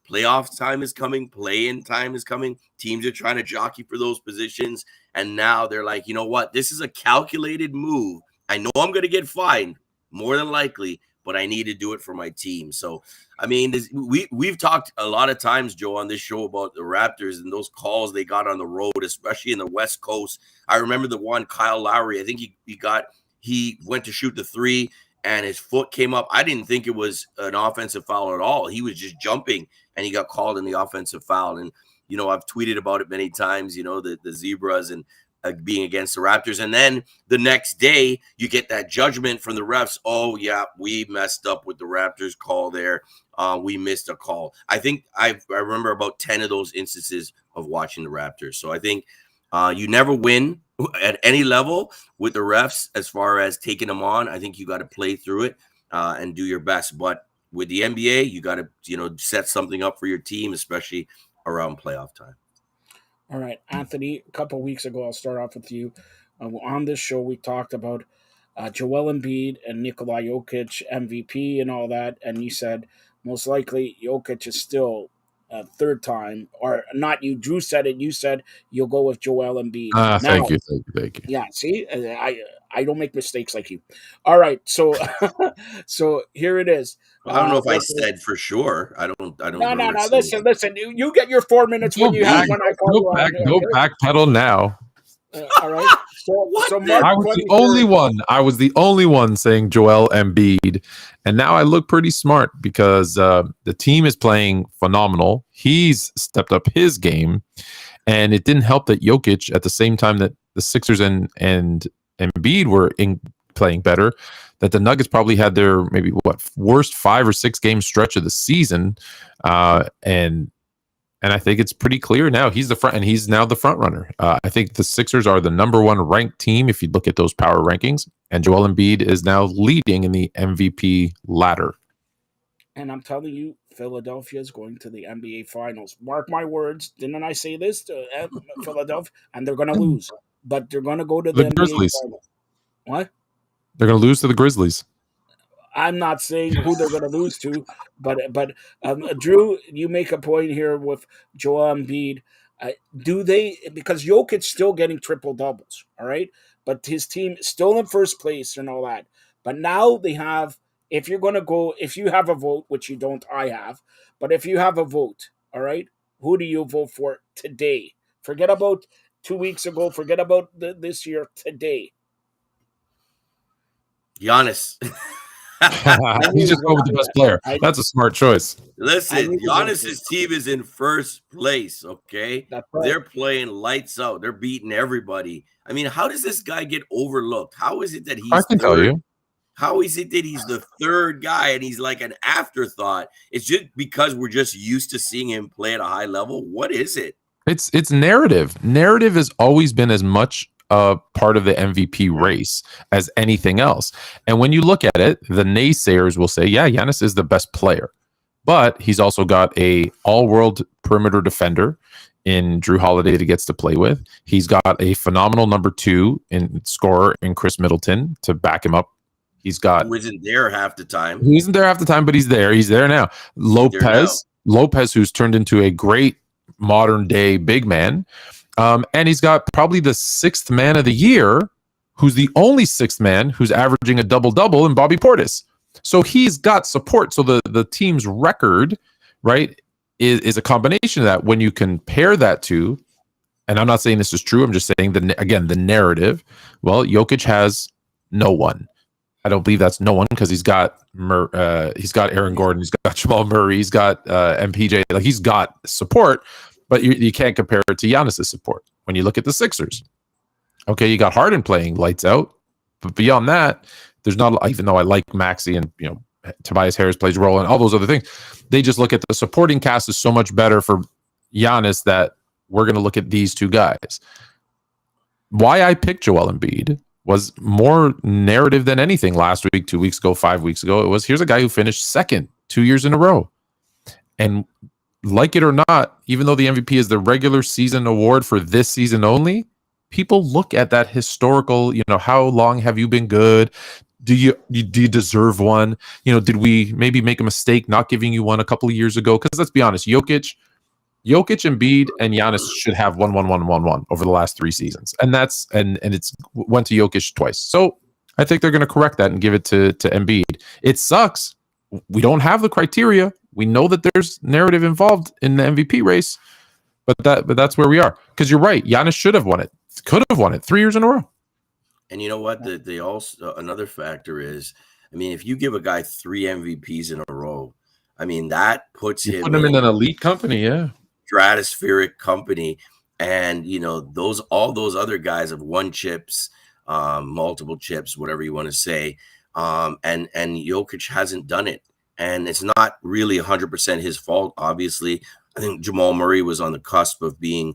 playoff time is coming, play-in time is coming. Teams are trying to jockey for those positions. And now they're like, you know what? This is a calculated move. I know I'm going to get fined, more than likely, but I need to do it for my team. So, I mean, we've talked a lot of times, Joe, on this show about the Raptors and those calls they got on the road, especially in the West Coast. I remember the one, Kyle Lowry, I think he went to shoot the 3 and his foot came up. I didn't think it was an offensive foul at all. He was just jumping and he got called in the offensive foul. And, I've tweeted about it many times, the Zebras and being against the Raptors. And then the next day you get that judgment from the refs. Oh yeah, we messed up with the Raptors call there. We missed a call. I think I remember about 10 of those instances of watching the Raptors. So I think you never win at any level with the refs as far as taking them on. I think you got to play through it and do your best. But with the NBA, you got to, set something up for your team, especially around playoff time. All right, Anthony, a couple of weeks ago, I'll start off with you. On this show, we talked about Joel Embiid and Nikola Jokic, MVP and all that, and you said most likely Jokic is still third time, or not you, Drew said it, you said you'll go with Joel Embiid. Thank you. Yeah, see, I don't make mistakes like you. All right, so so here it is. I don't know if I said for sure. I don't. No. Listen. You get your 4 minutes when I call you out. Go backpedal now. All right. So Mark, I was the only one. I was the only one saying Joel Embiid, and now I look pretty smart because the team is playing phenomenal. He's stepped up his game, and it didn't help that Jokic at the same time that the Sixers and Embiid were playing better, that the Nuggets probably had their maybe worst 5 or 6 game stretch of the season, and I think it's pretty clear now he's the front, and he's now the front runner. I think the Sixers are the number 1 ranked team if you look at those power rankings, and Joel Embiid is now leading in the MVP ladder. And I'm telling you, Philadelphia is going to the NBA Finals. Mark my words. Didn't I say this to Philadelphia? And they're going to lose, but they're going to go to the NBA Grizzlies. Finals. What? They're going to lose to the Grizzlies. I'm not saying who they're going to lose to, but Drew, you make a point here with Joel Embiid. Do they, because Jokic still getting triple doubles, all right, but his team is still in first place and all that. But now they have, if you're going to go, if you have a vote, which you don't, I have, but if you have a vote, all right, who do you vote for today? Forget about 2 weeks ago. Forget about this year. Today, Giannis. He just go with the best player. That's a smart choice. Listen, Giannis's team is in first place, okay? That's right. They're playing lights out. They're beating everybody. I mean, how does this guy get overlooked? How is it that he's I can tell you. How is it that he's the third guy and he's like an afterthought? It's just because we're just used to seeing him play at a high level. What is it? It's narrative. Narrative has always been as much a part of the MVP race as anything else. And when you look at it, the naysayers will say, yeah, Giannis is the best player. But he's also got a all-world perimeter defender in Drew Holiday that he gets to play with. He's got a phenomenal number 2 in scorer in Chris Middleton to back him up. He's got who isn't there half the time. He isn't there half the time, but he's there. He's there now. Lopez, who's turned into a great modern day big man. And he's got probably the 6th man of the year, who's the only 6th man who's averaging a double-double in Bobby Portis. So he's got support. So the team's record, right, is a combination of that. When you compare that to, and I'm not saying this is true, I'm just saying, the narrative, well, Jokic has no one. I don't believe that's no one because he's got Aaron Gordon, he's got Jamal Murray, he's got MPJ. Like, he's got support, but you can't compare it to Giannis's support. When you look at the Sixers, okay, you got Harden playing lights out, but beyond that, there's not. Even though I like Maxey and Tobias Harris plays a role and all those other things, they just look at the supporting cast is so much better for Giannis that we're going to look at these two guys. Why I picked Joel Embiid was more narrative than anything last week, 2 weeks ago, 5 weeks ago. It was, here's a guy who finished second 2 years in a row. And like it or not, even though the MVP is the regular season award for this season only, people look at that historical, how long have you been good? Do you deserve one? Did we maybe make a mistake not giving you one a couple of years ago? Because let's be honest, Jokic, Embiid, and Giannis should have 1-1-1-1-1 over the last 3 seasons, and it's went to Jokic twice. So I think they're going to correct that and give it to Embiid. It sucks. We don't have the criteria. We know that there's narrative involved in the MVP race, but that's where we are. Because you're right, Giannis should have won it. Could have won it 3 years in a row. And you know what? They also, another factor is, if you give a guy 3 MVPs in a row, that puts him in an elite company, yeah. Stratospheric company. And all those other guys have won chips, multiple chips, whatever you want to say. And Jokic hasn't done it. And it's not really 100% his fault, obviously. I think Jamal Murray was on the cusp of being,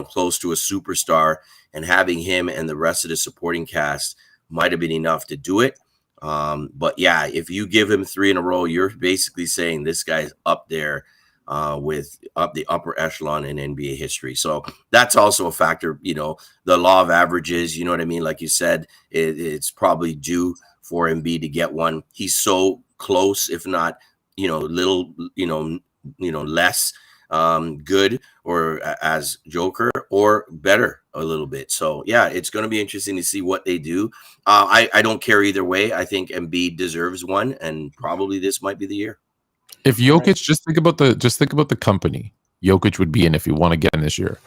close to a superstar, and having him and the rest of the supporting cast might have been enough to do it. But yeah, if you give him 3 in a row, you're basically saying this guy's up there with the upper echelon in NBA history. So that's also a factor. The law of averages, like you said, it's probably due for Embiid to get one. He's so close, if not, little, less good or as Joker, or better a little bit. So yeah, it's going to be interesting to see what they do. I don't care either way. I think Embiid deserves one, and probably this might be the year. If Jokic, just think about the company Jokic would be in if he won again this year.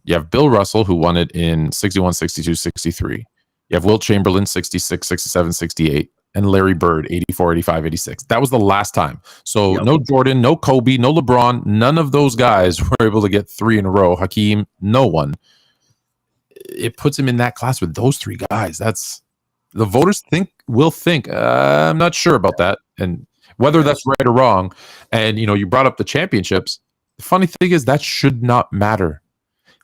You have Bill Russell, who won it in 61, 62, 63. You have Wilt Chamberlain, 66, 67, 68. And Larry Bird, 84, 85, 86. That was the last time. So No Jordan, no Kobe, no LeBron. None of those guys were able to get 3 in a row. Hakeem, no one. It puts him in that class with those 3 guys. That's the voters will think. I'm not sure about that, and whether that's right or wrong. And you brought up the championships. The funny thing is that should not matter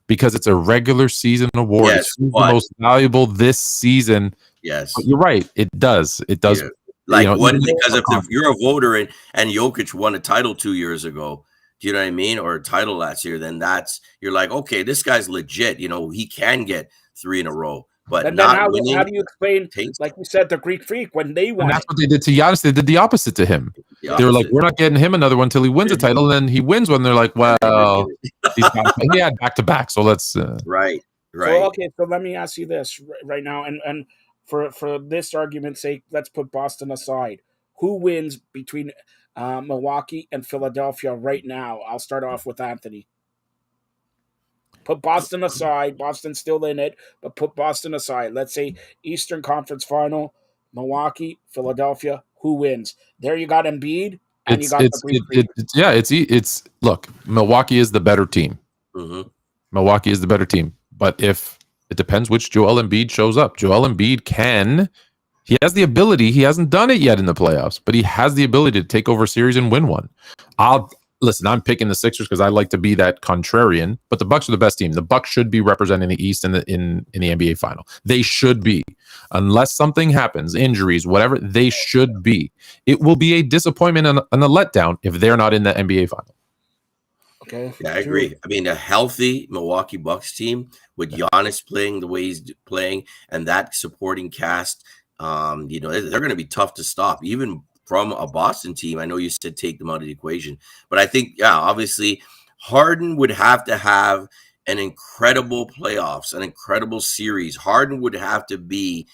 because it's a regular season award. Yes, it's the most valuable this season. Yes, but you're right. It does. It does. Yeah. Because if you're a voter and Jokic won a title 2 years ago, do you know what I mean? Or a title last year, then you're like, okay, this guy's legit. He can get 3 in a row. but And then not how winning do you explain, takes like you said, the Greek Freak when they And won that's it? what they did to Giannis. They did the opposite to him. the They were like, opposite. we're not getting him another one until he wins a title. And then he wins one. They're like, well, he's got he had back to back. So let's. Right. So okay, so let me ask you this right now, and for this argument's sake, let's put Boston aside. Who wins between Milwaukee and Philadelphia right now? I'll start off with Anthony. Put Boston aside. Boston's still in it, but put Boston aside. Let's say Eastern Conference Final, Milwaukee, Philadelphia. Who wins? There you got Embiid, and you got the Greek Freak. It's look, Milwaukee is the better team. Mm-hmm. Milwaukee is the better team. But if it depends which Joel Embiid shows up. Joel Embiid he has the ability. He hasn't done it yet in the playoffs, but he has the ability to take over a series and win one. I'm picking the Sixers because I like to be that contrarian, but the Bucks are the best team. The Bucks should be representing the East in the NBA final. They should be. Unless something happens, injuries, whatever, they should be. It will be a disappointment and a letdown if they're not in the NBA final. Okay. Yeah, I agree. I mean, a healthy Milwaukee Bucks team with Giannis playing the way he's playing and that supporting cast, they're going to be tough to stop, even from a Boston team. I know you said take them out of the equation, but I think, obviously Harden would have to have an incredible playoffs, an incredible series. Harden would have to be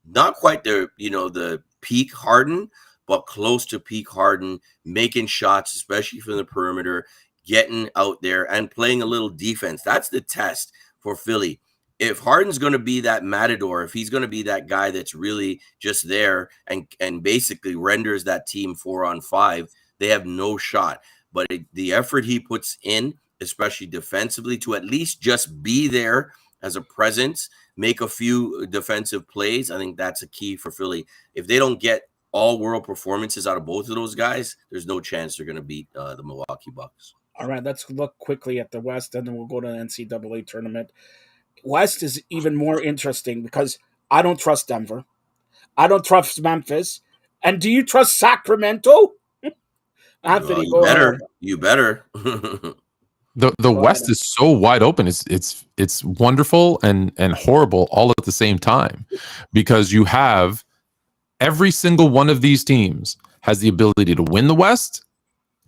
not quite the peak Harden, but close to peak Harden, making shots, especially from the perimeter, getting out there and playing a little defense. That's the test for Philly. If Harden's going to be that matador, if he's going to be that guy that's really just there and basically renders that team 4-on-5, they have no shot. But the effort he puts in, especially defensively, to at least just be there as a presence, make a few defensive plays, I think that's a key for Philly. If they don't get all-world performances out of both of those guys, there's no chance they're going to beat the Milwaukee Bucks. All right, let's look quickly at the West, and then we'll go to the NCAA tournament. West is even more interesting because I don't trust Denver. I don't trust Memphis. And do you trust Sacramento? Anthony, Well, go ahead. You better. The West is so wide open. It's wonderful and horrible all at the same time, because you have every single one of these teams has the ability to win the West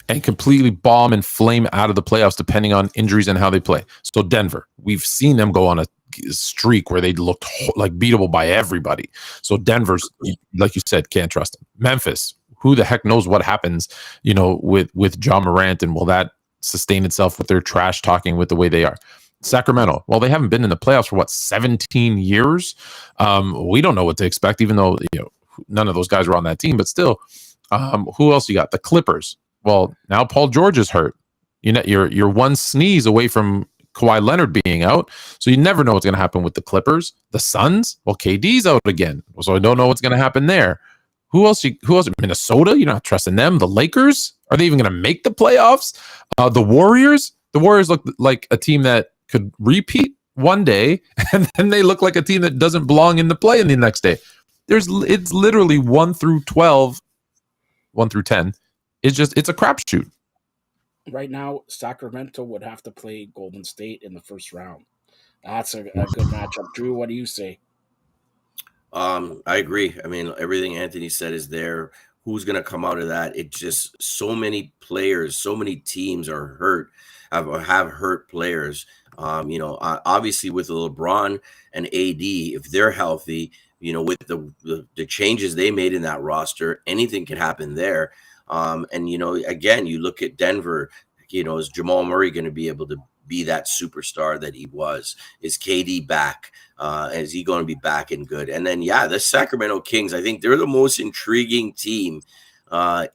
and completely bomb and flame out of the playoffs depending on injuries and how they play. So Denver, we've seen them go on a streak where they looked like beatable by everybody. So Denver's, like you said, can't trust them. Memphis, who the heck knows what happens, with John Morant, and will that sustain itself with their trash talking with the way they are? Sacramento, well, they haven't been in the playoffs for 17 years. We don't know what to expect, even though none of those guys were on that team, but still. Who else you got? The Clippers. Well, now Paul George is hurt. You're one sneeze away from Kawhi Leonard being out, so you never know what's going to happen with the Clippers. The Suns. Well, KD's out again, so I don't know what's going to happen there. Who else? Minnesota. You're not trusting them. The Lakers. Are they even going to make the playoffs? The Warriors. The Warriors look like a team that could repeat one day, and then they look like a team that doesn't belong in the play in the next day. It's literally 1 through 12, 1 through 10. It's a crapshoot. Right now, Sacramento would have to play Golden State in the first round. That's a good matchup. Drew, what do you say? I agree. I mean, everything Anthony said is there. Who's going to come out of that? It's just so many players, so many teams are hurt, have hurt players. Obviously with LeBron and AD, if they're healthy, with the changes they made in that roster, anything can happen there. Again, you look at Denver, is Jamal Murray going to be able to be that superstar that he was? Is KD back? Is he going to be back and good? And then, the Sacramento Kings, I think they're the most intriguing team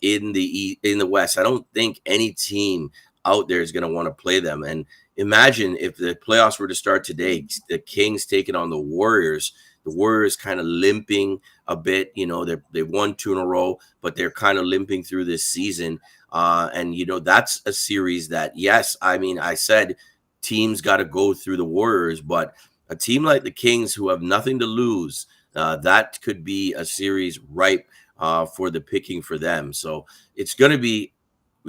in the West. I don't think any team out there is going to want to play them. And imagine if the playoffs were to start today, the Kings taking on the Warriors. The Warriors kind of limping a bit, they won 2 in a row, but they're kind of limping through this season. That's a series that, yes, I mean, I said teams got to go through the Warriors, but a team like the Kings who have nothing to lose, that could be a series ripe for the picking for them. So it's going to be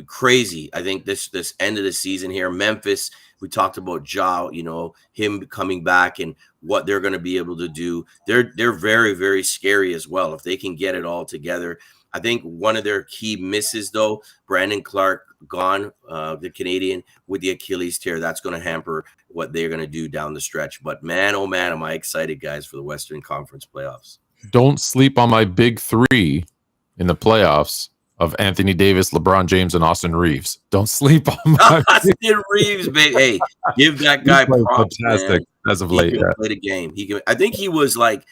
crazy. I think this end of the season here, Memphis, we talked about Ja, him coming back and what they're going to be able to do. They're very, very scary as well if they can get it all together. I think one of their key misses, though, Brandon Clark gone, the Canadian, with the Achilles tear. That's going to hamper what they're going to do down the stretch. But man, oh man, am I excited, guys, for the Western Conference playoffs. Don't sleep on my big three in the playoffs of Anthony Davis, LeBron James, and Austin Reeves. Don't sleep on my Austin Reeves, baby. Hey, give that guy props, fantastic man. as of late. He can play the game. I think he was like,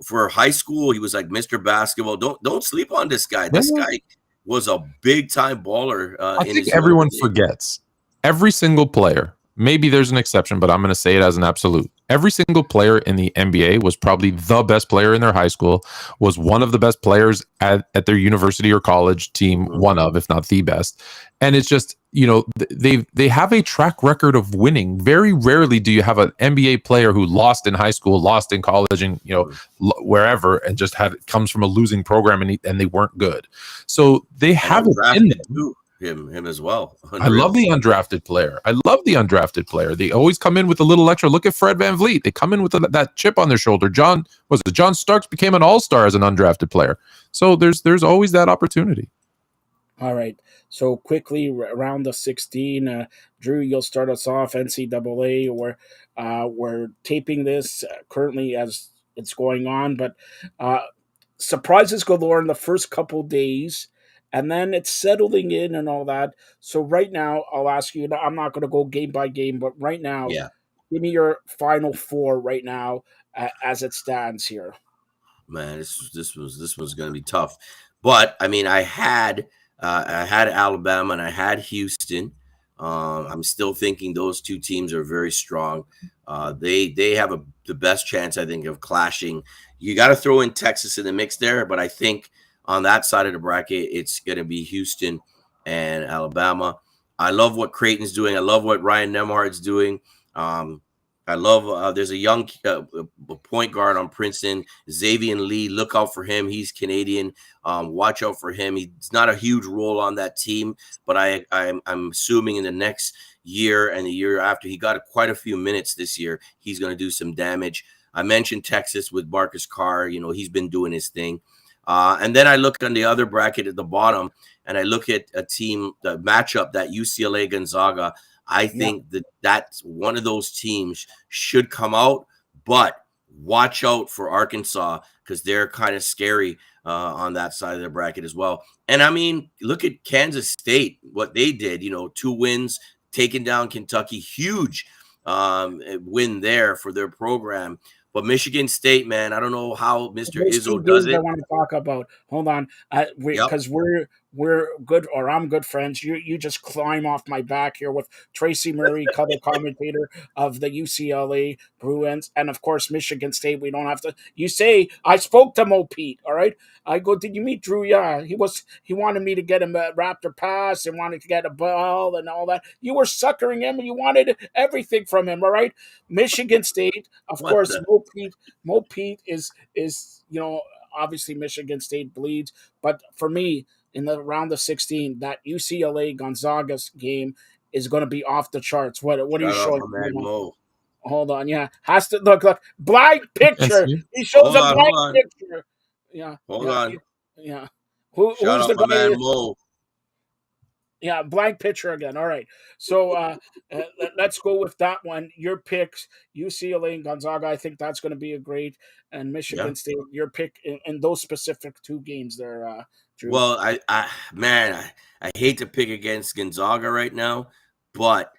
for high school, he was like Mr. Basketball. Don't sleep on this guy. This guy was a big time baller. I think everyone forgets. Every single player. Maybe there's an exception, but I'm going to say it as an absolute. Every single player in the NBA was probably the best player in their high school, was one of the best players at their university or college team, one of, if not the best. And it's just, they have a track record of winning. Very rarely do you have an NBA player who lost in high school, lost in college, and wherever, and just comes from a losing program and they weren't good. So they have it in them. Him as well. I love the undrafted player. They always come in with a little extra. Look at Fred VanVleet. They come in with that chip on their shoulder. John Starks became an all-star as an undrafted player. So there's always that opportunity. All right. So quickly, around the 16, Drew, you'll start us off. NCAA, we're taping this currently as it's going on, but surprises galore in the first couple days. And then it's settling in and all that. So right now, I'll ask you, I'm not going to go game by game, but right now, give me your final four right now as it stands here. Man, this was going to be tough. But, I mean, I had Alabama and I had Houston. I'm still thinking those two teams are very strong. They have the best chance, I think, of clashing. You got to throw in Texas in the mix there, but I think on that side of the bracket, it's going to be Houston and Alabama. I love what Creighton's doing. I love what Ryan Nembhard's doing. I love there's a young point guard on Princeton, Xavier Lee. Look out for him. He's Canadian. Watch out for him. He's not a huge role on that team, but I'm assuming in the next year and the year after, he got quite a few minutes this year. He's going to do some damage. I mentioned Texas with Marcus Carr. He's been doing his thing. And then I look on the other bracket at the bottom, and I look at a team, the matchup, that UCLA Gonzaga. I think that's one of those teams should come out, but watch out for Arkansas because they're kind of scary on that side of the bracket as well. And I mean, look at Kansas State, what they did, 2 wins, taking down Kentucky, huge win there for their program. But Michigan State, man, I don't know how Mr. Izzo does it. I want to talk about. Hold on, because we're good, or I'm good friends. You just climb off my back here with Tracy Murray, color commentator of the UCLA Bruins, and of course Michigan State. We don't have to. You say I spoke to Mo Pete. All right, I go. Did you meet Drew? Yeah, he wanted me to get him a Raptor pass and wanted to get a ball and all that. You were suckering him and you wanted everything from him. All right, Michigan State, of course. Mo Pete is obviously Michigan State bleeds, but for me in the round of 16, that UCLA Gonzaga game is going to be off the charts. What are you showing? Hold on, has to look blank picture. He shows a blank picture. Hold on. Who's the guy? Man, Mo. Yeah, blank picture again. All right. So let's go with that one. Your picks, UCLA and Gonzaga. I think that's going to be a great. And Michigan State, your pick in those specific 2 games there, Drew. Well, I hate to pick against Gonzaga right now, but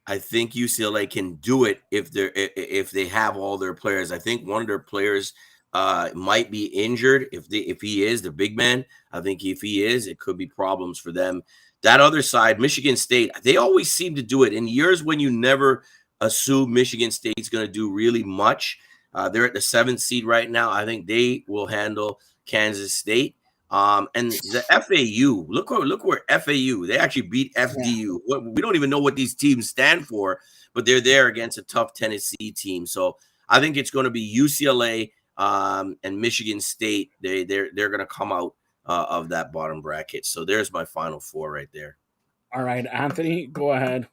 I think UCLA can do it if they have all their players. I think one of their players might be injured. If he is the big man, I think if he is, it could be problems for them. That other side, Michigan State, they always seem to do it in years when you never assume Michigan State's going to do really much. They're at the 7th seed right now. I think they will handle Kansas State. And the FAU, look where FAU, they actually beat FDU. We don't even know what these teams stand for, but they're there against a tough Tennessee team. So I think it's going to be UCLA and Michigan State. They're going to come out of that bottom bracket. So there's my final 4 right there. All right, Anthony, go ahead.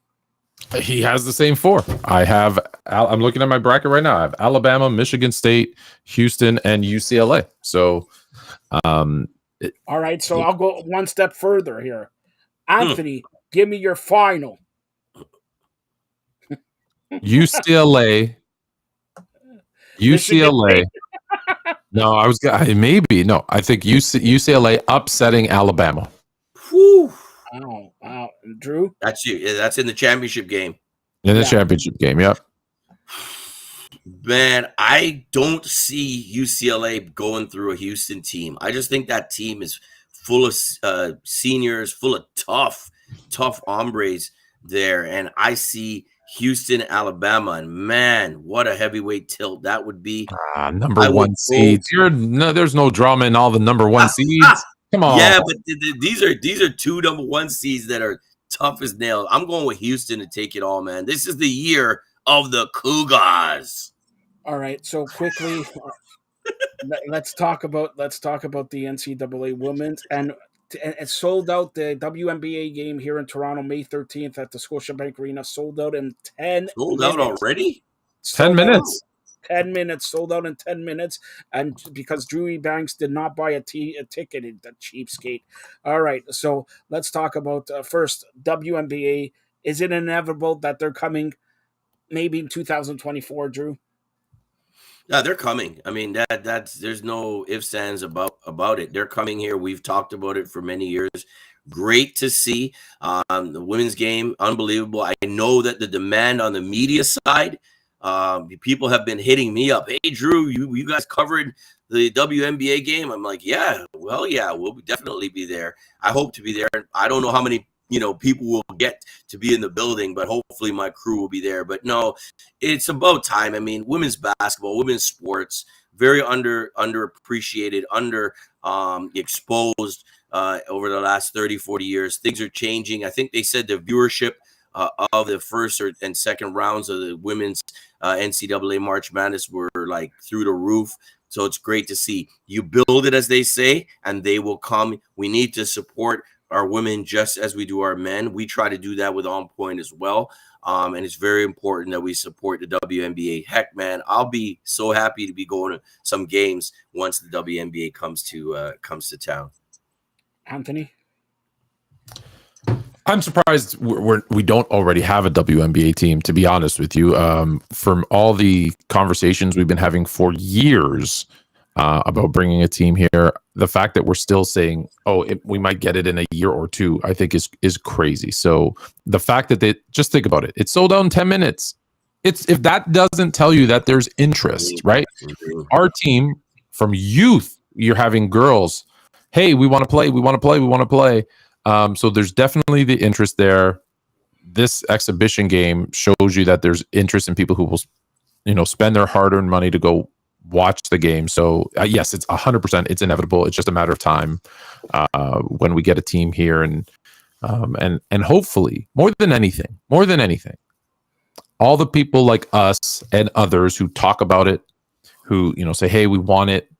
He has the same 4. I'm looking at my bracket right now. I have Alabama, Michigan State, Houston, and UCLA. So, all right. So I'll go one step further here. Anthony, give me your final. UCLA. No, maybe. No, I think UCLA upsetting Alabama. Whew. Wow. Drew? That's you. Yeah, that's in the championship game. In the championship game, yep. Man, I don't see UCLA going through a Houston team. I just think that team is full of seniors, full of tough hombres there. And I see Houston, Alabama, and man, what a heavyweight tilt that would be. Number 1 seeds. There's no drama in all the number 1 seeds. Come on. Yeah, but these are 2 number 1 seeds that are tough as nails. I'm going with Houston to take it all, man. This is the year of the Cougars. All right, so quickly, let's talk about the NCAA women's, and it sold out. The WNBA game here in Toronto, May 13th at the Scotiabank Arena, sold out in 10 sold minutes. Out already? 10 minutes. 10 minutes, sold out in 10 minutes, and because Drew Banks did not buy a ticket, the cheapskate. All right, so let's talk about first WNBA. Is it inevitable that they're coming maybe in 2024, Drew? Yeah, they're coming. I mean, that's there's no ifs, ands about it. They're coming here. We've talked about it for many years. Great to see. The women's game, unbelievable. I know that the demand on the media side, people have been hitting me up. Hey, Drew, you guys covered the WNBA game? I'm like, yeah, we'll definitely be there. I hope to be there. I don't know how many people will get to be in the building, but hopefully my crew will be there. But no, it's about time. I mean, women's basketball, women's sports, very underappreciated, exposed over the last 30, 40 years. Things are changing. I think they said the viewership of the first and second rounds of the women's NCAA March Madness were like through the roof. So it's great to see. You build it, as they say, and they will come. We need to support our women just as we do our men. We try to do that with On Point as well. And it's very important that we support the WNBA. Heck, man, I'll be so happy to be going to some games once the WNBA comes to town. Anthony? I'm surprised we don't already have a WNBA team, to be honest with you. From all the conversations we've been having for years about bringing a team here, the fact that we're still saying, we might get it in a year or two, I think is crazy. So the fact that just think about it. It's sold out in 10 minutes. If that doesn't tell you that there's interest, right? Our team from youth, you're having girls, hey, we want to play. So there's definitely the interest there. This exhibition game shows you that there's interest in people who will, spend their hard-earned money to go watch the game. So yes, it's 100%. It's inevitable. It's just a matter of time when we get a team here, and hopefully, more than anything, all the people like us and others who talk about it, who say, hey, we want it,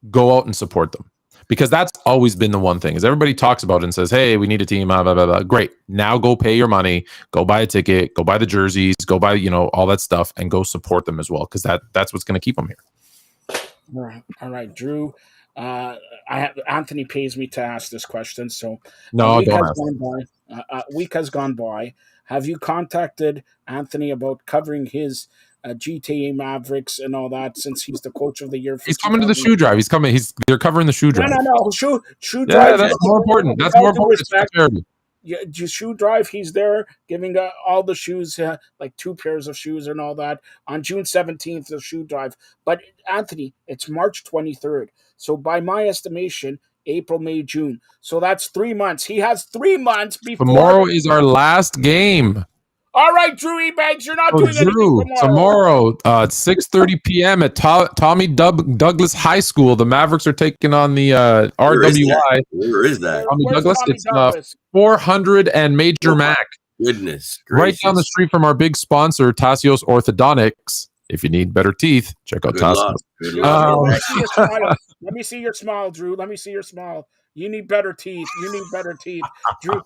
go out and support them. Because that's always been the one thing, is everybody talks about it and says, hey, we need a team, blah, blah, blah, blah. Great. Now go pay your money, go buy a ticket, go buy the jerseys, go buy, all that stuff, and go support them as well. Because that's what's going to keep them here. All right, Drew. Anthony pays me to ask this question. So no, don't ask. Week has gone by. Have you contacted Anthony about covering his GTA Mavericks and all that, since he's the coach of the year? He's coming to the shoe drive. They're covering the shoe drive. No. Shoe drive. That's more important. That's more important. Yeah, shoe drive. He's there giving all the shoes, like 2 pairs of shoes and all that on June 17th. The shoe drive. But Anthony, it's March 23rd. So by my estimation, April, May, June. So that's 3 months. He has 3 months before. Tomorrow is our last game. All right, Drew Ebanks, you're not doing anything tomorrow at 6:30 p.m. at Tommy Douglas High School. The Mavericks are taking on the RWI. Where is that? Tommy Douglas. It's 400 and Major Mac. Goodness gracious. Right down the street from our big sponsor, Tassios Orthodontics. If you need better teeth, check out Tassios. Let me see your smile, Drew. Let me see your smile. You need better teeth. You need better teeth. Drew,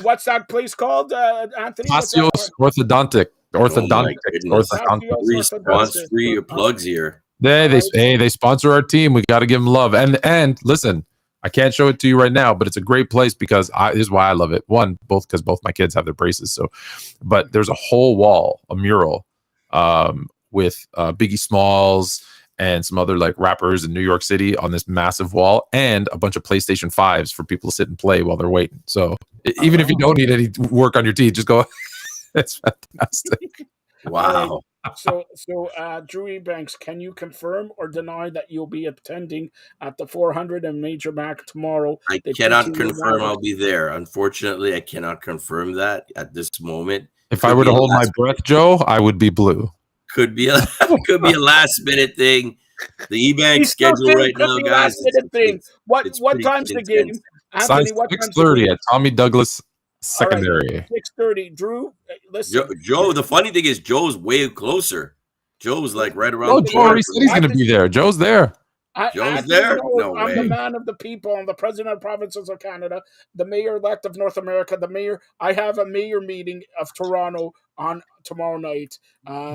what's that place called, Anthony? What's that? Passios Orthodontic. Oh my goodness. Orthodontic. Three sponsor your plugs here. They sponsor our team. We got to give them love. And listen, I can't show it to you right now, but it's a great place because this is why I love it. One, because both my kids have their braces. So, but there's a whole wall, a mural, with Biggie Smalls and some other like rappers in New York City on this massive wall, and a bunch of PlayStation 5s for people to sit and play while they're waiting. So even if you don't need any work on your teeth, just go. It's fantastic. Wow. So, Drew Ebanks, can you confirm or deny that you'll be attending at the 400 and Major Mac tomorrow? I cannot confirm I'll be there. Unfortunately, I cannot confirm that at this moment. If I were to hold my breath, Joe, I would be blue. Could be a last minute thing. The Ebanks schedule right now, guys. What time's the game? Anthony, what time's 6:30 at Tommy Douglas Secondary. Right, 6:30. Drew, listen. Joe, the funny thing is Joe's way closer. Joe's like right around. Oh, Joe already said he's going to be there. Joe's there. Joe's there? No I'm way. the man of the people. I'm the president of the provinces of Canada, the mayor-elect of North America, the mayor. I have a mayor meeting of Toronto on tomorrow night.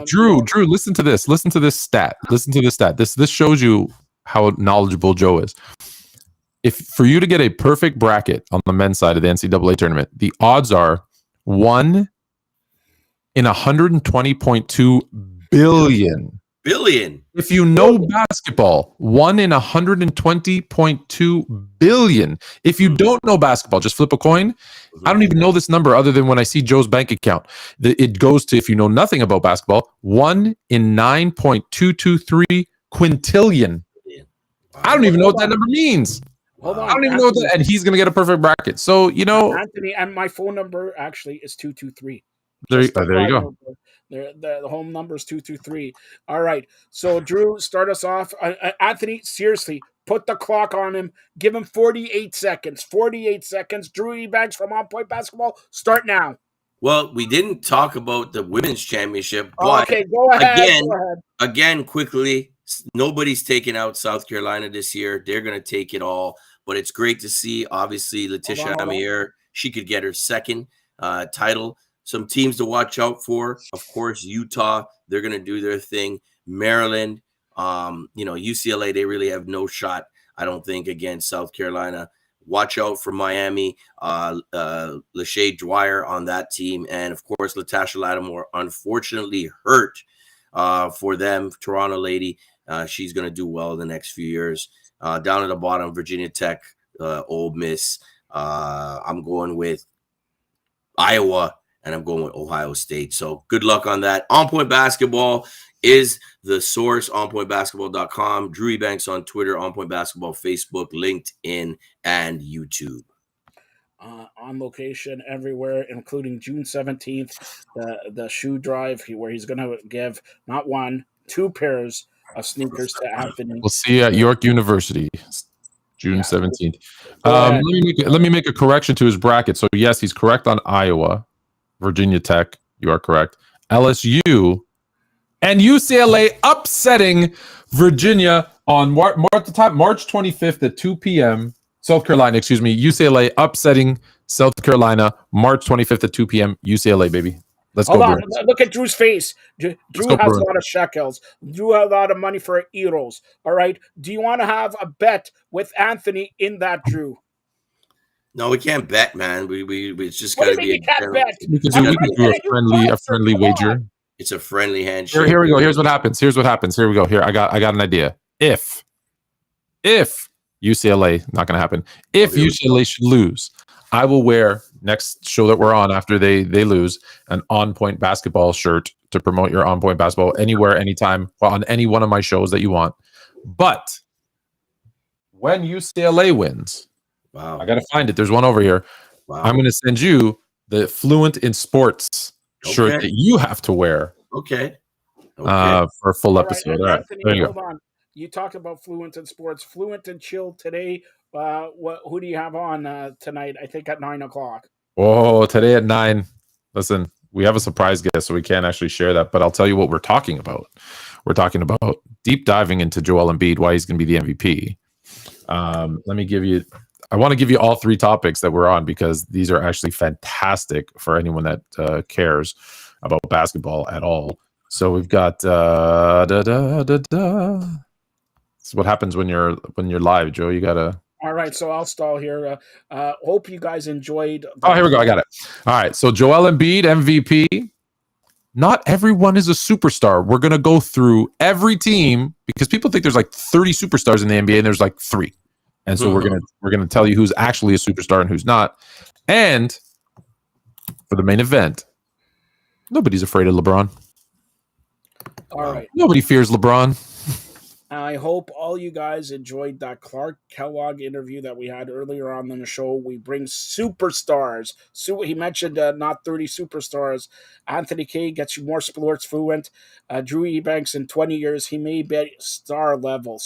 Drew, listen to this. Listen to this stat. This shows you how knowledgeable Joe is. If for you to get a perfect bracket on the men's side of the NCAA tournament, the odds are 1 in 120.2 billion. If you know basketball, 1 in 120.2 billion. If you don't know basketball, just flip a coin. I don't even know this number other than when I see Joe's bank account. It goes to, if you know nothing about basketball, 1 in 9.223 quintillion. I don't even know what that number means. Hold on, I don't even know that, and he's going to get a perfect bracket. So, Anthony, and my phone number actually is 223. There you go. The home number is 223. All right. So, Drew, start us off. Anthony, seriously, put the clock on him. Give him 48 seconds. 48 seconds. Drew Ebanks from On Point Basketball. Start now. Well, we didn't talk about the women's championship, but okay, go ahead. Again, quickly, nobody's taking out South Carolina this year. They're going to take it all. But it's great to see, obviously, Letitia Amier. She could get her second title. Some teams to watch out for, of course, Utah. They're going to do their thing. Maryland, UCLA, they really have no shot, I don't think, against South Carolina. Watch out for Miami, Lachey Dwyer on that team. And, of course, Latasha Lattimore, unfortunately hurt for them. Toronto lady, she's going to do well in the next few years. Down at the bottom, Virginia Tech, Ole Miss. I'm going with Iowa, and I'm going with Ohio State. So good luck on that. On Point Basketball is the source, onpointbasketball.com. Drew Ebanks on Twitter, On Point Basketball, Facebook, LinkedIn, and YouTube. On location everywhere, including June 17th, the shoe drive where he's going to give not 1, 2 pairs of sneakers to Anthony. We'll see you at York University, June 17th. Let me make a correction to his bracket. So, yes, he's correct on Iowa, Virginia Tech. You are correct. LSU and UCLA upsetting Virginia on March 25th at 2 p.m. South Carolina, UCLA upsetting South Carolina, March 25th at 2 p.m. UCLA, baby. Let's go. Hold on. Look at Drew's face. Drew has a lot of shekels. Drew has a lot of money for euros. All right. Do you want to have a bet with Anthony in that, Drew? No, we can't bet, man. It's just got to be bet. Because we can do a friendly wager. It's a friendly handshake. Here we go. Here's what happens. Here we go. Here I got an idea. If UCLA, not going to happen. If UCLA should lose, I will wear next show that we're on after they lose an On Point Basketball shirt to promote your On Point Basketball anywhere, anytime, on any one of my shows that you want. But when UCLA wins, wow, I got to find it. There's one over here. Wow. I'm going to send you the Fluent in Sports shirt that you have to wear. Okay. For a full episode. All right. Anthony, there you hold on. You talked about Fluent in Sports. Fluent and Chill today. Who do you have on tonight? I think at 9:00. Oh, today at 9. Listen, we have a surprise guest, so we can't actually share that. But I'll tell you what we're talking about. We're talking about deep diving into Joel Embiid, why he's going to be the MVP. Let me give you I want to give you all three topics that we're on because these are actually fantastic for anyone that cares about basketball at all. So we've got This is what happens when you're live, Joe. You gotta. All right, so I'll stall here. Hope you guys enjoyed. Oh, here we go. I got it. All right. So Joel Embiid, MVP. Not everyone is a superstar. We're gonna go through every team because people think there's like 30 superstars in the NBA and there's like 3. And so we're gonna tell you who's actually a superstar and who's not. And for the main event, nobody's afraid of LeBron. All right. Nobody fears LeBron. I hope all you guys enjoyed that Clark Kellogg interview that we had earlier on in the show. We bring superstars. He mentioned not 30 superstars. Anthony Kay gets you more sports fluent. Drew Ebanks in 20 years, he may be star level.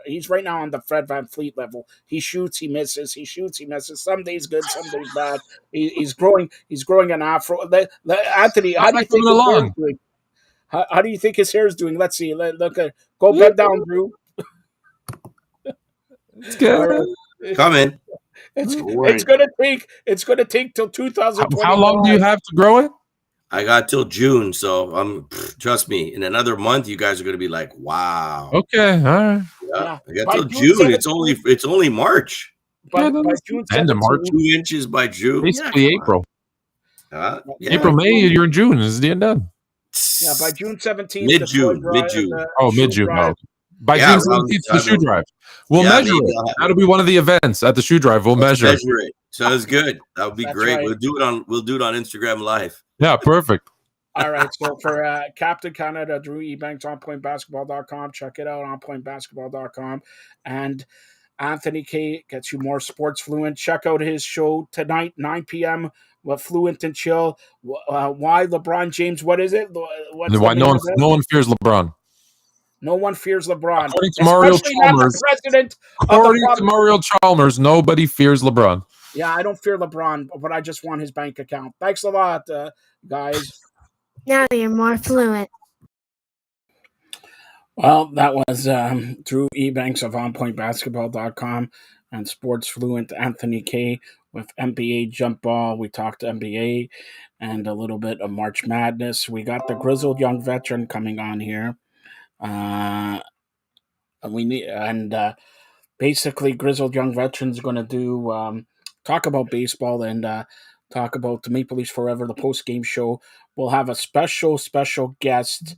He's right now on the Fred VanVleet level. He shoots, he misses. He shoots, he misses. Some days good, some days bad. He's growing an afro. Anthony, how do you think his hair is doing? How do you think his hair is doing? Let's see. Look at go bend down, Drew. It's good. Right. Come in. It's gonna take till 2020. How long do you have to grow it? I got till June, so trust me. In another month, you guys are gonna be like, "Wow." Okay, all right. Yeah. I got till June. It's only March. By June, end of March, 2 inches by June. Basically April. April, May. You're in June. Is the end done? Yeah, by June 17th. Mid-June. Mid-June. By Yeah, June 17th, the shoe drive. We'll measure it. That'll be one of the events at the shoe drive. We'll measure it. Sounds good. That would be great. Right. We'll do it on Instagram Live. Yeah, perfect. All right. So for Captain Canada, Drew Ebanks, onpointbasketball.com. Check it out, onpointbasketball.com. And Anthony Kay gets you more sports fluent. Check out his show tonight, 9 p.m. with Fluent and Chill. Why LeBron James? What is it? Why no one fears LeBron? No one fears LeBron. According to Mario Chalmers, nobody fears LeBron. Yeah, I don't fear LeBron, but I just want his bank account. Thanks a lot, guys. Now you're more fluent. Well, that was Drew Ebanks of onpointbasketball.com and sports fluent Anthony Kay with NBA jump ball. We talked NBA and a little bit of March Madness. We got the grizzled young veteran coming on here. Basically grizzled young veteran's going to do talk about baseball and talk about the Maple Leafs Forever, the post-game show. We'll have a special guest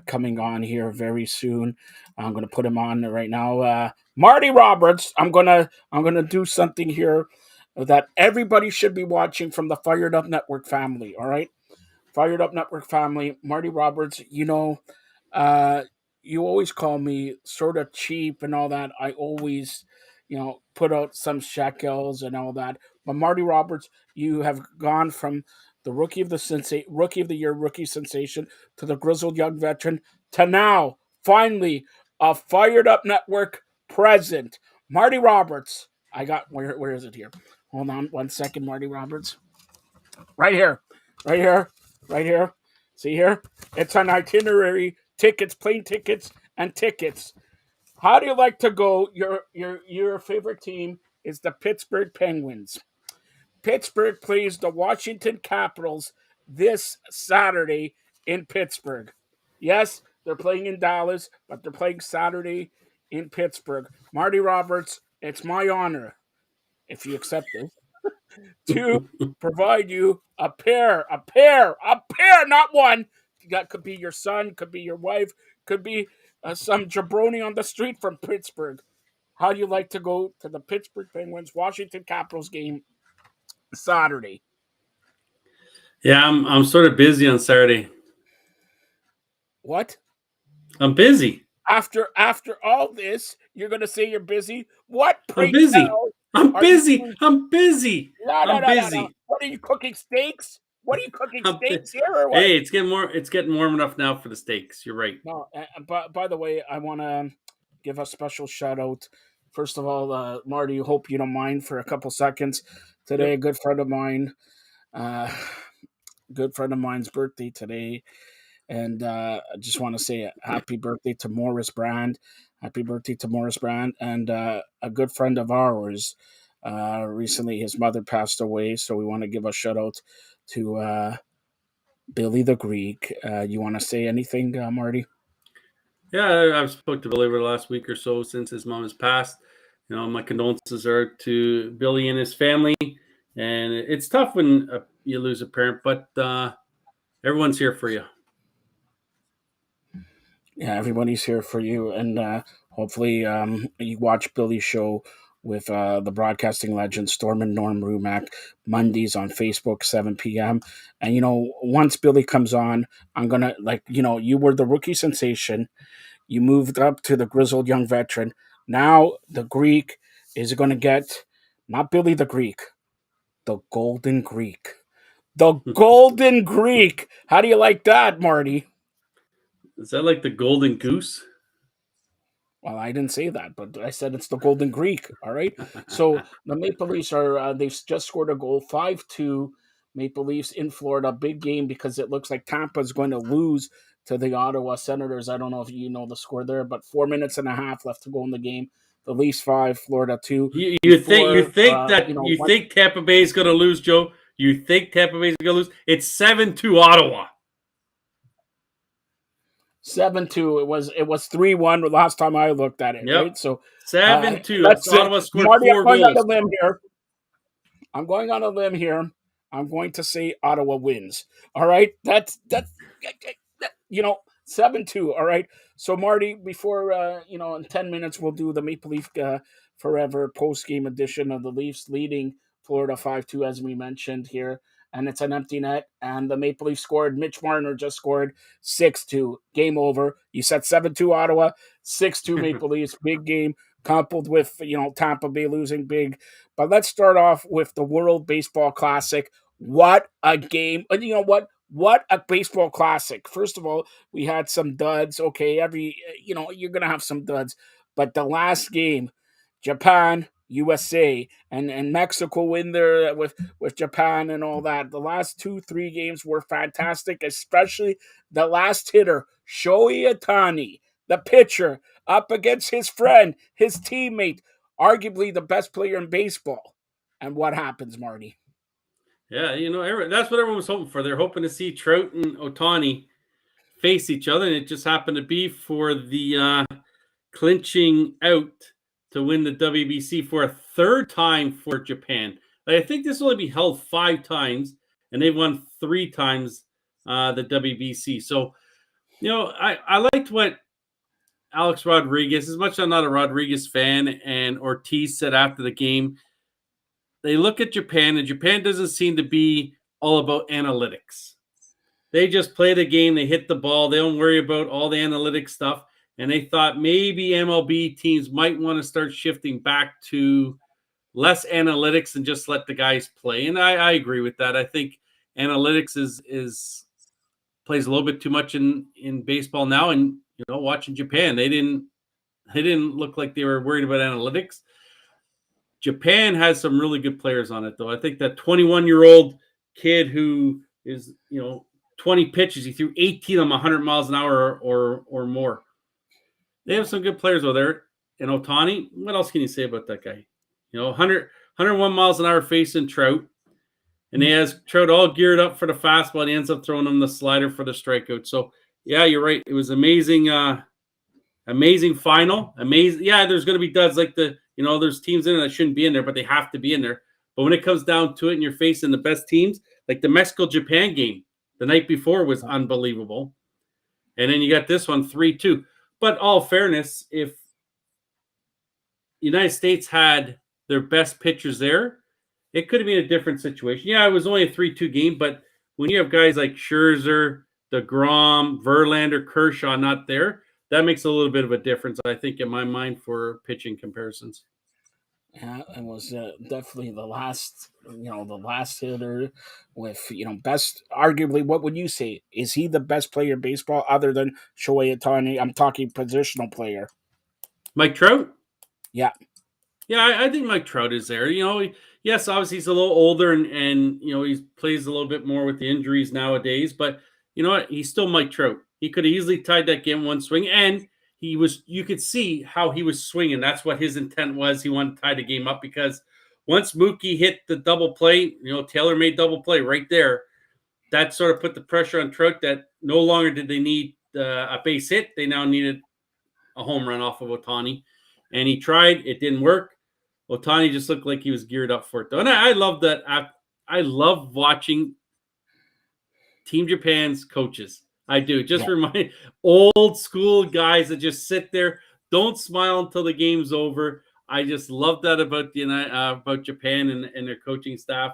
coming on here very soon. I'm going to put him on right now. Marty Roberts. I'm gonna do something here that everybody should be watching from the Fired Up Network family. All right, Fired Up Network family. Marty Roberts. You always call me sort of cheap and all that. I always, put out some shekels and all that. But Marty Roberts, you have gone from the rookie of the year, rookie sensation, to the grizzled young veteran, to now, finally, a Fired Up Network present. Marty Roberts. I got, where is it here? Hold on 1 second, Marty Roberts. Right here. See here? It's an itinerary, tickets, plane tickets, and tickets. How do you like to go? Your favorite team is the Pittsburgh Penguins. Pittsburgh plays the Washington Capitals this Saturday in Pittsburgh. Yes, they're playing in Dallas, but they're playing Saturday in Pittsburgh. Marty Roberts, it's my honor, if you accept it, to provide you a pair, not one. That could be your son, could be your wife, could be some jabroni on the street from Pittsburgh. How do you like to go to the Pittsburgh Penguins Washington Capitals game Saturday? Yeah, I'm sort of busy on Saturday. What? I'm busy. After all this, you're gonna say you're busy? What? I'm busy. I'm busy. I'm busy. I'm busy. No. What are you cooking steaks? What are you cooking steaks here or what? Hey, it's getting warm enough now for the steaks. You're right. No, but by the way, I want to give a special shout out. First of all, Marty, hope you don't mind for a couple seconds. Today, a good friend of mine's birthday today. And I just want to say happy birthday to Morris Brand. Happy birthday to Morris Brand. And a good friend of ours, Recently, his mother passed away, so we want to give a shout out to Billy the Greek. You want to say anything, Marty? Yeah, I've spoke to Billy over the last week or so since his mom has passed. My condolences are to Billy and his family. And it's tough when you lose a parent, but everyone's here for you. Yeah, everybody's here for you, and hopefully you watch Billy's show with the broadcasting legend Storm and Norm Rumack Mondays on Facebook, 7 p.m. And once Billy comes on, I'm gonna you were the rookie sensation. You moved up to the grizzled young veteran. Now the Greek is going to get not Billy the Greek, the Golden Greek. The Golden Greek. How do you like that, Marty? Is that like the Golden Goose? Well, I didn't say that, but I said it's the Golden Greek. All right. So the Maple Leafs they've just scored a goal, 5-2. Maple Leafs in Florida, big game because it looks like Tampa's going to lose to the Ottawa Senators. I don't know if you know the score there, but 4 minutes and a half left to go in the game. The Leafs 5, Florida 2. You think Tampa Bay is going to lose, Joe? You think Tampa Bay is going to lose? It's 7-2 Ottawa. 7-2. It was 3-1 the last time I looked at it. Yep. Right. So 7-2. Ottawa scored Marty, 4 goals. I'm going on a limb here. I'm going to say Ottawa wins. All right. That's 7-2. All right. So Marty, before in 10 minutes we'll do the Maple Leaf Forever post game edition of the Leafs leading Florida 5-2 as we mentioned here. And it's an empty net. And the Maple Leafs scored. Mitch Marner just scored 6-2. Game over. You said 7-2 Ottawa, 6-2 Maple Leafs. Big game coupled with, Tampa Bay losing big. But let's start off with the World Baseball Classic. What a game. And you know what? What a baseball classic. First of all, we had some duds. Okay, you're going to have some duds. But the last game, Japan, USA, and Mexico win there with Japan and all that. The last 2-3 games were fantastic, especially the last hitter, Shohei Ohtani, the pitcher, up against his friend, his teammate, arguably the best player in baseball. And what happens, Marty? Yeah, that's what everyone was hoping for. They're hoping to see Trout and Ohtani face each other, and it just happened to be for the clinching out to win the WBC for a third time for Japan. I think this will only be held 5 times, and they've won 3 times the WBC. So, I liked what Alex Rodriguez, as much as I'm not a Rodriguez fan, and Ortiz said after the game, they look at Japan, and Japan doesn't seem to be all about analytics. They just play the game. They hit the ball. They don't worry about all the analytics stuff. And they thought maybe MLB teams might want to start shifting back to less analytics and just let the guys play. And I agree with that. I think analytics is plays a little bit too much in baseball now. And watching Japan, they didn't look like they were worried about analytics. Japan has some really good players on it, though. I think that 21-year-old kid who is, 20 pitches, he threw 18 of them 100 miles an hour or more. They have some good players over there. And Ohtani, what else can you say about that guy? 101 miles an hour facing Trout. And he has Trout all geared up for the fastball, and he ends up throwing him the slider for the strikeout. So, yeah, you're right. It was amazing. Amazing final. Amazing. Yeah, there's going to be duds like there's teams in it that shouldn't be in there, but they have to be in there. But when it comes down to it and you're facing the best teams, like the Mexico-Japan game the night before was unbelievable. And then you got this one, 3-2. But all fairness, if the United States had their best pitchers there, it could have been a different situation. Yeah, it was only a 3-2 game, but when you have guys like Scherzer, DeGrom, Verlander, Kershaw not there, that makes a little bit of a difference, I think, in my mind for pitching comparisons. Yeah, it was definitely the last hitter with, best, arguably, what would you say? Is he the best player in baseball other than Shohei Ohtani? I'm talking positional player. Mike Trout? Yeah. Yeah, I think Mike Trout is there. Yes, obviously he's a little older and he plays a little bit more with the injuries nowadays, but you know what? He's still Mike Trout. He could have easily tied that game one swing, and you could see how he was swinging. That's what his intent was. He wanted to tie the game up because once Mookie hit the double play, Taylor made double play right there. That sort of put the pressure on Trout that no longer did they need a base hit. They now needed a home run off of Ohtani. And he tried. It didn't work. Ohtani just looked like he was geared up for it, though. And I love that. I love watching Team Japan's coaches. I do. Just remind old school guys that just sit there, don't smile until the game's over. I just love that about about Japan and their coaching staff.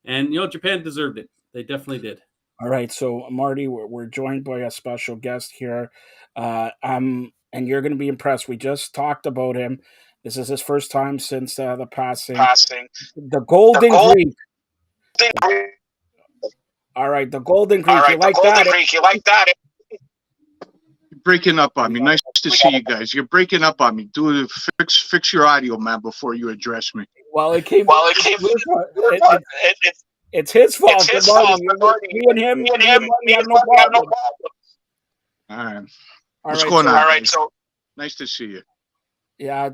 And, Japan deserved it. They definitely did. All right. So, Marty, we're joined by a special guest here. And you're going to be impressed. We just talked about him. This is his first time since the passing. The Golden Greek. All right, the Golden Greek. You like that? You're breaking up on me. Nice to see you guys. You're breaking up on me. Fix your audio, man, before you address me. Well, it came. It's his fault. It's his fault. Me and him have no problem. All right. What's going on? All right. So nice to see you. Yeah,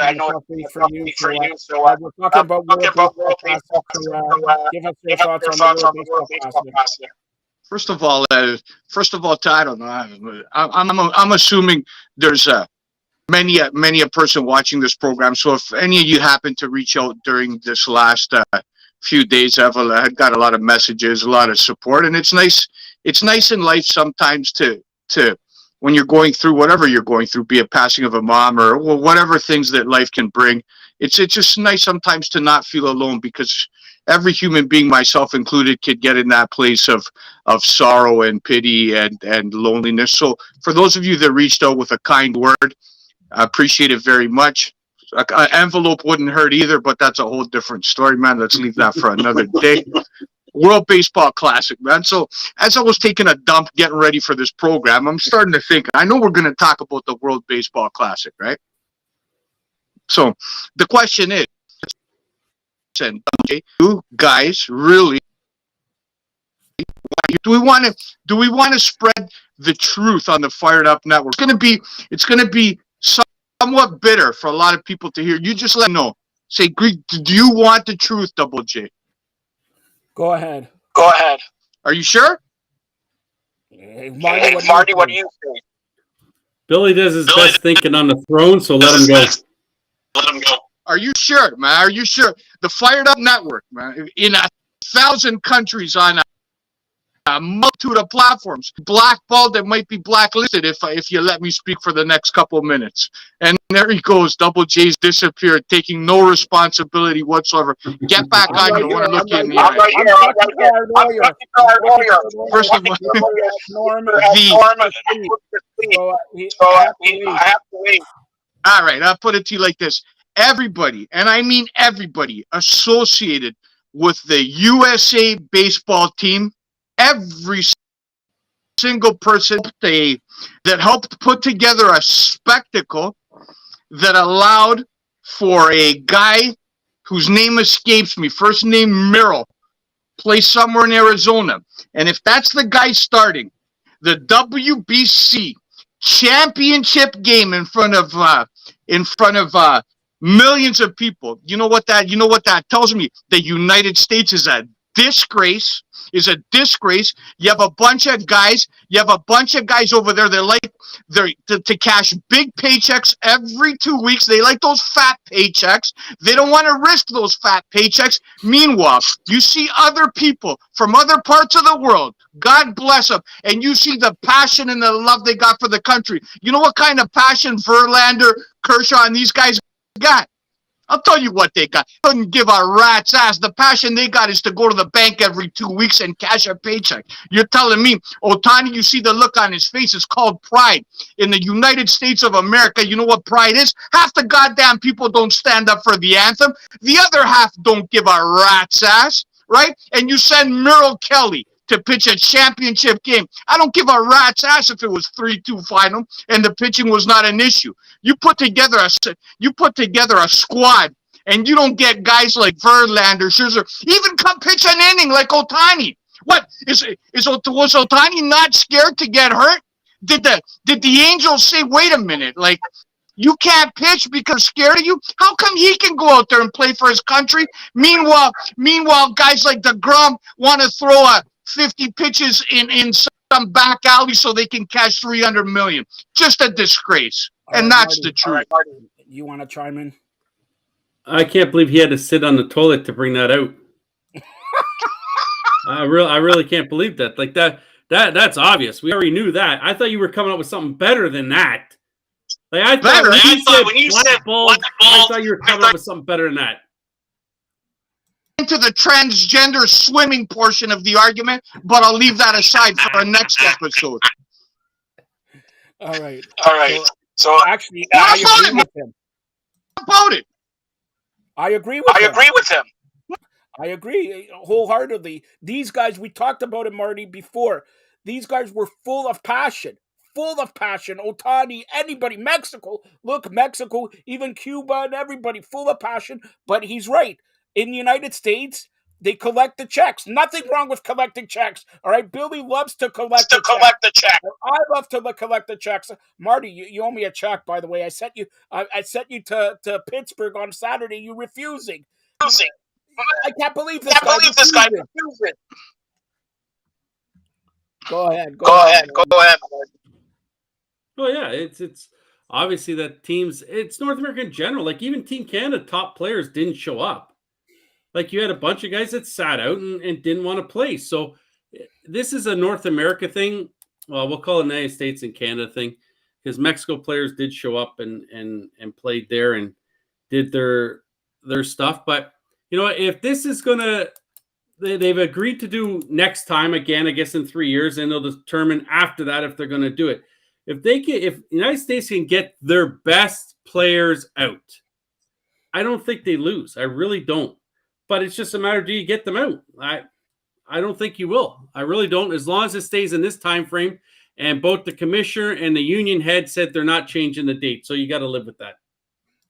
I know it's for you. So we're talking about World Baseball Classic. Give us your thoughts on the World Baseball Classic. First of all, I don't know. I'm assuming there's many a person watching this program. So if any of you happen to reach out during this last few days, I've got a lot of messages, a lot of support, and it's nice. It's nice in life sometimes to when you're going through whatever you're going through, be it passing of a mom or whatever things that life can bring. It's just nice sometimes to not feel alone, because every human being, myself included, could get in that place of sorrow and pity and loneliness. So for those of you that reached out with a kind word, I appreciate it very much. An envelope wouldn't hurt either, but that's a whole different story, man. Let's leave that for another day. World Baseball Classic, man. So as I was taking a dump getting ready for this program, I'm starting to think, I know we're going to talk about the World Baseball Classic, right? So the question is, you guys really, do we want to spread the truth on the Fired Up Network? It's going to be somewhat bitter for a lot of people to hear. You just let me know. Say, Greek, do you want the truth, Double J? Go ahead. Are you sure? Marty, what do you think? Billy does his best thinking on the throne, so let him go. Are you sure, man? Are you sure? The Fired Up Network, man, in 1,000 countries on a multitude of platforms, blackballed, that might be blacklisted if you let me speak for the next couple of minutes. And there he goes, Double J's disappeared, taking no responsibility whatsoever. Get back on. You want to look in the eye. First of all, I have to wait. All right, I'll put it to you like this. Everybody, and I mean everybody, associated with the USA baseball team, every single person that helped put together a spectacle that allowed for a guy whose name escapes me, first name Merrill, play somewhere in Arizona. And if that's the guy starting the WBC championship game in front of millions of people, you know what that tells me? The United States is a disgrace. You have a bunch of guys over there that like to cash big paychecks every 2 weeks. They like those fat paychecks. They don't want to risk those fat paychecks. Meanwhile, you see other people from other parts of the world, God bless them, and you see the passion and the love they got for the country. You know what kind of passion Verlander, Kershaw, and these guys got? I'll tell you what they got. Couldn't give a rat's ass. The passion they got is to go to the bank every 2 weeks and cash a paycheck. You're telling me, Ohtani, you see the look on his face. It's called pride. In the United States of America, you know what pride is? Half the goddamn people don't stand up for the anthem. The other half don't give a rat's ass, right? And you send Merrill Kelly to pitch a championship game. I don't give a rat's ass if it was 3-2 final and the pitching was not an issue. You put together a squad, and you don't get guys like Verlander, Scherzer, even come pitch an inning like Ohtani. What was Ohtani not scared to get hurt? Did the Angels say, wait a minute, like You can't pitch because scared of you. How come he can go out there and play for his country? Meanwhile, guys like DeGrom want to throw 50 pitches in some back alley so they can cash $300 million. Just a disgrace. And that's the truth. Marty, you want to chime in? I can't believe he had to sit on the toilet to bring that out. I really can't believe that. Like that's obvious. We already knew that. I thought you were coming up with something better than that. Like I thought when you said black ball, I thought you were coming up with something better than that. Into the transgender swimming portion of the argument, but I'll leave that aside for our next episode. All right. So actually, I agree with him. About it. I agree with him. I agree wholeheartedly. These guys, we talked about it, Marty, before. These guys were full of passion. Ohtani, anybody, Mexico. Look, Mexico, even Cuba and everybody, full of passion. But he's right. In the United States, they collect the checks. Nothing wrong with collecting checks. All right, Billy loves to collect the check. I love to collect the checks. Marty, you owe me a check, by the way. I sent you to Pittsburgh on Saturday. You refusing. I can't believe this guy refusing. Go ahead. Oh yeah, it's obviously that teams. It's North America in general. Like even Team Canada top players didn't show up. Like you had a bunch of guys that sat out and didn't want to play. So this is a North America thing. Well, we'll call it United States and Canada thing because Mexico players did show up and played there and did their stuff. But you know, if this is gonna, they've agreed to do next time again, I guess in 3 years, and they'll determine after that if they're going to do it. If the United States can get their best players out, I don't think they lose. I really don't. But it's just a matter, do you get them out? I don't think you will. I really don't. As long as it stays in this time frame, and both the commissioner and the union head said they're not changing the date, so you got to live with that.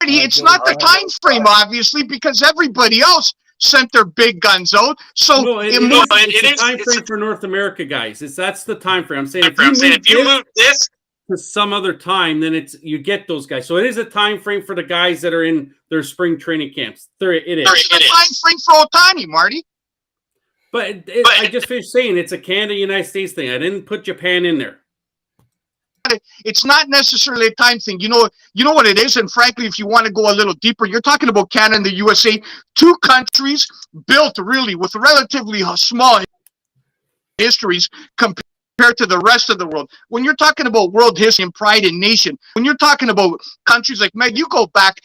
It's not the time frame, obviously, because everybody else sent their big guns out. So no, it's a time frame for North America, guys. That's the time frame. I'm saying if you move this to some other time, then you get those guys. So it is a time frame for the guys that are in their spring training camps. It is a time frame for Ohtani, Marty. But I just finished saying it's a Canada-United States thing. I didn't put Japan in there. It's not necessarily a time thing. You know what it is. And frankly, if you want to go a little deeper, you're talking about Canada and the USA, two countries built really with relatively small histories compared to the rest of the world. When you're talking about world history and pride in nation, when you're talking about countries like, man, you go back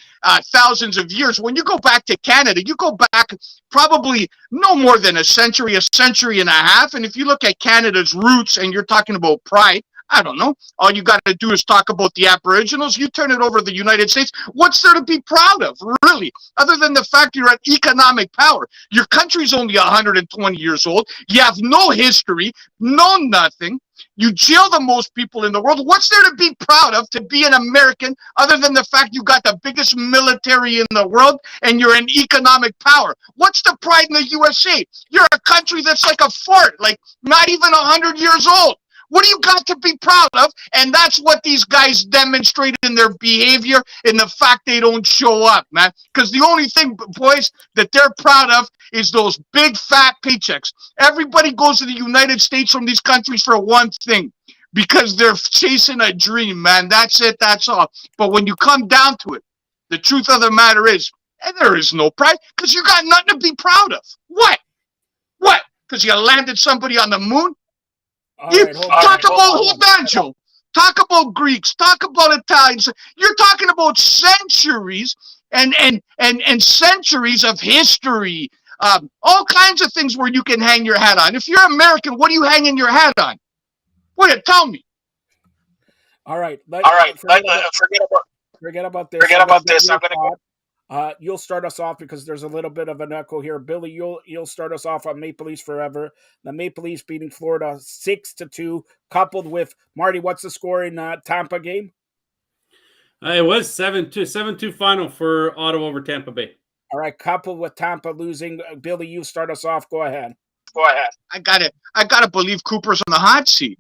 thousands of years. When you go back to Canada, you go back probably no more than a century and a half. And if you look at Canada's roots and you're talking about pride, I don't know. All you got to do is talk about the Aboriginals. You turn it over to the United States. What's there to be proud of, really? Other than the fact you're an economic power. Your country's only 120 years old. You have no history, no nothing. You jail the most people in the world. What's there to be proud of to be an American other than the fact you got the biggest military in the world and you're an economic power? What's the pride in the USA? You're a country that's like a fort, like not even 100 years old. What do you got to be proud of? And that's what these guys demonstrated in their behavior, in the fact they don't show up, man. Because the only thing, boys, that they're proud of is those big fat paychecks. Everybody goes to the United States from these countries for one thing, because they're chasing a dream, man. That's it, that's all. But when you come down to it, the truth of the matter is, there is no pride, because you got nothing to be proud of. What? Because you landed somebody on the moon? Talk about Greeks, talk about Italians. You're talking about centuries and centuries of history, all kinds of things where you can hang your hat on. If you're American, what are you hanging your hat on? Tell me. All right. Forget about this. I'm going to go. You'll start us off because there's a little bit of an echo here. Billy, you'll start us off on Maple Leafs forever. The Maple Leafs beating Florida 6-2, coupled with Marty. What's the score in Tampa game? It was 7-2 final for Ottawa over Tampa Bay. All right, coupled with Tampa losing. Billy, you start us off. Go ahead. I gotta believe Cooper's on the hot seat.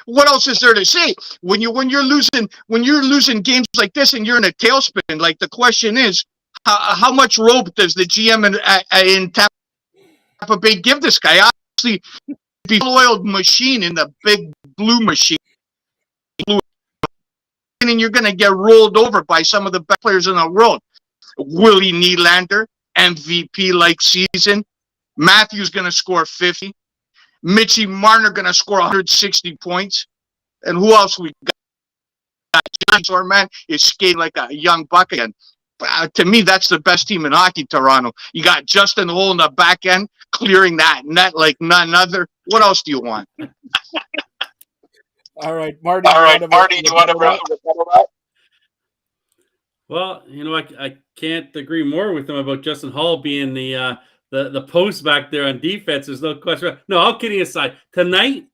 What else is there to say? When you're losing games like this and you're in a tailspin, like the question is, how much rope does the GM in Tampa Bay give this guy? Obviously, be oiled machine in the big blue machine, and you're going to get rolled over by some of the best players in the world. Willie Nylander, MVP like season. Matthews going to score 50. Mitchie Marner going to score 160 points. And who else we got? John man is skating like a young buck again. To me, that's the best team in hockey, Toronto. You got Justin Holl in the back end, clearing that net like none other. What else do you want? All right, Marty. You want to wrap up? Well, I can't agree more with him about Justin Holl being the post back there on defense. There's no question. No, all kidding aside, tonight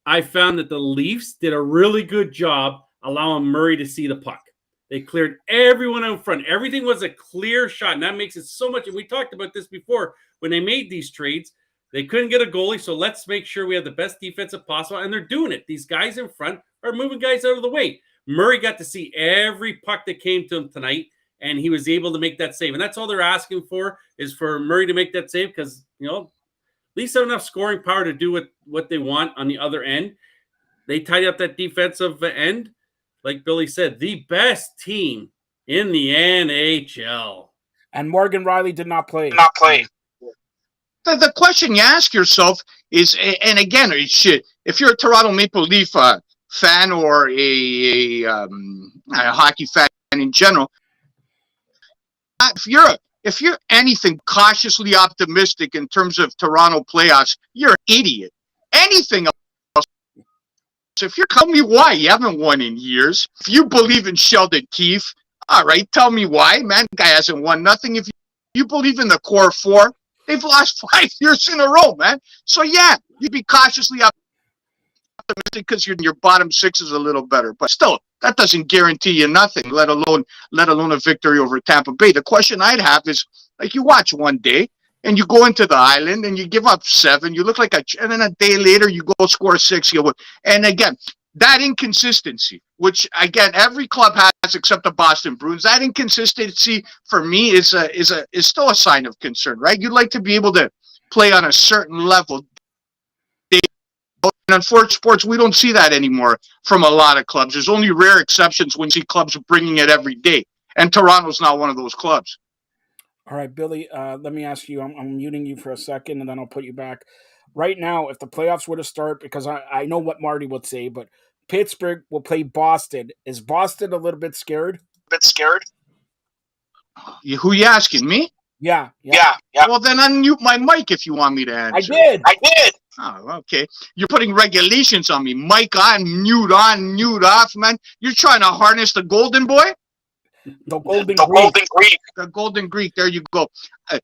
I found that the Leafs did a really good job allowing Murray to see the puck. They cleared everyone out front. Everything was a clear shot, and that makes it so much. And we talked about this before when they made these trades. They couldn't get a goalie, so let's make sure we have the best defensive possible, and they're doing it. These guys in front are moving guys out of the way. Murray got to see every puck that came to him tonight, and he was able to make that save. And that's all they're asking for is for Murray to make that save because, at least have enough scoring power to do what they want on the other end. They tidy up that defensive end. Like Billy said, the best team in the NHL. And Morgan Riley did not play. The question you ask yourself is, and again, if you're a Toronto Maple Leaf fan or a hockey fan in general, if you're anything cautiously optimistic in terms of Toronto playoffs, you're an idiot. Anything else. If you're telling me why you haven't won in years, if you believe in Sheldon Keefe, all right, tell me why. Man, guy hasn't won nothing. If you believe in the core four, they've lost 5 years in a row, man. So yeah, you'd be cautiously optimistic because your bottom six is a little better, but still, that doesn't guarantee you nothing. Let alone a victory over Tampa Bay. The question I'd have is, like, you watch one day and you go into the island and you give up 7. You look like and then a day later you go score 6. And again, that inconsistency, which again every club has except the Boston Bruins, that inconsistency for me is still a sign of concern, right? You'd like to be able to play on a certain level. And unfortunately, sports, we don't see that anymore from a lot of clubs. There's only rare exceptions when you see clubs bringing it every day, and Toronto's not one of those clubs. All right, Billy, let me ask you, I'm muting you for a second, and then I'll put you back. Right now, if the playoffs were to start, because I know what Marty would say, but Pittsburgh will play Boston. Is Boston a little bit scared? Who you asking, me? Yeah. Well, then unmute my mic if you want me to answer. I did. Oh, okay. You're putting regulations on me. Mic on, mute off, man. You're trying to harness the golden boy? The Golden Greek. The Golden Greek. There you go. If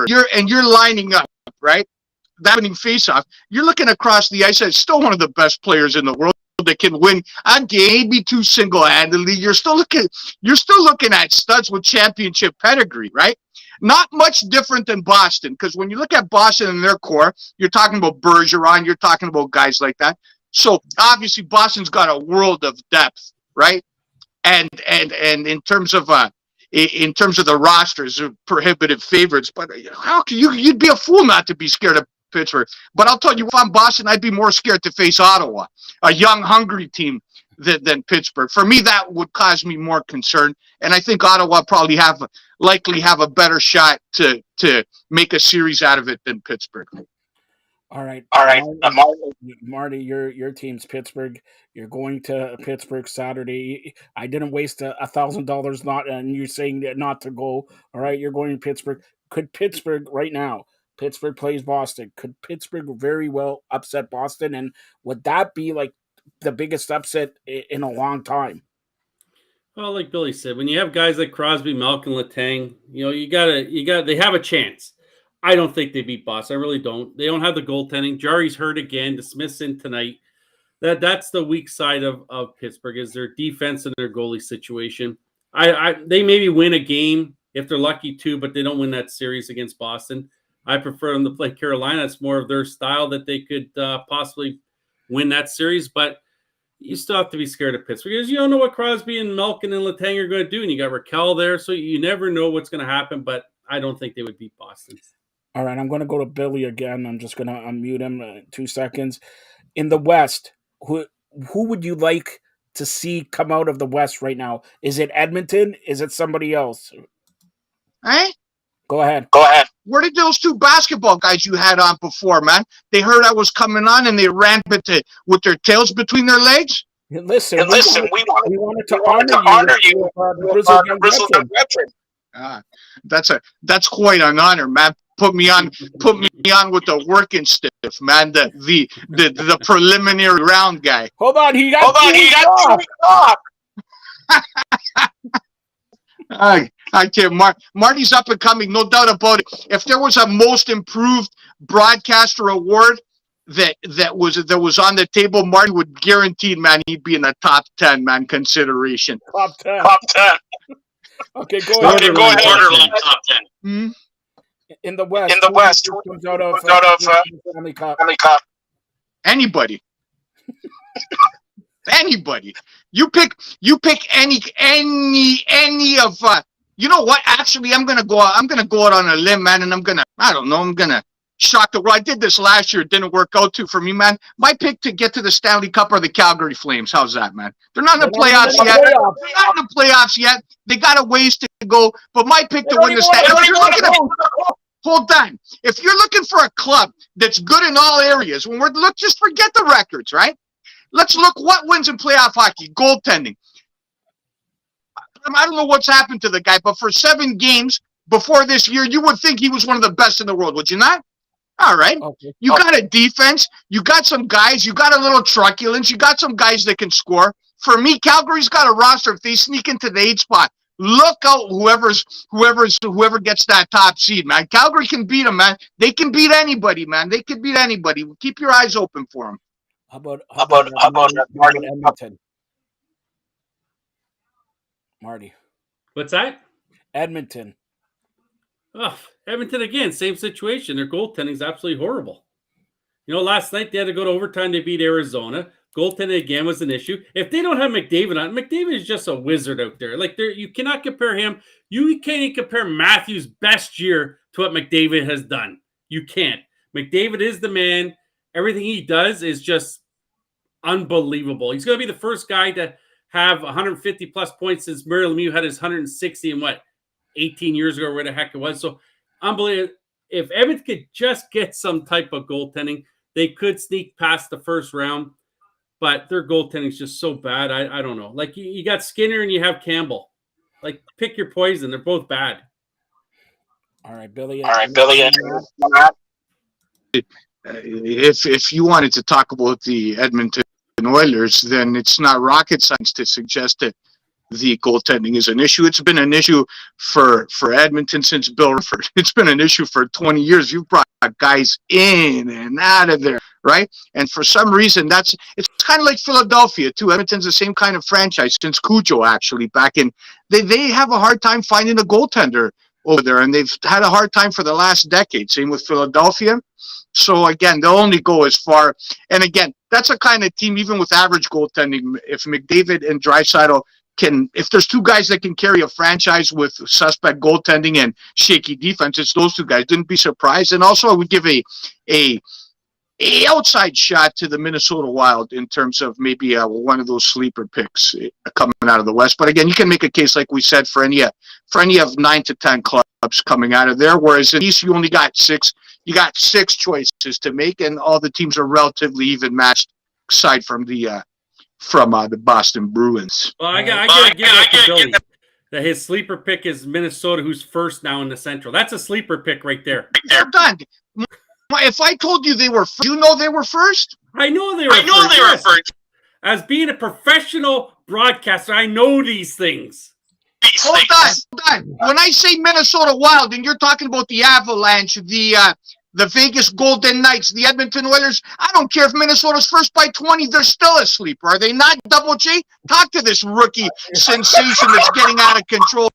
you're lining up, right? That winning face-off, you're looking across the ice. It's still one of the best players in the world that can win a game, maybe 2 single-handedly. You're still looking at studs with championship pedigree, right? Not much different than Boston, because when you look at Boston and their core, you're talking about Bergeron, you're talking about guys like that. So obviously Boston's got a world of depth, right? And in terms of the rosters, they're prohibitive favorites. But how can you'd be a fool not to be scared of Pittsburgh? But I'll tell you, if I'm Boston, I'd be more scared to face Ottawa, a young, hungry team than Pittsburgh. For me, that would cause me more concern. And I think Ottawa probably likely have a better shot to make a series out of it than Pittsburgh. All right. Marty, your team's Pittsburgh. You're going to Pittsburgh Saturday. I didn't waste $1,000 not, and you're saying not to go. All right, you're going to Pittsburgh. Could Pittsburgh right now? Pittsburgh plays Boston. Could Pittsburgh very well upset Boston? And would that be like the biggest upset in a long time? Well, like Billy said, when you have guys like Crosby, Malkin, Letang, they have a chance. I don't think they beat Boston. I really don't. They don't have the goaltending. Jari's hurt again. The Smith's in tonight. That's the weak side of Pittsburgh is their defense and their goalie situation. They maybe win a game if they're lucky too, but they don't win that series against Boston. I prefer them to play Carolina. It's more of their style that they could possibly win that series. But you still have to be scared of Pittsburgh because you don't know what Crosby and Malkin and Letang are going to do. And you got Raquel there. So you never know what's going to happen. But I don't think they would beat Boston. All right, I'm going to go to Billy again. I'm just going to unmute him 2 seconds. In the West, who would you like to see come out of the West right now? Is it Edmonton? Is it somebody else? Hey? Go ahead. Where did those two basketball guys you had on before, man? They heard I was coming on and they ran with their tails between their legs? Listen, we wanted to honor you with the grizzled young veteran. That's quite an honor, man. Put me on with the working stiff, man. The preliminary round guy. Hold on, he got 2 weeks off. I can't. Marty's up and coming, no doubt about it. If there was a most improved broadcaster award that was on the table, Marty would guarantee, man, he'd be in the top 10, man, consideration. Top 10. Okay, go ahead. Borderline top 10. Mm-hmm. In the West, who comes out of Family Cup? Anybody. Anybody. You pick any of you know what? Actually, I'm gonna go out on a limb, man, and I'm gonna shock the world. I did this last year, it didn't work out too for me, man. My pick to get to the Stanley Cup are the Calgary Flames. How's that, man? They're not in the playoffs yet. They're not in the playoffs yet. They got a ways to go. But my pick to win the Stanley Cup. Hold on. If you're looking for a club that's good in all areas, just forget the records, right? Let's look what wins in playoff hockey. Goaltending. I don't know what's happened to the guy, but for 7 games before this year, you would think he was one of the best in the world, would you not? All right. Okay. You got a defense. You got some guys. You got a little truculence. You got some guys that can score. For me, Calgary's got a roster. If they sneak into the 8th spot, look out whoever gets that top seed, man. Calgary can beat them, man. They can beat anybody, man. They can beat anybody. Keep your eyes open for them. How about Edmonton? Marty. What's that? Edmonton. Oh, Edmonton again, same situation. Their goaltending is absolutely horrible. You know, last night they had to go to overtime. They beat Arizona. Goaltending again was an issue. If they don't have McDavid on, McDavid is just a wizard out there. Like you cannot compare him. You can't even compare Matthews' best year to what McDavid has done. You can't. McDavid is the man. Everything he does is just unbelievable. He's going to be the first guy to have 150 plus points since Mario Lemieux had his 160 in 18 years ago, or where the heck it was. So unbelievable. If Edmonton could just get some type of goaltending, they could sneak past the first round. But their goaltending is just so bad. I don't know. Like you got Skinner and you have Campbell. Like pick your poison. They're both bad. All right, Billy. If you wanted to talk about the Edmonton Oilers, then it's not rocket science to suggest that the goaltending is an issue. It's been an issue for Edmonton since Bill Rufford. It's been an issue for 20 years. You've brought guys in and out of there, right? And for some reason, it's kind of like Philadelphia too. Edmonton's the same kind of franchise since Cujo actually back in. They have a hard time finding a goaltender over there, and they've had a hard time for the last decade. Same with Philadelphia. So again, they'll only go as far. And again, that's a kind of team, even with average goaltending. If McDavid and Draisaitl if there's 2 guys that can carry a franchise with suspect goaltending and shaky defense, it's those 2 guys. Didn't be surprised. And also, I would give a outside shot to the Minnesota Wild in terms of maybe one of those sleeper picks coming out of the West. But again, you can make a case, like we said, for any of 9 to 10 clubs coming out of there. Whereas in the East, you only got 6. You got 6 choices to make, and all the teams are relatively even matched, aside from the Boston Bruins. Well, I gotta give it to Billy that his sleeper pick is Minnesota, who's first now in the Central. That's a sleeper pick right there. They're done. If I told you they were first, you know they were first? I know they were first. As being a professional broadcaster, I know these things. Hold on. When I say Minnesota Wild, and you're talking about the Avalanche, the Vegas Golden Knights, the Edmonton Oilers, I don't care if Minnesota's first by 20, they're still a sleeper. Are they not, Double J? Talk to this rookie sensation that's getting out of control.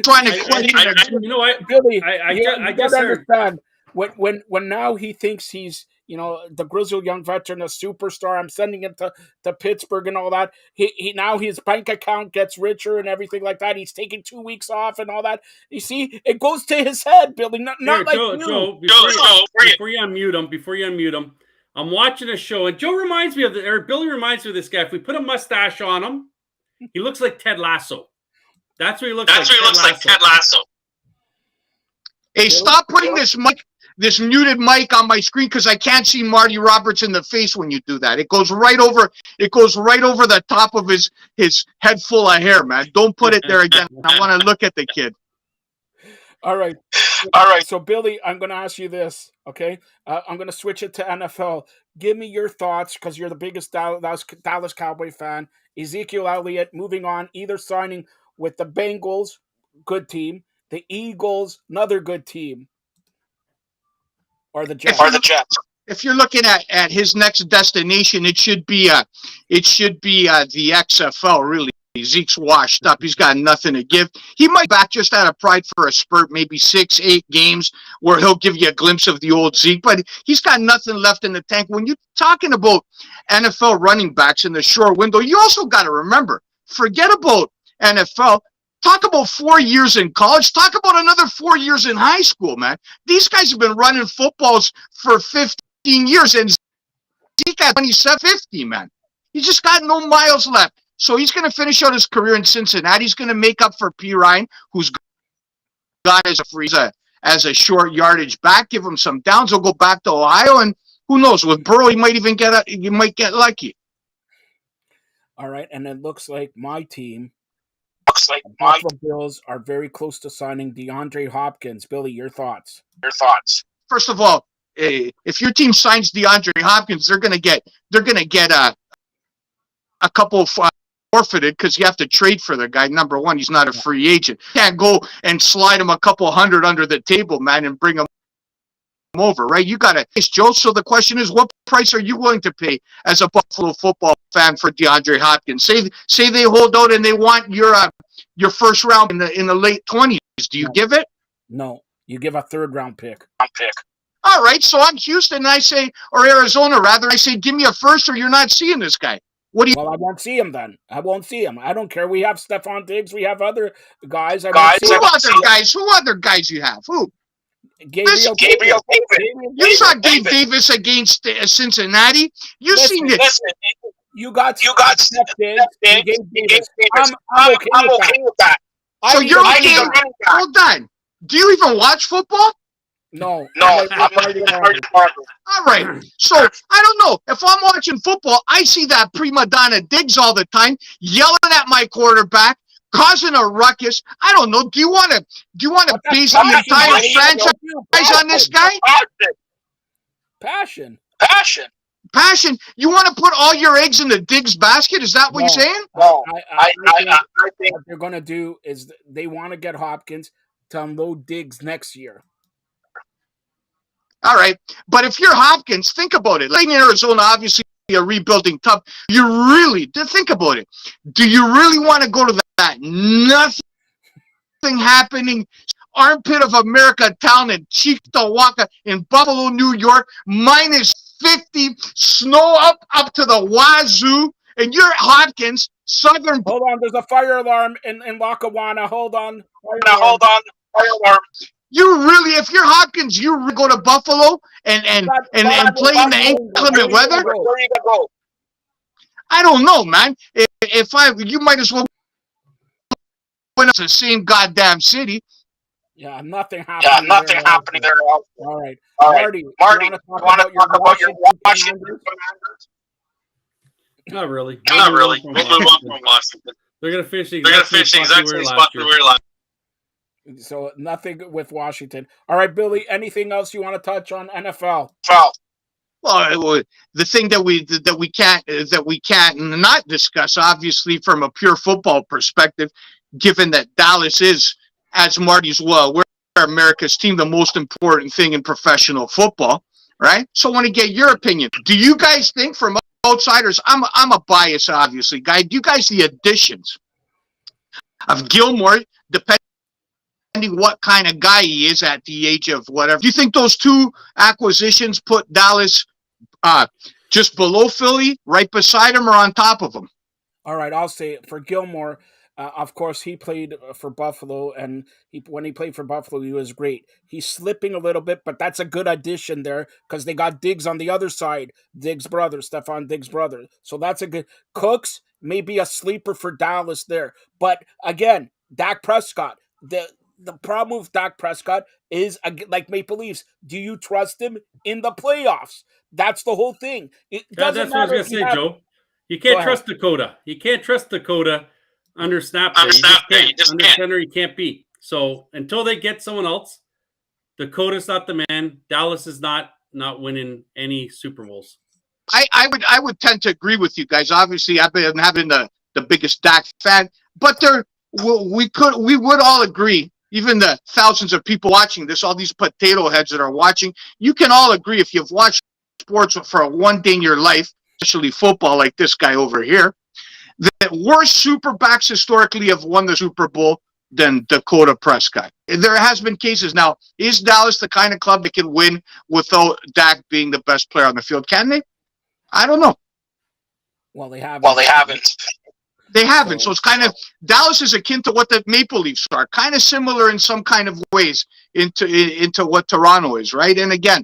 Trying to question you know what? Billy, I just understand. when now he thinks he's, the grizzled young veteran, a superstar. I'm sending him to Pittsburgh and all that. He now his bank account gets richer and everything like that. He's taking 2 weeks off and all that. You see, it goes to his head, Billy. Not Here, like Joe, you. Joe, before you unmute him, I'm watching a show, and Billy reminds me of this guy. If we put a mustache on him, he looks like Ted Lasso. That's what he looks like. Ted Lasso. Hey, stop putting this muted mic on my screen because I can't see Marty Roberts in the face when you do that. It goes right over the top of his head full of hair, man. Don't put it there again. I want to look at the kid. All right. So, Billy, I'm going to ask you this, okay? I'm going to switch it to NFL. Give me your thoughts, because you're the biggest Dallas Cowboy fan. Ezekiel Elliott moving on, either signing with the Bengals, good team, the Eagles, another good team, or the Jets. If you're looking at his next destination, it should be the XFL, really. Zeke's washed up. He's got nothing to give. He might back just out of pride for a spurt, maybe 6-8 games where he'll give you a glimpse of the old Zeke, but he's got nothing left in the tank. When you're talking about NFL running backs in the short window, you also got to remember, forget about NFL. Talk about 4 years in college. Talk about another 4 years in high school, man. These guys have been running footballs for 15 years, and Zeke at 27, 50, man. He's just got no miles left. So he's going to finish out his career in Cincinnati. He's going to make up for P. Ryan, who's got as a short yardage back. Give him some downs. He'll go back to Ohio, and who knows? With Burrow, he might get lucky. All right, and it looks like my team, the Buffalo Bills, are very close to signing DeAndre Hopkins. Billy, your thoughts? First of all, if your team signs DeAndre Hopkins, they're going to get a couple of forfeited because you have to trade for the guy. Number one, he's not a free agent. You can't go and slide him a couple hundred under the table, man, and bring him over, right? You got to, Joe. So the question is, what price are you willing to pay as a Buffalo football fan for DeAndre Hopkins? Say they hold out and they want your first round in the late 20s. Do you give it? No, you give a third round pick. All right, so I'm Houston, and I say, or Arizona rather, I say, give me a first, or you're not seeing this guy. Well, I won't see him then. I won't see him. I don't care. We have Stephon Diggs. We have other guys. Who other guys you have? Who? Gabriel Davis. You saw Gabe Davis against Cincinnati. You seen it. You got Steph Diggs. I'm okay with that. So you're okay. Hold on. Do you even watch football? No. All right. So I don't know. If I'm watching football, I see that prima donna Diggs all the time, yelling at my quarterback, causing a ruckus. I don't know. Do you want to base the entire franchise on this guy? Passion. You want to put all your eggs in the Diggs basket? Is that what you're saying? No. I think what they're going to do is they want to get Hopkins to unload Diggs next year. All right, but if you're Hopkins, think about it. Like in Arizona, obviously a rebuilding tough. Think about it. Do you really want to go to that nothing happening armpit of America town in Chihuahua in Buffalo, New York, minus 50, snow up to the wazoo, and you're Hopkins, Southern. Hold on, there's a fire alarm in Lackawanna. Hold on. Fire alarm. You really, if you're Hopkins, you really go to Buffalo and play in the inclement weather? Where are you gonna go? I don't know, man. You might as well win up the same goddamn city. Yeah, nothing happening there. All right. Marty, you want to talk about your Washington Commanders? Not really. We'll move on from Washington. They're gonna finish the exact same spot we were last. So nothing with Washington. All right, Billy, anything else you want to touch on NFL? Well, the thing that we can't not discuss, obviously, from a pure football perspective, given that Dallas is, as Marty's well, we're America's team, the most important thing in professional football, right? So I want to get your opinion. Do you guys think, from outsiders, I'm a bias, obviously, guy. Do you guys the additions of Gilmore, depending understanding what kind of guy he is at the age of whatever. Do you think those two acquisitions put Dallas just below Philly, right beside him, or on top of him? All right, I'll say it. For Gilmore, of course, he played for Buffalo, and when he played for Buffalo, he was great. He's slipping a little bit, but that's a good addition there because they got Diggs on the other side, Diggs' brother, Stephon Diggs' brother. So that's a good. Cooks may be a sleeper for Dallas there. But again, Dak Prescott, the problem with Dak Prescott is, like Maple Leafs, do you trust him in the playoffs? That's the whole thing. It doesn't That's what I was matter going to say, Joe. You can't trust Dakota. You can't trust Dakota under snap there. You just can't. Under center, he can't be. So until they get someone else, Dakota's not the man. Dallas is not winning any Super Bowls. I would tend to agree with you guys. Obviously, I've been having the biggest Dak fan, but we would all agree, even the thousands of people watching this, all these potato heads that are watching, you can all agree if you've watched sports for one day in your life, especially football like this guy over here, that worse super backs historically have won the Super Bowl than Dakota Prescott. There has been cases. Now, is Dallas the kind of club that can win without Dak being the best player on the field? Can they? I don't know. Well, they haven't. They haven't. So it's kind of, Dallas is akin to what the Maple Leafs are, kind of similar in some kind of ways into what Toronto is, right? And again,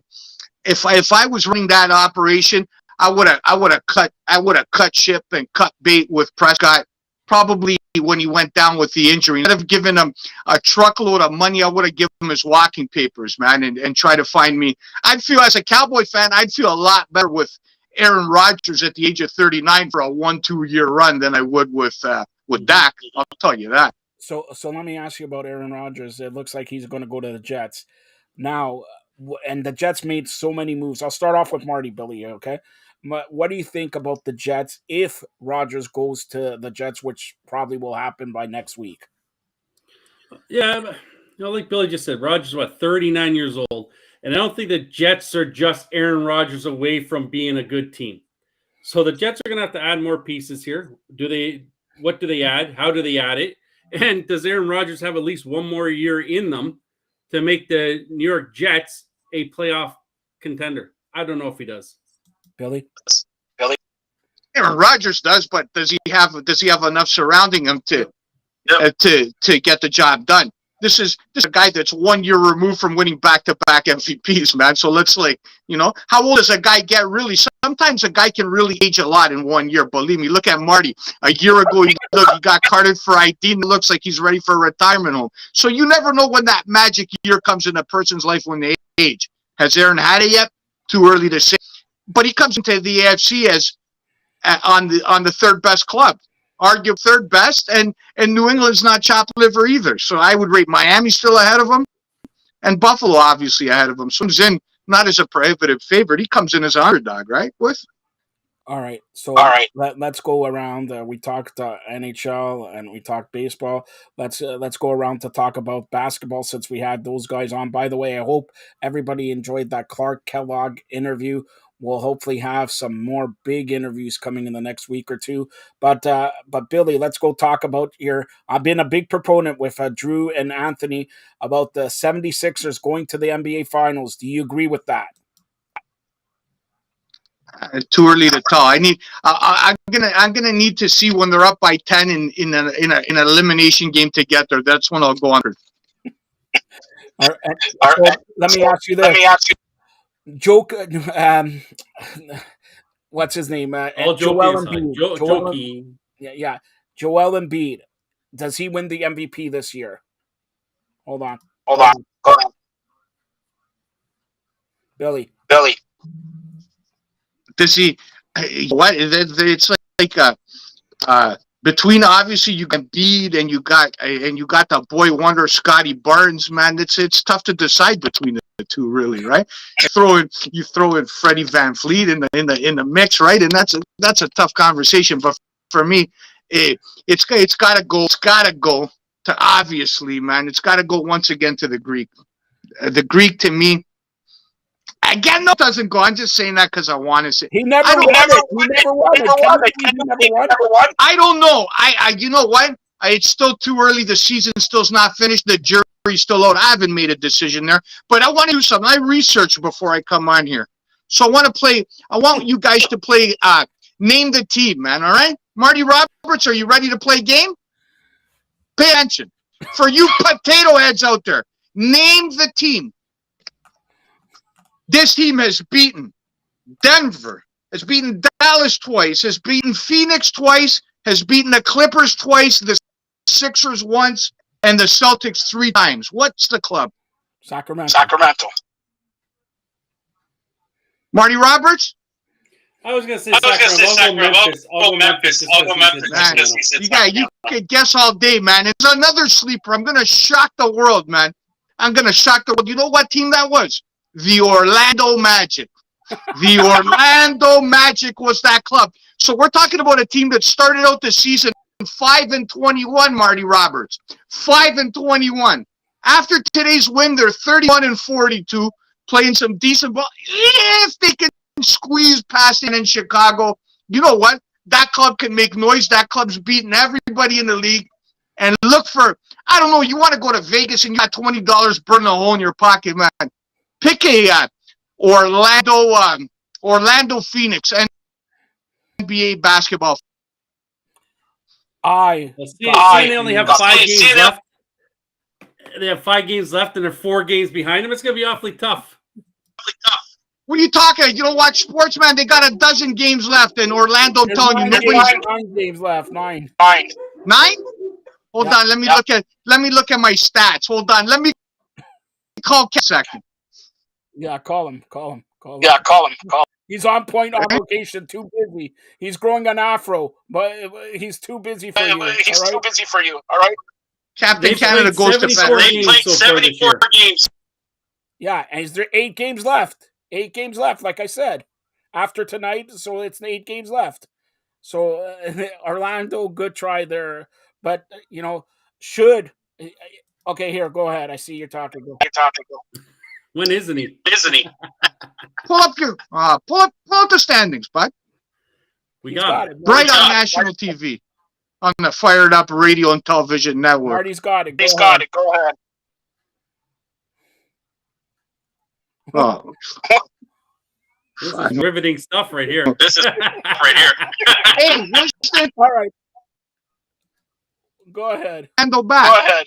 if I was running that operation, I would have cut ship and cut bait with Prescott probably when he went down with the injury. Instead of giving him a truckload of money, I would have given him his walking papers, man, and try to find me. I'd feel, as a Cowboy fan, I'd feel a lot better with Aaron Rodgers at the age of 39 for a 1-2 year run than I would with Dak. I'll tell you that. So let me ask you about Aaron Rodgers. It looks like he's going to go to the Jets now, and the Jets made so many moves. I'll start off with Marty, Billy. Okay, what do you think about the Jets if Rodgers goes to the Jets, which probably will happen by next week? Yeah, but, like Billy just said, Rodgers is 39 years old. And I don't think the Jets are just Aaron Rodgers away from being a good team. So the Jets are going to have to add more pieces here. What do they add? How do they add it? And does Aaron Rodgers have at least one more year in them to make the New York Jets a playoff contender? I don't know if he does. Billy? Aaron Rodgers does, but does he have enough surrounding him to get the job done? This is a guy that's 1 year removed from winning back-to-back MVPs, man. So let's how old does a guy get really? Sometimes a guy can really age a lot in 1 year. Believe me, look at Marty. A year ago, he got carded for ID and it looks like he's ready for a retirement home. So you never know when that magic year comes in a person's life when they age. Has Aaron had it yet? Too early to say. But he comes into the AFC as on the third best club. Argue third best, and New England's not chopped liver either. So I would rate Miami still ahead of him, and Buffalo obviously ahead of him. So he's in not as a prohibitive favorite. He comes in as an underdog, right? All right. So let's go around. We talked NHL and we talked baseball. Let's go around to talk about basketball since we had those guys on. By the way, I hope everybody enjoyed that Clark Kellogg interview. We'll hopefully have some more big interviews coming in the next week or two. But Billy, let's go talk about I've been a big proponent with Drew and Anthony about the 76ers going to the NBA Finals. Do you agree with that? Too early to tell. I'm gonna need to see when they're up by 10 in an elimination game to get there. That's when I'll go under. All right. Let me ask you this. Joke, what's his name? Joel Embiid. Yeah. Joel Embiid. Does he win the MVP this year? Hold on. Billy. Does he? What? It's like between obviously you got Embiid and you got the boy wonder Scotty Barnes, man. It's tough to decide between the two, really, right? You throw in Freddie Van Fleet in the mix, right? And that's a tough conversation. But for me, it's gotta go to, obviously, man. It's gotta go once again to the Greek. The Greek, to me, again, no, doesn't go. I'm just saying that because I want to say he never won it. I don't know. You know what? It's still too early. The season still's not finished. The jury jury's still out. I haven't made a decision there, but I want to do something. I researched before I come on here. So I want you guys to play name the team, man, all right? Marty Roberts, are you ready to play game? Pay attention. For you potato heads out there, name the team. This team has beaten Denver, has beaten Dallas twice, has beaten Phoenix twice, has beaten the Clippers twice, the Sixers once, and the Celtics 3 times. What's the club? Sacramento. Marty Roberts? I was going to say Sacramento. I'll go Memphis. You could guess all day, man. It's another sleeper. I'm going to shock the world, man. I'm going to shock the world. You know what team that was? The Orlando Magic. The Orlando Magic was that club. So we're talking about a team that started out the season 5-21, Marty Roberts. 5-21. After today's win, they're 31-42, playing some decent ball. If they can squeeze past it in Chicago, you know what? That club can make noise. That club's beating everybody in the league. And look for, I don't know, you want to go to Vegas and you got $20 burning a hole in your pocket, man. Pick a Orlando Phoenix NBA basketball. They only have 5 games left. They have 5 games left, and they're 4 games behind them. It's going to be awfully tough. What are you talking? You don't watch sports, man? They got a dozen games left, and Orlando. I'm telling you, nobody's 9 games left. 9. 9? Hold on. Let me look at my stats. Hold on. Let me call Ken a second. Yeah, call him. Yeah, call him. He's on point on location. Too busy. He's growing an afro, but he's too busy for you. All right. Captain Canada goes to bed. They played 74 games. Yeah, and is there 8 games left? 8 games left, like I said, after tonight. So it's 8 games left. So Orlando, good try there, but should. Okay, here, go ahead. I see you're talking. Go. When isn't he? Pull up the standings, bud. We got it. Right on national TV, on the Fired Up Radio and Television Network. Marty's got it. Go ahead. Oh. This is riveting stuff right here. Hey, listen. All right. Go ahead. Handle back.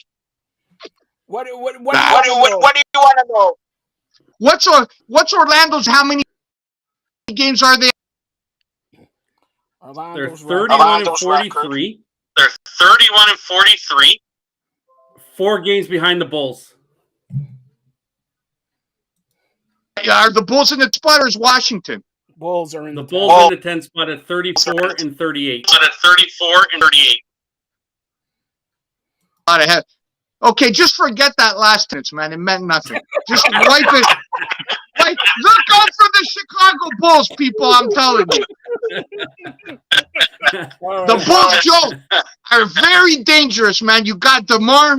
What do you want to know? What's Orlando's? How many games are they? They're 31-43. 4 games behind the Bulls. Are the Bulls in the spot or is Washington? Bulls are in the Bulls in the 10th spot at 34-38. Out ahead. Okay, just forget that last sentence, man. It meant nothing. Just wipe it. Look out for the Chicago Bulls, people. I'm telling you. The Bulls, Joe, are very dangerous, man. You got DeMar.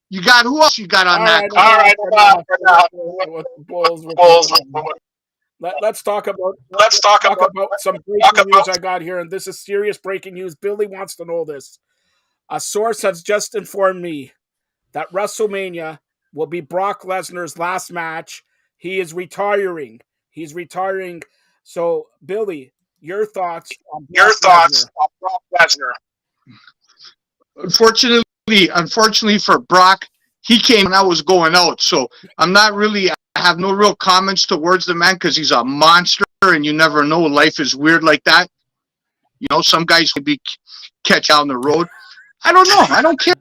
You got who else you got on that? Let's talk about some breaking news I got here, and this is serious breaking news. Billy wants to know this. A source has just informed me that WrestleMania will be Brock Lesnar's last match. He is retiring. He's retiring. So, Billy, your thoughts on Brock Lesnar? Unfortunately for Brock, he came when I was going out. So I have no real comments towards the man because he's a monster and you never know. Life is weird like that. Some guys could catch out on the road. I don't know. I don't care,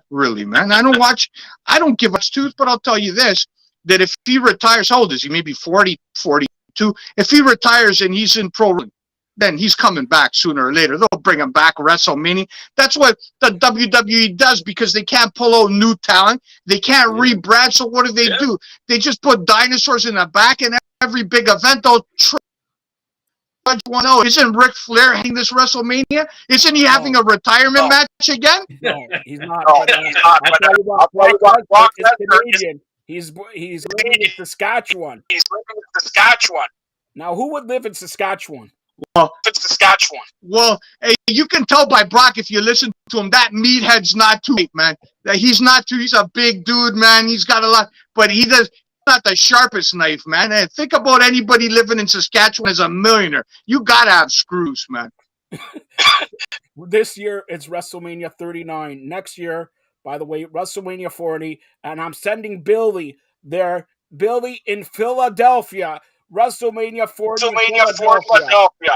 really, man. I don't give a tooth, but I'll tell you this, that if he retires, how old is he? Maybe 40, 42. If he retires and he's in pro, then he's coming back sooner or later. They'll bring him back, WrestleMania. That's what the WWE does because they can't pull out new talent. They can't rebrand. So what do? They just put dinosaurs in the back, and every big event, they'll Isn't Ric Flair having this WrestleMania? Isn't he having a retirement match again? No, he's not. I'll tell you what, Brock Lesnar is Canadian. He's living in Saskatchewan. Now, who would live in Saskatchewan? Well, it's Saskatchewan. Well, hey, you can tell by Brock if you listen to him, that meathead's not too late, man. That he's not too. He's a big dude, man. He's got a lot, but he does not the sharpest knife, man. And think about anybody living in Saskatchewan as a millionaire. You gotta have screws, man. This year it's WrestleMania 39. Next year, by the way, WrestleMania 40, and I'm sending Billy there. Billy in Philadelphia. WrestleMania 40. Philadelphia.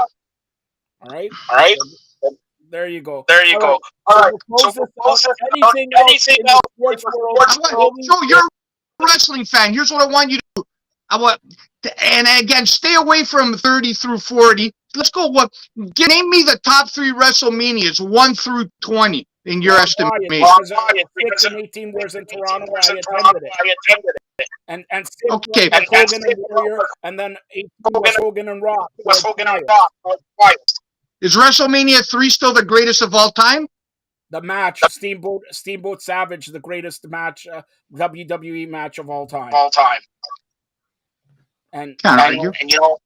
All right. There you go. All right. So anything else in the sports world? So you're a wrestling fan. Here's what I want you to do. And again, stay away from 30 through 40. Let's go. Name me the top 3 WrestleManias, 1 through 20, in your estimation. Because 18 years in Toronto, I attended it. And okay. And Hogan and Warrior, and then 18 was Hogan and Rock. Is WrestleMania 3 still the greatest of all time? The match, Steamboat Savage, the greatest match, WWE match of all time. And you know,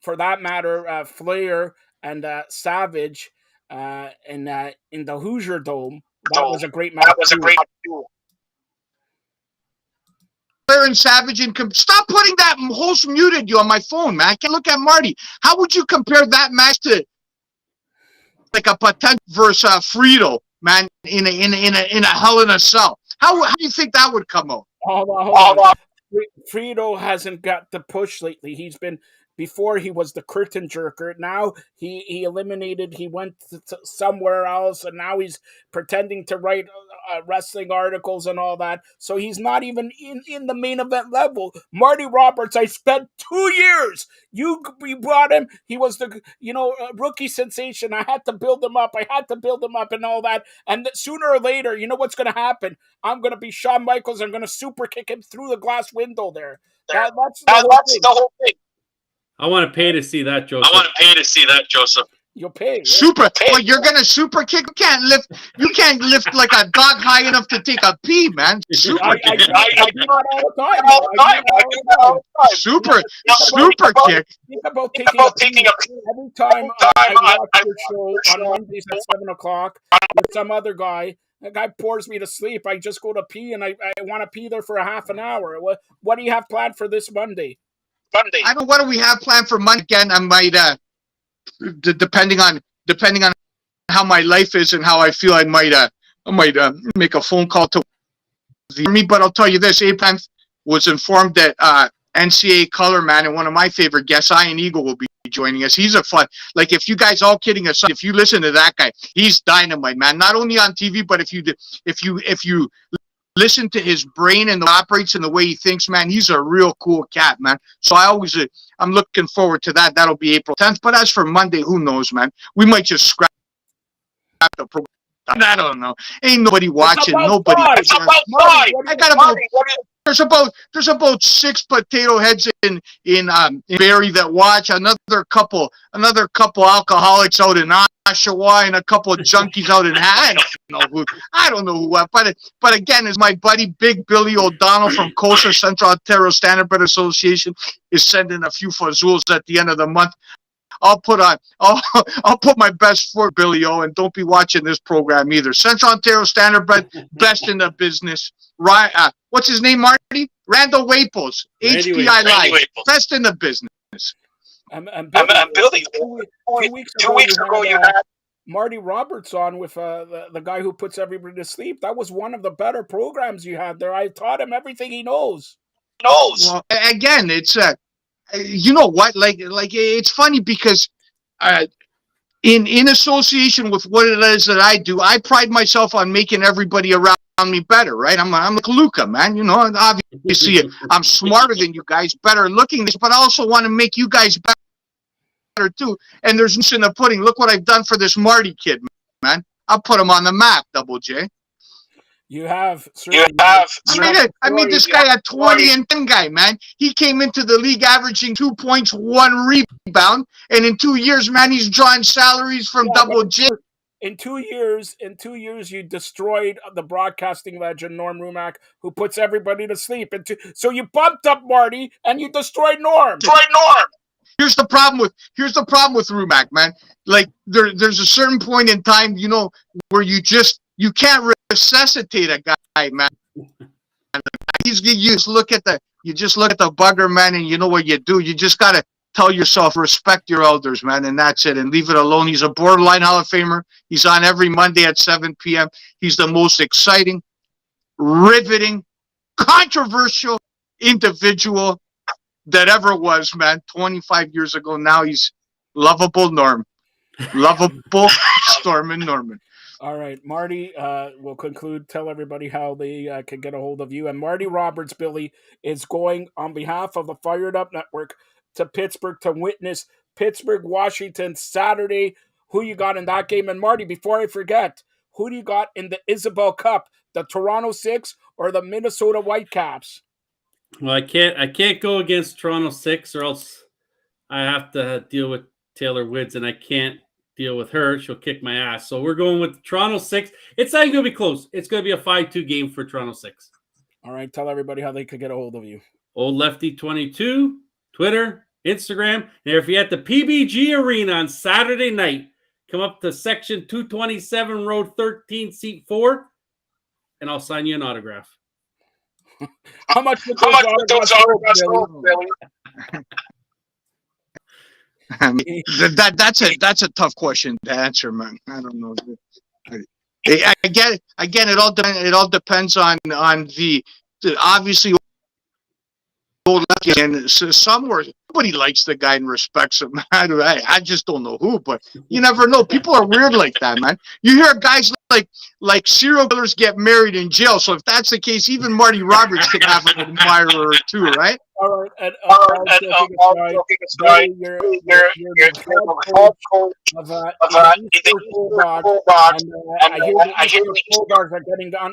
for that matter, Flair and Savage in the Hoosier Dome, that was a great match. Flair and Savage stop putting that host muted you on my phone, man. I can't look at Marty. How would you compare that match to like a Patent versus Frito, man, in a Hell in a Cell? How do you think that would come out? Hold on. Frito hasn't got the push lately. He's been, before he was the curtain jerker. Now he went to somewhere else, and now he's pretending to write wrestling articles and all that. So he's not even in the main event level. Marty Roberts, I spent 2 years. You brought him. He was the rookie sensation. I had to build him up. And all that. And sooner or later, you know what's going to happen? I'm going to be Shawn Michaels. I'm going to super kick him through the glass window there. That's the whole thing. I want to pay to see that, Joseph. You'll pay. Yeah. Super. Well, you're gonna super kick. You can't lift like a dog high enough to take a pee, man. Super kick. Super kick. Think about taking a pee. Every time I watch your show on Mondays at 7:00 with some other guy, the guy pours me to sleep. I just go to pee, and I want to pee there for a half an hour. What do you have planned for this Monday? I don't know. What do we have planned for Monday? Again, I might, depending on how my life is and how I feel, I might make a phone call to me. But I'll tell you this: Abraham was informed that NCAA color man and one of my favorite guests, Ian Eagle, will be joining us. He's a fun. Like, if you guys, all kidding aside, if you listen to that guy, he's dynamite, man. Not only on TV, but if you listen to his brain and the operates and the way he thinks, man, he's a real cool cat, man. So I'm looking forward to that. That'll be April 10th. But as for Monday, who knows, man? We might just scrap the program. I don't know. Ain't nobody watching. Nobody. There's about 6 potato heads in Barrie that watch. Another couple alcoholics out in Oshawa, and a couple of junkies out in I don't know who. But again, as my buddy Big Billy O'Donnell from COSA, Central Ontario Standardbred Association, is sending a few fazools at the end of the month. I'll put my best foot, Billy O, and don't be watching this program either. Central Ontario Standardbred, best in the business. Right? What's his name, Marty? Randall Waples, HPI Live, best in the business. And Billy, 2 weeks ago, you had Marty Roberts on with the guy who puts everybody to sleep. That was one of the better programs you had there. I taught him everything he knows. Well, again, it's you know what? Like it's funny because in association with what it is that I do, I pride myself on making everybody around me better, right? I'm like Luca, man. You know, and obviously I'm smarter than you guys, better looking, but I also want to make you guys better too. And there's in the pudding. Look what I've done for this Marty kid, man. I'll put him on the map, Double J. You have. I mean, this guy at 20 and 10 guy, man. He came into the league averaging 2 points, 1 rebound, and in 2 years, man, he's drawing salaries from Double J. In 2 years, you destroyed the broadcasting legend Norm Rumack, who puts everybody to sleep. So you bumped up Marty and you destroyed Norm. here's the problem with Rumac, man. Like there's a certain point in time, you know, where you can't resuscitate a guy, man. You just look at the bugger, man, and you know what you do. You just gotta tell yourself, respect your elders, man, and that's it, and leave it alone. He's a borderline Hall of Famer. He's on every Monday at 7 p.m. He's the most exciting, riveting, controversial individual that ever was, man. 25 years ago now, he's lovable Norm. Lovable Stormin' Norman. All right, Marty, we'll conclude. Tell everybody how they can get a hold of you. And Marty Roberts, Billy, is going on behalf of the Fired Up Network to Pittsburgh to witness Pittsburgh, Washington, Saturday. Who you got in that game? And Marty, before I forget, who do you got in the Isabel Cup? The Toronto Six or the Minnesota Whitecaps? Well, I can't go against Toronto 6, or else I have to deal with Taylor Woods, and I can't deal with her. She'll kick my ass. So we're going with Toronto 6. It's not going to be close. It's going to be a 5-2 game for Toronto 6. All right, tell everybody how they could get a hold of you. Old Lefty 22, Twitter, Instagram. And if you're at the PBG Arena on Saturday night, come up to section 227, row 13, seat 4, and I'll sign you an autograph. How much would those autographs go, Billy? I mean, that's a tough question to answer, man. I don't know. Again, it all depends on the obviously. And somewhere somebody likes the guy and respects him. I just don't know who, but you never know. People are weird like that, man. You hear guys like serial killers get married in jail. So if that's the case, even Marty Roberts can have an admirer or two, right? All right, and all joking aside, you're the head coach of the Bulldogs, and I hear the Bulldogs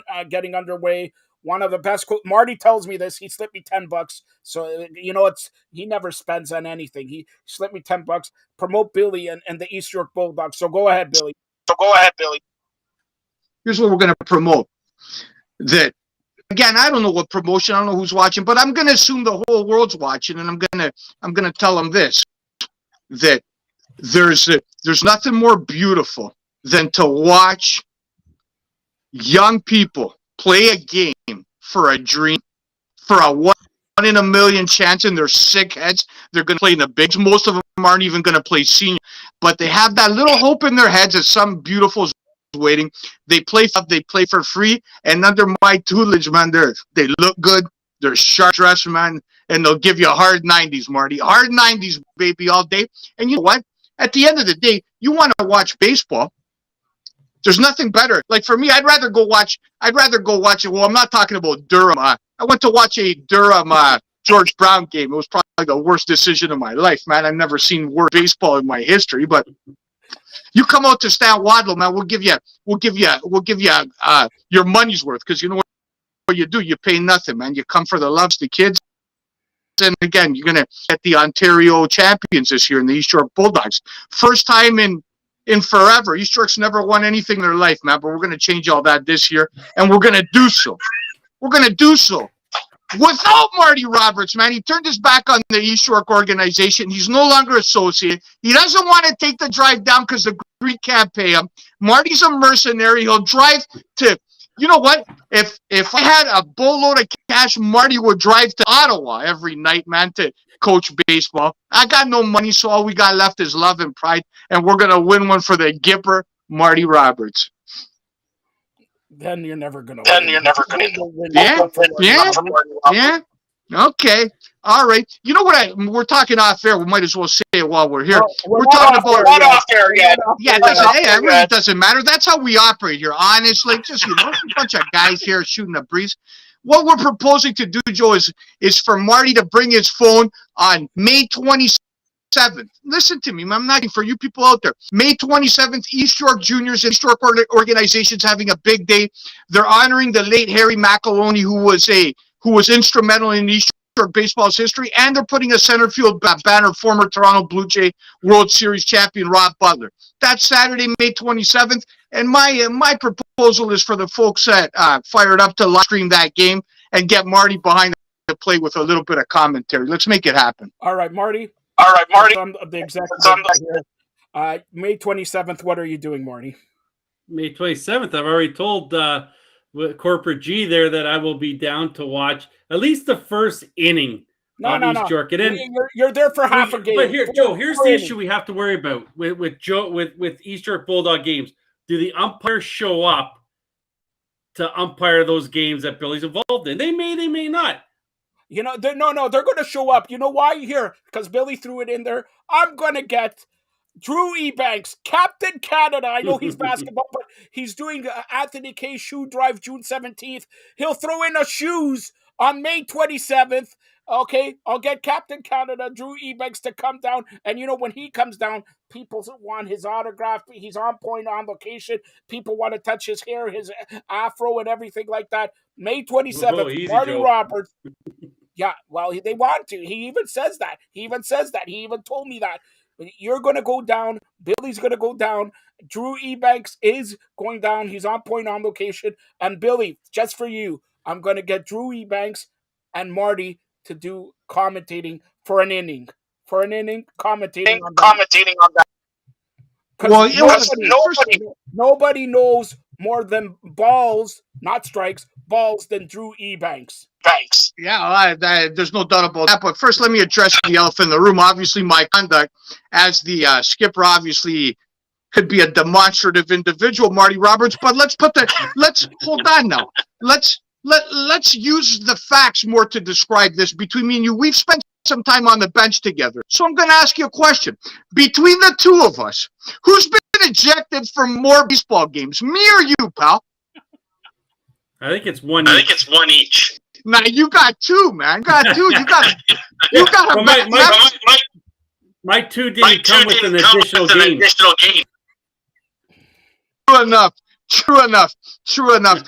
are getting underway. One of the best. Marty tells me this. He slipped me $10. So you know, he never spends on anything. He slipped me $10. Promote Billy and the East York Bulldogs. So go ahead, Billy. Here's what we're going to promote. That again, I don't know what promotion. I don't know who's watching, but I'm going to assume the whole world's watching, and I'm going to tell them this: that there's nothing more beautiful than to watch young people play a game for a dream, for a 1 in a million chance, and they're sick heads. They're going to play in the bigs. Most of them aren't even going to play senior, but they have that little hope in their heads that some beautiful is waiting. They play for free, and under my tutelage, man, they look good. They're sharp dressed, man, and they'll give you hard 90s, Marty. Hard 90s, baby, all day. And you know what? At the end of the day, you want to watch baseball. There's nothing better. Like for me, I'd rather go watch it. Well, I'm not talking about Durham. I went to watch a Durham George Brown game. It was probably the worst decision of my life, man. I've never seen worse baseball in my history. But you come out to Stan Wadlow, man. We'll give you your money's worth, because you know what you do. You pay nothing, man. You come for the loves, the kids. And again, you're gonna get the Ontario champions this year in the East York Bulldogs. First time in forever. East York's never won anything in their life, man, but we're going to change all that this year, and we're going to do so. We're going to do so without Marty Roberts, man. He turned his back on the East York organization. He's no longer associated. He doesn't want to take the drive down because the Greek can't pay him. Marty's a mercenary. He'll drive to, you know what? If I had a boatload of cash, Marty would drive to Ottawa every night, man, to coach baseball. I got no money, so all we got left is love and pride, and we're going to win one for the Gipper, Marty Roberts. Then you're never going to win. Yeah. Okay. All right. You know what? We're talking off air. We might as well say it while we're here. We're talking about off air. Yeah, it really doesn't matter. That's how we operate here. Honestly, just a bunch of guys here shooting the breeze. What we're proposing to do, Joe, is for Marty to bring his phone on May 27th. Listen to me, I'm not for you people out there. May 27th, East York Juniors and East York organizations having a big day. They're honoring the late Harry McEloney, who was instrumental in East York baseball's history, and they're putting a center field banner, former Toronto Blue Jay World Series champion Rob Butler. That's Saturday, May 27th. And my proposal is for the folks at Fired Up to live stream that game and get Marty behind the plate with a little bit of commentary. Let's make it happen. All right, Marty. All right, Marty. I'm the executive here. May 27th, what are you doing, Marty? May 27th, I've already told Corporate G there that I will be down to watch at least the first inning on East York. And then you're there for half a game. But here, Joe, here's the issue we have to worry about with East York Bulldog games. Do the umpires show up to umpire those games that Billy's involved in? They may not. You know, they're going to show up. You know why? Here, because Billy threw it in there. I'm going to get Drew Ebanks, Captain Canada. I know he's basketball, but he's doing Anthony K shoe drive June 17th. He'll throw in a shoes on May 27th. Okay, I'll get Captain Canada, Drew Ebanks, to come down. And, you know, when he comes down, people want his autograph. He's on point, on location. People want to touch his hair, his afro, and everything like that. May 27th, Marty Roberts. Yeah, well, they want to. He even says that. He even told me that. You're going to go down. Billy's going to go down. Drew Ebanks is going down. He's on point, on location. And Billy, just for you, I'm going to get Drew Ebanks and Marty to do commentating for an inning. Commentating on that. Well, nobody knows more than balls, not strikes, balls than Drew Ebanks. Yeah, there's no doubt about that. But first, let me address the elephant in the room. Obviously, my conduct as the skipper obviously could be a demonstrative individual, Marty Roberts. But let's hold on now. Let's use the facts more to describe this. Between me and you, we've spent some time on the bench together. So I'm going to ask you a question. Between the two of us, who's been ejected from more baseball games, me or you, pal? I think it's one each. Now you got two, man. You got a my two didn't come with an additional game. True enough.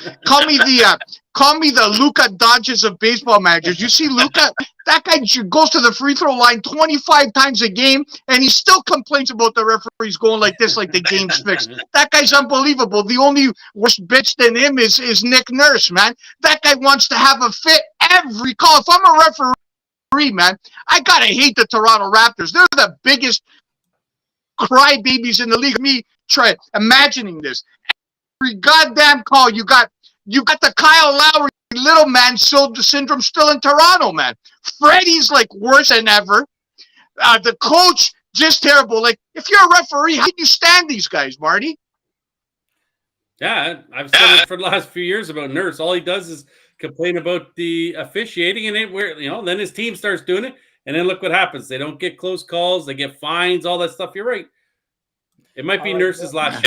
Call me the Luka Doncic of baseball managers. You see Luka, that guy goes to the free throw line 25 times a game, and he still complains about the referees going like this, like the game's fixed. That guy's unbelievable. The only worse bitch than him is Nick Nurse, man. That guy wants to have a fit every call. If I'm a referee, man, I gotta hate the Toronto Raptors. They're the biggest crybabies in the league. Me try imagining this. Every goddamn call, you got the Kyle Lowry little man syndrome still in Toronto, man. Freddie's like worse than ever. The coach just terrible. Like, if you're a referee, how do you stand these guys, Marty? Yeah, I've said it for the last few years about Nurse. All he does is complain about the officiating, and then his team starts doing it, and then look what happens. They don't get close calls. They get fines, all that stuff. You're right. It might be Nurse's last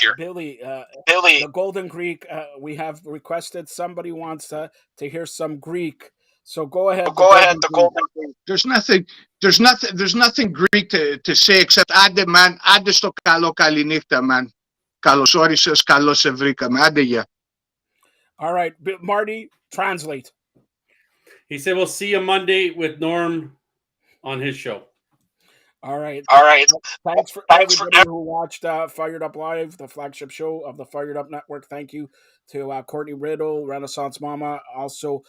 year. Billy, the Golden Greek, we have requested somebody wants to hear some Greek. So go ahead. The Golden Greek. There's nothing Greek to say except ade man, ade sto kalo kalinikta man. Kalosorises kalosevrika ade. All right, Marty, translate. He said we'll see you Monday with Norm on his show. All right. Thanks for everybody who watched Fired Up Live, the flagship show of the Fired Up Network. Thank you to Courtney Riddle, Renaissance Mama, also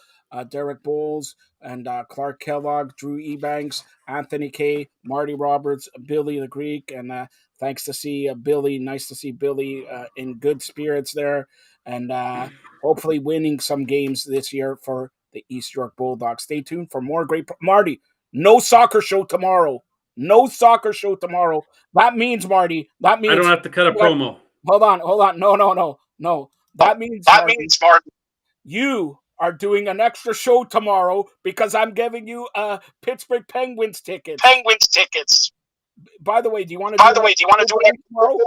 Derek Bowles, and Clark Kellogg, Drew Ebanks, Anthony K, Marty Roberts, Billy the Greek, and thanks to see Billy. Nice to see Billy in good spirits there, and hopefully winning some games this year for the East York Bulldogs. Stay tuned for more great. Marty, no soccer show tomorrow. That means, Marty. I don't have to cut a promo. Hold on. No. That means, Marty, you are doing an extra show tomorrow because I'm giving you Pittsburgh Penguins tickets. By the way, do you want to do it tomorrow?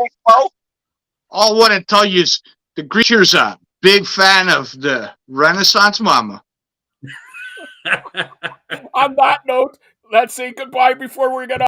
All I want to tell you is the Greaser's a big fan of the Renaissance Mama. On that note, let's say goodbye before we get out.